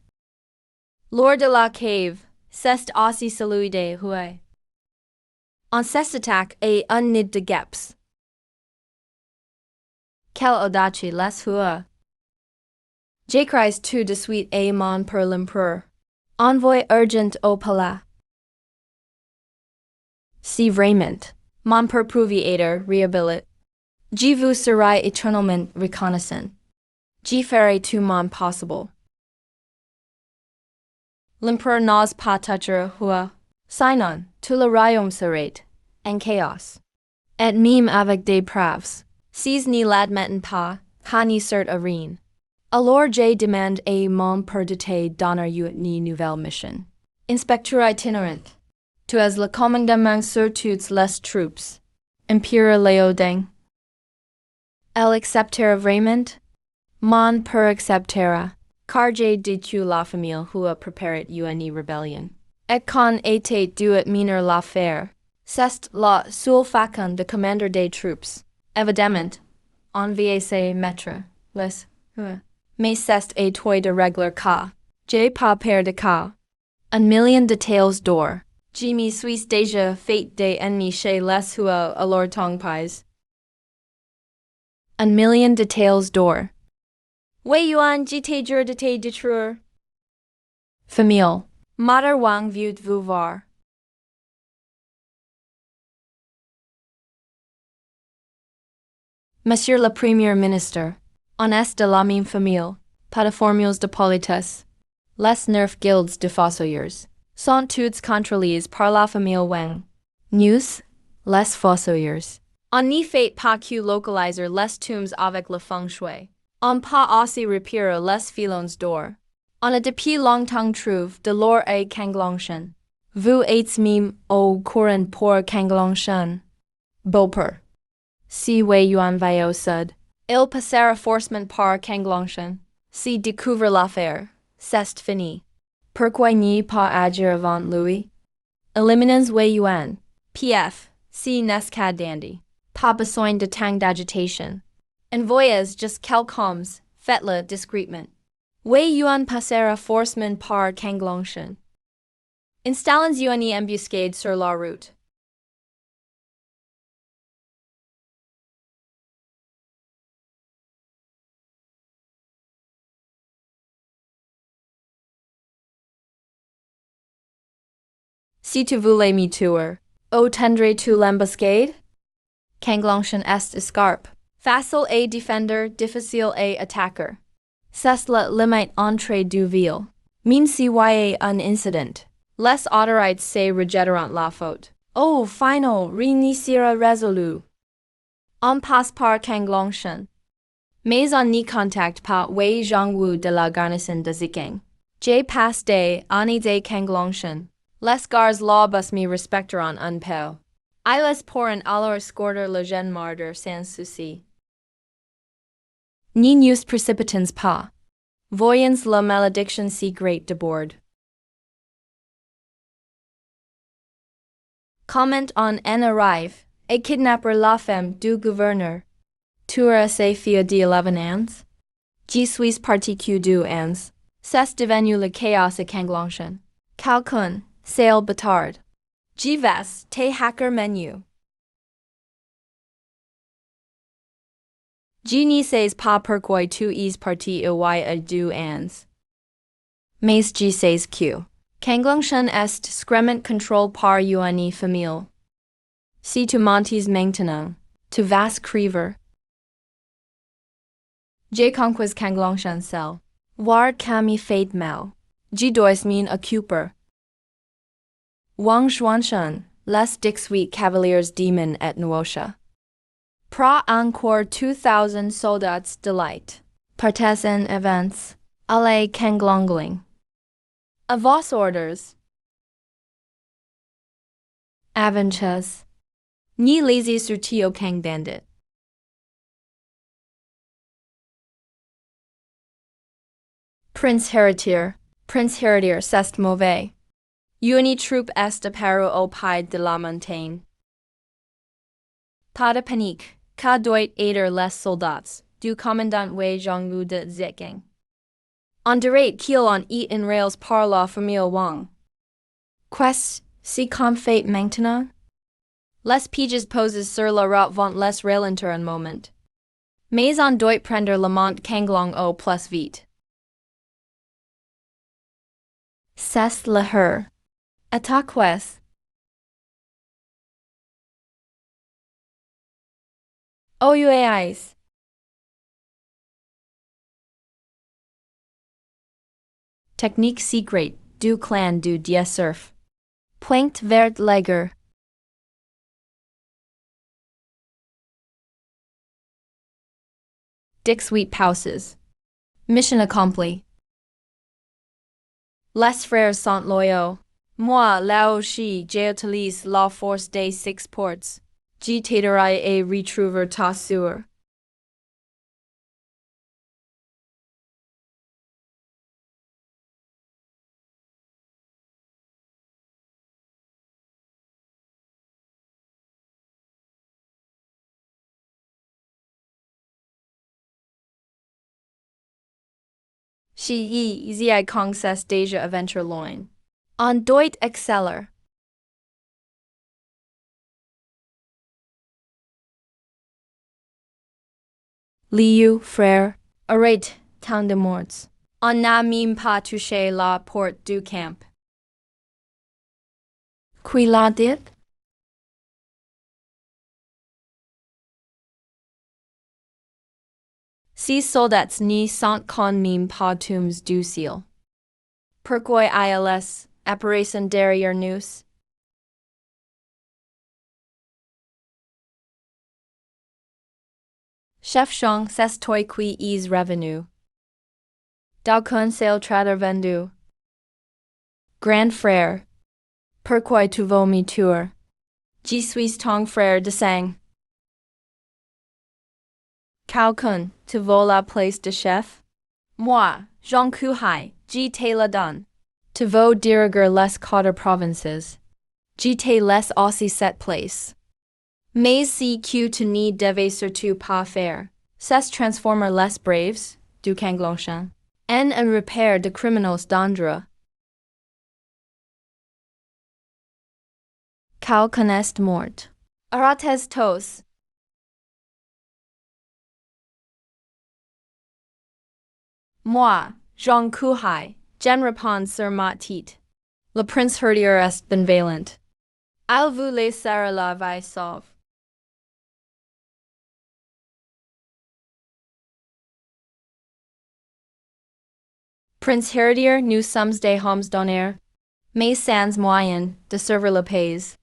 Lors de la cave, c'est aussi celui de Huay. On s'attaque à un nid de guêpes. Quelle audace les Huay. J'écris tout de suite à mon pour l'empereur. Envoy urgent au palais. Si vraiment, mon père pouvait être réhabilité, je vous serai éternellement reconnaissant. Je ferai tout mon possible. L'empereur n'ose pas toucher Hua. Sinon, tout le royaume serait en chaos. Et même avec des preuves, s'ils ne l'admettent pas, hani cert à rien. Alors je demande à mon père de te donner une nouvelle mission. Inspecteur itinérant. Tu as le commandement sur toutes les troupes. Empereur Léoding. Elle acceptera vraiment? Mon père acceptera. Car j'ai dit la famille hua préparé une rébellion. Et quand était dû mener l'affaire, c'est la seule façon de commander des troupes. Évidemment, On VAC metre. Les. Mais c'est a toy de régler cas. J'ai pas peur de cas. Un million details d'or. Jimmy suis déjà fait des ennemis chez les hua alors tong pies. Un million details d'or. Wei yuan jite jure de te détruire. Famille. Mater wang vieux vous voir. Monsieur le Premier Ministre. On est de la même famille. Pas de formules de politesse. Les nerf guilds de fossoyeurs. Sont tous contrôlés par la famille Wang. News. Les fossoyeurs. On n'y fait pas que localiser les tombes avec le feng shui. On pas aussi repérer les filons d'or. On a depuis longtemps trouvé de l'or à Kanglongshan. Vous êtes même au courant pour Kanglongshan. Beaupeur. Si Wei Yuan Vio sud. Il passera forcément par Kanglongshan. Si découvre l'affaire. C'est fini. Pourquoi n'y pas agir avant Louis? Eliminez Wei Yuan. P.F. Si n'est dandy. Pas besoin de tant d'agitation. Envoyez just quelques, faites-le discrètement. Wei Yuan passera forcément par Kanglongshan. Installez une embuscade sur la route. Si tu voulais me tuer, où tendrais-tu l'embuscade? Kanglongshan est escarpe. Facile à défendre, difficile à attaquer. C'est la limite entre deux villes. Même si y a un incident, les autorités se rejetteront la faute. Oh, final, rien sera résolu. On passe par Kanglongshan. Mais on n'y contacte pas Wei Zhongwu de la garnison de Zikang. J'ai passe des années de Kanglongshan. Les gars là-bas me respecteront un peu. I les pourront alors escorter le jeune martyr sans souci. Ni neus précipitans pas. Voyons la malédiction si great de bord. Comment on en arrive, et kidnapper la femme du gouverneur. Tuer ses filles de 11 ans? Je suis parti que 2 ans. C'est devenu le chaos à Kanglongshan. Calcun, sale bâtard. Je vais te hacker menu. Je ne sais pas pourquoi tu es parti y a 2 ans. Mais je sais que Kanglongshan est screment contrôle par une famille. Si tu montes maintenant, tu vas crever. Je conquis Kanglongshan seul. War kami fait mal. Je dois m'en occuper. Wang Xuanshan, les 18 cavaliers demon et nuosha. Pra encore 2,000 soldats delight. Partes en avance. Allez Kanglongling. A vos orders. Avanches. Ni lazy surtio Kang bandit. Prince Heritier, c'est mauvais. Uni troupe est apparu au pied de la montagne. Pas de panique, ka doit aider les soldats, du commandant Wei Zhongwu de Zhejiang. On dirait qu'il en est en rails par la famille Wang. Qu'est-ce qu'on fait maintenant? Les piges poses sur la route vont les ralentir un moment. Mais on doit prendre le mont Kanglong au plus vite. C'est le her. Attaques. OUAIs. Technique secret du clan du dia surf. Point vert lager. Dick sweet pauses. Mission accompli. Les frères sont loyaux. Moi, Lao Shi, j'utilise la force des 6 ports. Je t'aiderai à retrouver ta sœur. chi zi kong ses deja aventure loin. On doit exceller. Liu, frère, arrête, tant de morts. On n'a même pas touché la porte du camp. Qui l'a dit? Ces soldats ne sont quand même pas tombés du ciel. Pourquoi ils apparaissent derrière nous? Chef Chong c'est toi qui es revenu. Dans conseil trader vendu. Grand frère. Pourquoi tu veux me tuer? Je suis ton frère de sang. Cao Kun, tu veux la place de chef? Moi, Jean Kuhai, je te la donne. Tu veux diriger les 4 provinces. Je te laisse aussi cette place. Mais si que tu ne devais surtout pas faire, c'est transformer les braves, du Kanglongchen, en un repère de criminels dangereux. Cao Kun est mort. Arates tous. Moi, Jean Kuhai, je réponds sur ma tête. Le prince herdier est benevolent. Il vous laissera la vie sauve. Prince herdier, nous sommes des hommes d'honneur, mais sans moyen de servir le pays.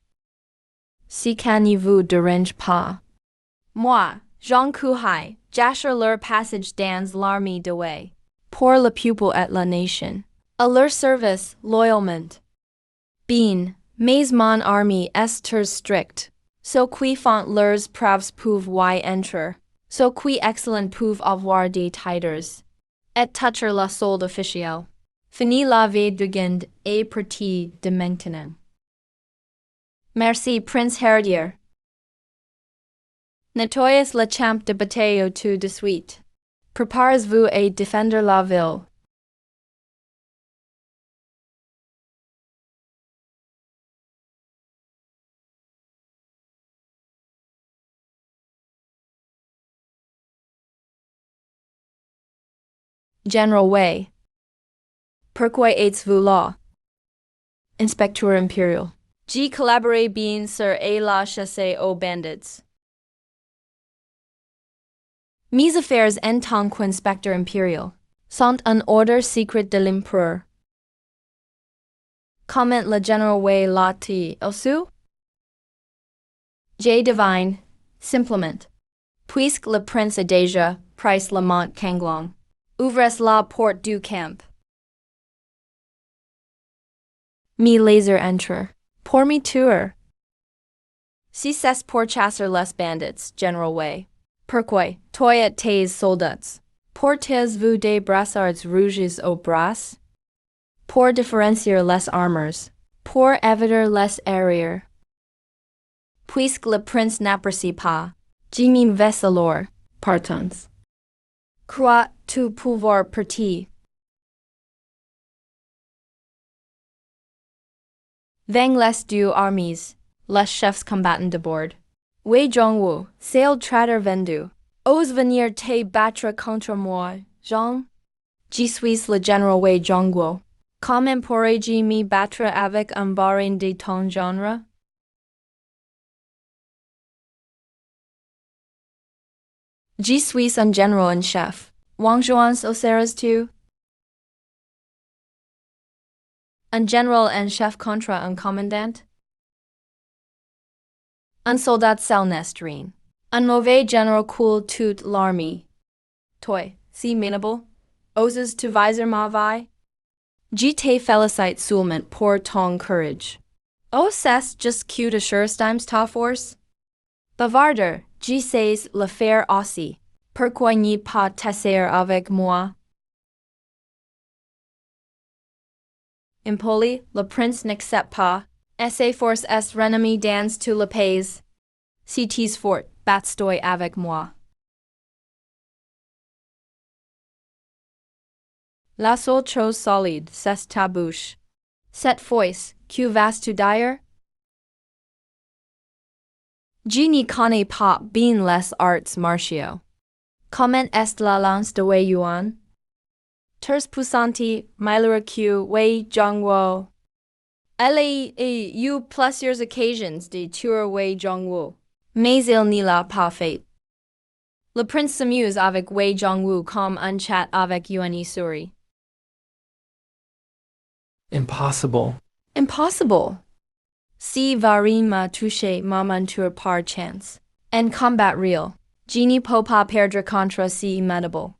Si can ne vous dérange pas. Moi, Jean Kuhai, j'assure leur passage dans l'armée de way. Pour le peuple et la nation. À leur service, loyalement. Bien, mais mon armée est très stricte. So qui font leurs preuves peuvent y entrer. So qui excellent peuvent avoir des titres. Et toucher la solde officielle. Fini la vie de guinde et partie de maintenant. Merci, Prince Herdier. Nettoyez le champ de bataille tout de suite. Préparez-vous à défendre la ville. General Wei. Pourquoi êtes-vous là? Inspecteur impérial. J'ai collaboré bien sur la chasse aux bandits. Mes affaires en tant qu'inspecteur impérial sont un ordre secret de l'empereur. Comment le General Wei l'a-t-il su? J'ai devine, simplement. Puisque le prince a déjà pris le mont Kanglong. Ouvrez la porte du camp. Me laser enter. Pour me tuer. Si c'est pour chasser les bandits, General Wei. Pourquoi, toi et tes soldats. Portez-vous des brassards rouges au bras? Pour différencier les armures. Pour éviter les erreurs. Puisque le prince n'apprécie pas. Jimmy Vesselor. Partons. Crois-tu pouvoir partir? Veng les deux armies, les chefs combattants de bord. Wei Zhongwu, sailed trader vendu. Ose venir te battre contre moi, Jean? Je suis le général Wei Zhongwu. Comment pourrais-je me battre avec un barin de ton genre? Je suis un général en chef. Wang Zhuan's oseras-tu? Un général en chef contre un commandant? Un soldat selnestrin. Un mauvais général coule toute l'armée. Toi, si menable? Oses tu viser ma vie? Je te félicite seulement pour ton courage. Oh, c'est just que de surestimes ta force? Bavarder, je sais le faire aussi. Pourquoi ne pas t'essayer avec moi? Impoli, le prince n'accepte pas. Essa force est renommée dans tout le pays. Si tes fort, bats-toi avec moi. La seule chose solide, c'est ta bouche. Cette fois, que vas-tu dire? Je ne connais pas bien les arts martiaux. Comment est la lance de Wei Yuan? Ters puissanti, milera que Wei Zhongwo. Elle a eu plusieurs occasions de tuer Wei Zhongwu, mais il n'y l'a pas fait. Le prince s'amuse avec Wei Zhongwu comme un chat avec Yuan souris. Impossible. Impossible. Si Varin m'a touché ma monture par chance. En combat real, je ne peux pas perdre contre si immutable.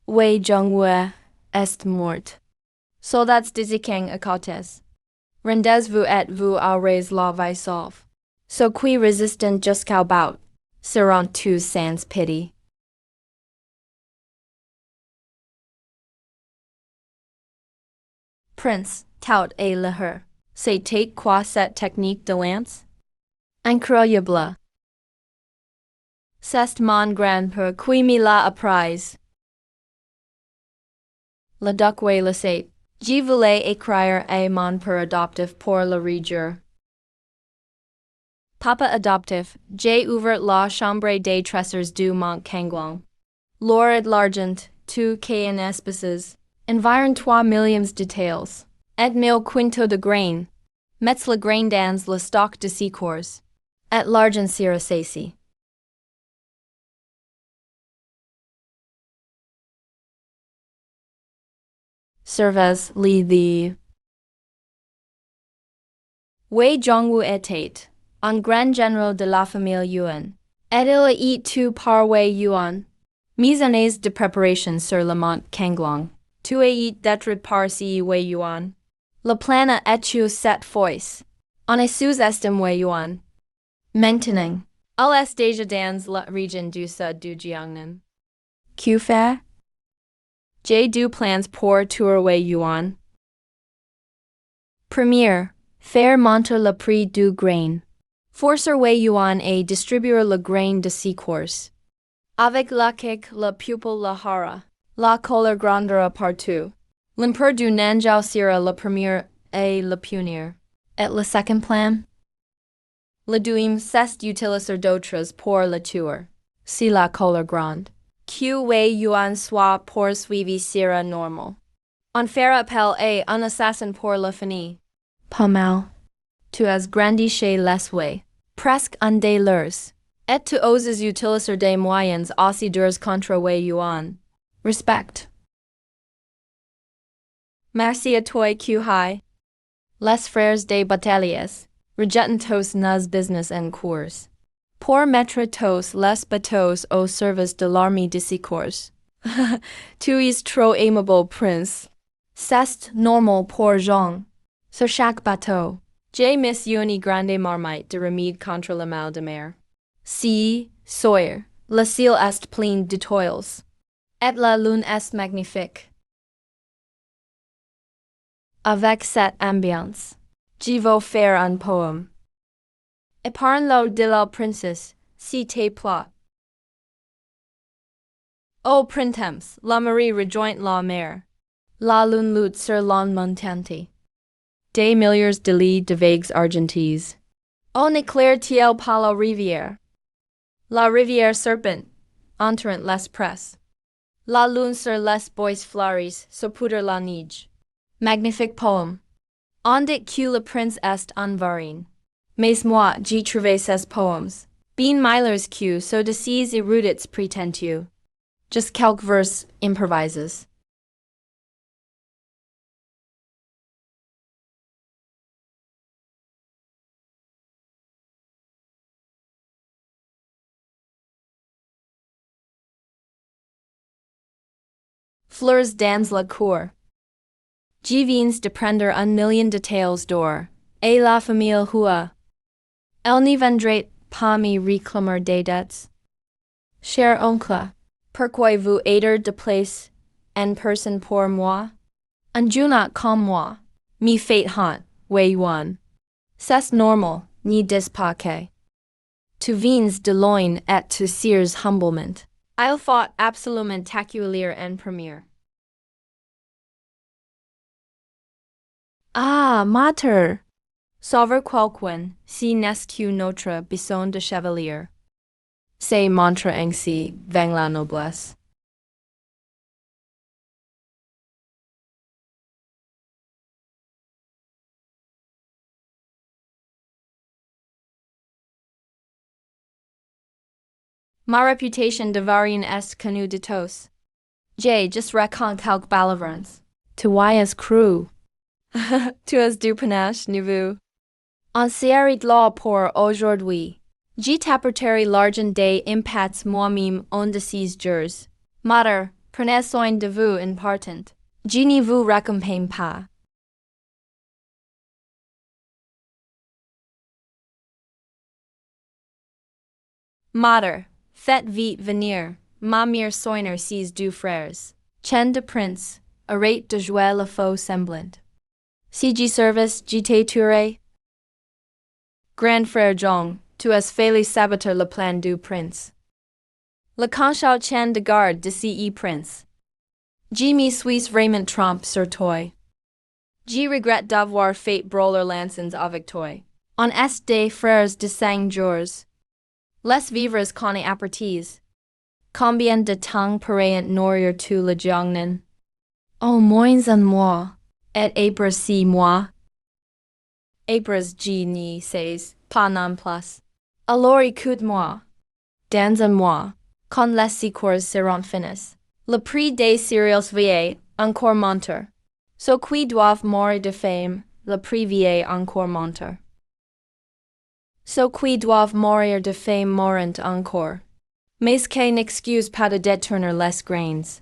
Wei Zhongwu est mort. Soldats désiquant à côtés. Rendez-vous et vous aurez la vie sauve. Ceux qui résistent jusqu'au bout seront tous sans pitié. Prince, tout et l'heure. C'est quoi cette technique de lance? Incroyable. C'est mon grand-père qui me l'a apprise. Le duc Wei le sait. Je voulais écrire à mon père adoptif pour le réjouir. Papa adoptif, j'ai ouvert la chambre des trésors du Mont Kanglong. L'or et l'argent, tout qu'en espèces, environ 3 millions de taels, et 1000 quintaux de grain, metz le grain dans le stock de secours, et l'argent sera saisi. Servez li the Wei Zhongwu était un grand général de la famille Yuan, et il a eu tout par Wei Yuan. Mise en œuvre de préparation sur le mont Kanglong. Tu as eu d'être par si Wei Yuan. Le plan a été cette fois. On est sous-estime Wei Yuan. Maintenant, il est déjà dans la région du sud du Jiangnan. Que fait? J'ai deux plans pour tuer Wei Yuan. Premier, faire monter le prix du grain. Forcer Wei Yuan à distribuer le grain de secours. Avec la cake, la pupille la hara, la colère grandera partout. L'empereur du Nanzhao sera le premier et le pionnier. Et le second plan? Le deuxième c'est d'utiliser d'autres pour le tuer. Si la colère grande. Que Wei Yuan soit poursuivi sera normal. On fera appel à un assassin pour le finir. Pas mal. Tu as grandi chez les Wei. Presque un des leurs. Et tu oses utiliser des moyens aussi durs contre Wei Yuan. Respect. Merci à toi que hai. Les frères des batailles, rejettent tous nos business en cours. Pour mettre tous les bateaux au service de l'armée de secours. Tu es trop aimable, prince. C'est normal pour Jean. Sur chaque bateau, j'ai mis une grande marmite de remède contre le mal de mer. Si, Sawyer, le ciel est plein d'étoiles. Et la lune est magnifique. Avec cette ambiance, je veux faire un poème. Épargne-le de la princesse, si te plaît. Ô printemps, la Marie rejoint la mer. La lune lutte sur la montante. Des milliers de lits de vagues argentées. On éclaire-t-il par la rivière? La rivière serpent, entrant les presses. La lune sur les bois fleuris saupoudre la neige. Magnifique poème. On dit que le prince est un varin. Mais moi, j'ai trouvé ces poèmes. Bien meilleurs que ceux de ces érudits prétentieux. Just quelques vers improvises. Fleurs dans la cour. Je viens de prendre 1 million de taels d'or, et la famille hua. Elle ne vendrait pas me réclamer des dettes. Cher oncle, pourquoi vous aider de place en personne pour moi? Un journal comme moi, me fait honte, Wei Yuan. C'est normal, ni dispaque. Tu viens de loin et tu sears humblement. Il faut absolument t'accueillir en premier. Ah, mater! Sauver quoiqu'un, si n'est que notre besoin de chevalier. C'est montre ainsi, veng la noblesse. Ma réputation de varien est connue de tous. J'ai just raconte quelques balavrans. Tu es cru. Tu as du panache, nouveau. On s'arrête là pour aujourd'hui. J'ai t'apporterai l'argent des impats moi-même un de ces jours. Mater, prenez soin de vous en partant. Je ne vous récompense pas. Mater, faites vite venir, ma mère soigner ses deux frères. Chen de prince, arrête de jouer le faux semblant. Si j'y service, j'y t'ai Grand frère Zhong, tu as failli saboter le plan du prince. Le conchau Chen de garde de ce prince. Je me suis vraiment trompé sur toi. Je regrette d'avoir fait broler lancens avec toi. On est des frères de sang jours. Les vivres qu'on appartise. Combien de temps pourrait nourrir tu le jiangnan? Oh, moins en moi, et après si moi. Après je n'y sais pas non plus. Alors écoute-moi. Dans un mois, quand les secours seront finis, le prix des céréales va encore monter. Ceux qui doivent mourir de faim, le prix va encore monter. Ceux qui doivent mourir de faim mourront encore. Mais que n'excuse pas de détourner les grains.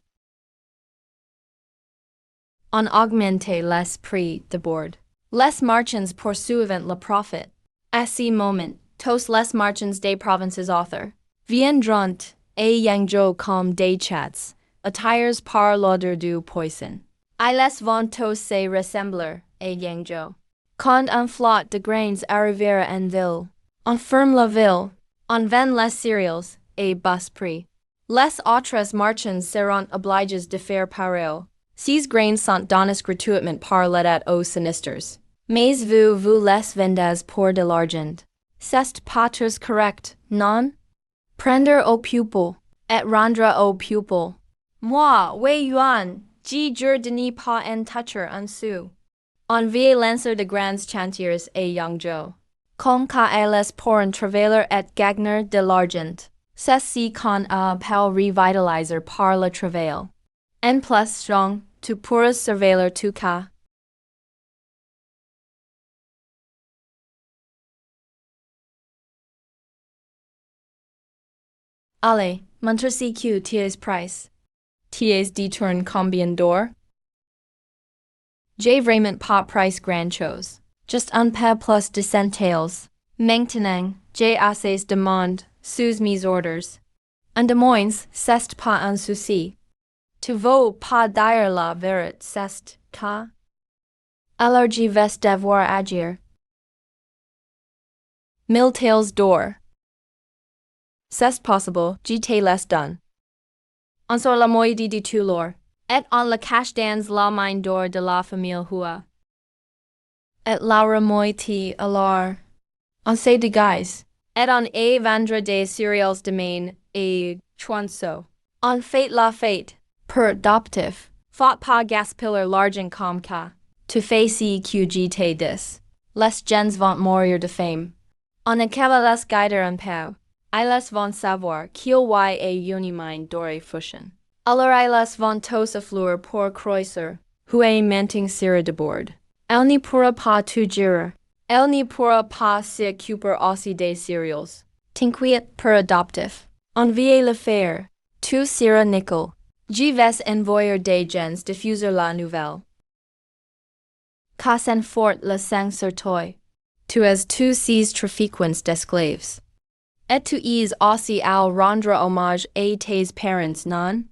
On augmente les prix de bord. Les marchands poursuivent le profit. À ce moment, tous les marchands des provinces autres viendront et Yangzhou comme des chats, attirés par l'odeur du poison. Ils vont tous se ressembler à Yangzhou. Quand un flot de grains arrivera en ville, on ferme la ville, on vend les céréales à bas prix. Les autres marchands seront obligés de faire pareil. Ces grains sont donnés gratuitement par l'État aux sinisters. Mais vous les vendez pour de l'argent. C'est pas très correct, non? Prendre au pupil, et rendre au pupil. Moi, Wei Yuan, je jure de ne pas en toucher un sou. On va lancer de grands chantiers à Yangzhou. Comme ils pour travailler et gagner de l'argent. C'est si qu'on a pas revitaliser par le travail. En plus, Jean, tu pourras surveiller tout cas. Allez, montre CQ tes price. Tes détourne combien d'or? J'ai vraiment pas price grand chose. Just un peu plus de centails. Maintenant, j'ai assez de monde sous mes ordres. En de moins, c'est pas un souci. Tu veux pas dire la vérité, c'est cas? Alors je vais devoir agir. 1000 taels d'or. C'est possible, je te laisse donne. On sort la moitié de tout l'or. Et on le cache dans la mine d'or de la famille Hua. Et la moitié alors. On se déguise. Et on a vendre des céréales de main et chuanso. On fait la fête. Per adoptif. Faut pas gaspiller l'argent comme ça. Tu fais si que je te dis. Les gens vont mourir de faim. On acaba les guider un peu. Ils vont savoir qu'il y a une mine d'or fusion. Alors ils vont tous affluer pour croiser. Hué menting sera de bord. Elle ne pourra pas tout gérer. Elle ne pourra pas s'occuper aussi des céréales. T'inquiète per adoptif. On va le faire. Tu seras nickel. Je vais envoyer des gens diffuser la nouvelle. Qu'en fort le sang sur toi. Tu as tous ces trafiquants d'esclaves. Et tu es aussi à rendre hommage à tes parents, non?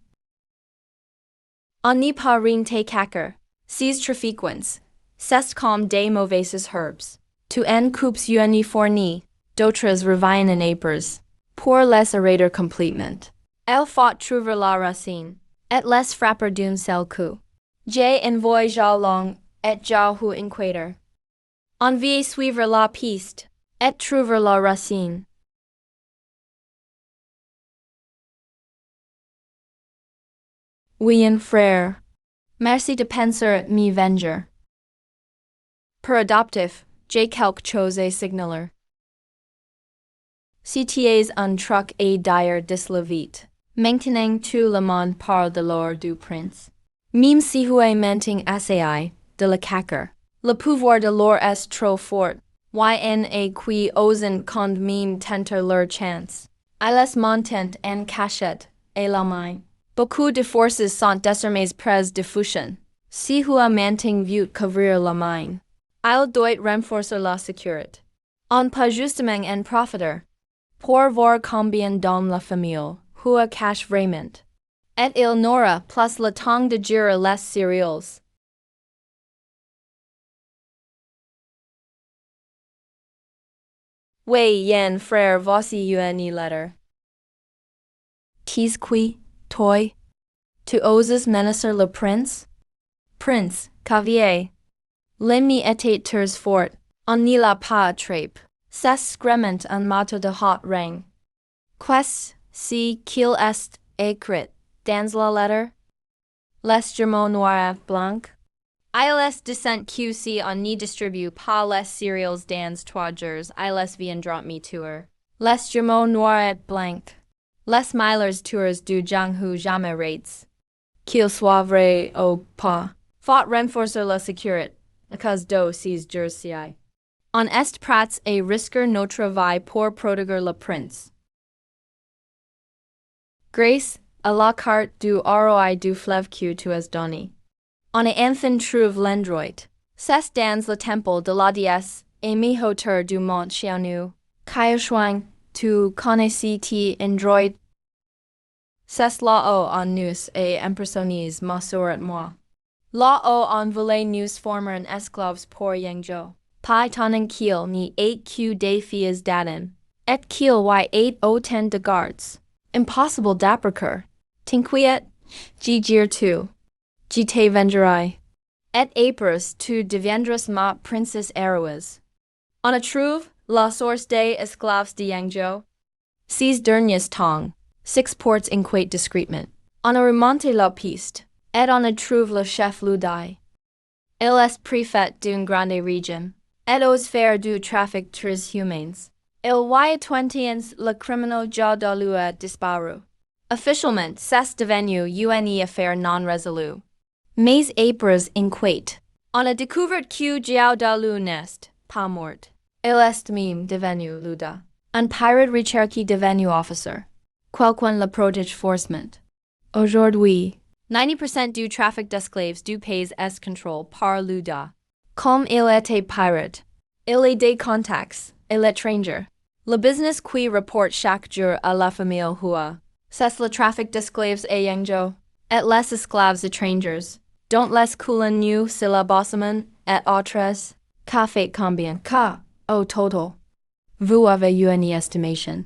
On n'est pas rien te caquer. Ces trafiquants, C'est comme des mauvaises herbes. Tu en coupes une fournie, d'autres revient en apers. Pour les orator completement. Elle faut trouver la racine. Et les frapper d'un seul coup. J'ai un voyage long, et j'ai hu inquator. Envier suivre la piste, et trouver la racine. Oui, un frère. Merci de penser me venger. Per adoptif, j'ai quelque chose à signaler. CTAs un truc à dire dislavite. Maintenant tout le monde parle de l'or du prince. Même si hue menting assai, de la cacker. Le pouvoir de l'or est trop fort. Yn a qui osen quand même tenter leur chance. Ils montent en cachette, et la main. Beaucoup de forces sont désormais prises de fusion. Si hue menting veut couvrir la main. Il doit renforcer la sécurité. On peut justement en profiter. Pour voir combien dans la famille, hua cache vraiment. Et il n'aura plus le temps de gérer les céréales. Oui, yen frère, voici une lettre. Tis qui, toi? Tu oses menacer le prince? Prince, cavier. L'ennemi était très fort, on n'y l'a pas attrape. C'est screment un mato de hot rang. Qu'est-ce qu'il est écrit dans la lettre? Les germeaux noirs blancs. Il descent QC on ni distribue pas les céréales dans 3 jours. Il viendront me tour. Les germeaux noirs blancs. Les milers tours du Jianghu jamais rates. Qu'il soit vrai ou pas. Faut renforcer la sécurité. À cause de ces jours ci. On est prêt à risquer notre vie pour protéger le prince. Grâce à la carte du ROI du fleuve que tu as donné. On a enfin trouvé l'endroit. C'est dans le temple de la déesse et mi hauteur du mont Xiaonu. Kai Shuang, tu connais-tu endroit? C'est là-haut en nous et impressionnise ma sœur et moi. Là-haut on voulait nous former un esclaves pour Yangzhou. Pai tonen kiel ni 8 q des filles daden. Et kiel y 8 autant de gardes. Impossible d'approcher. T'inquiète, gir tu. Te vengerai. Et apres tu deviendras ma princesse héroïse. On a trouve la source des esclaves de Yangzhou. Ces derniers temps, 6 ports inquiète discrètement. On a remonté la piste, et on a trouvé le chef Ludai. Il est préfet d'une grande région, et ose faire du trafic très humains. Il y 21 le criminel ja da lua disparu. Officiellement, c'est devenu une affaire non résolue. Mais apres inquiète. On a découvert que Jiao Dalu n'est pas mort. Il est même devenu Luda. Un pirate recherché devenu officer. Quelqu'un le protège forcément. Aujourd'hui, 90% du trafic d'esclaves du pays est contrôlé par Luda. Comme il était pirate, il a des contacts à l'étranger. Le business qui rapporte chaque jour à la famille Hua. C'est le trafic d'esclaves à Yangzhou. Et les esclaves étrangers. Don't les couler nu syllabosement et autres. Qu'a fait combien? Qu'a, au total. Vous avez une estimation.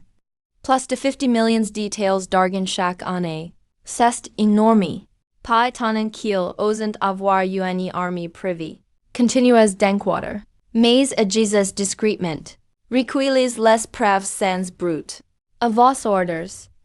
Plus de 50 millions details d'argent chaque année. C'est énorme. Pas étonnant qu'ils osent avoir une armée privée. Continuez d'enquêter. Mais agissez discrètement. Recueillez les preuves sans brute. À vos ordres.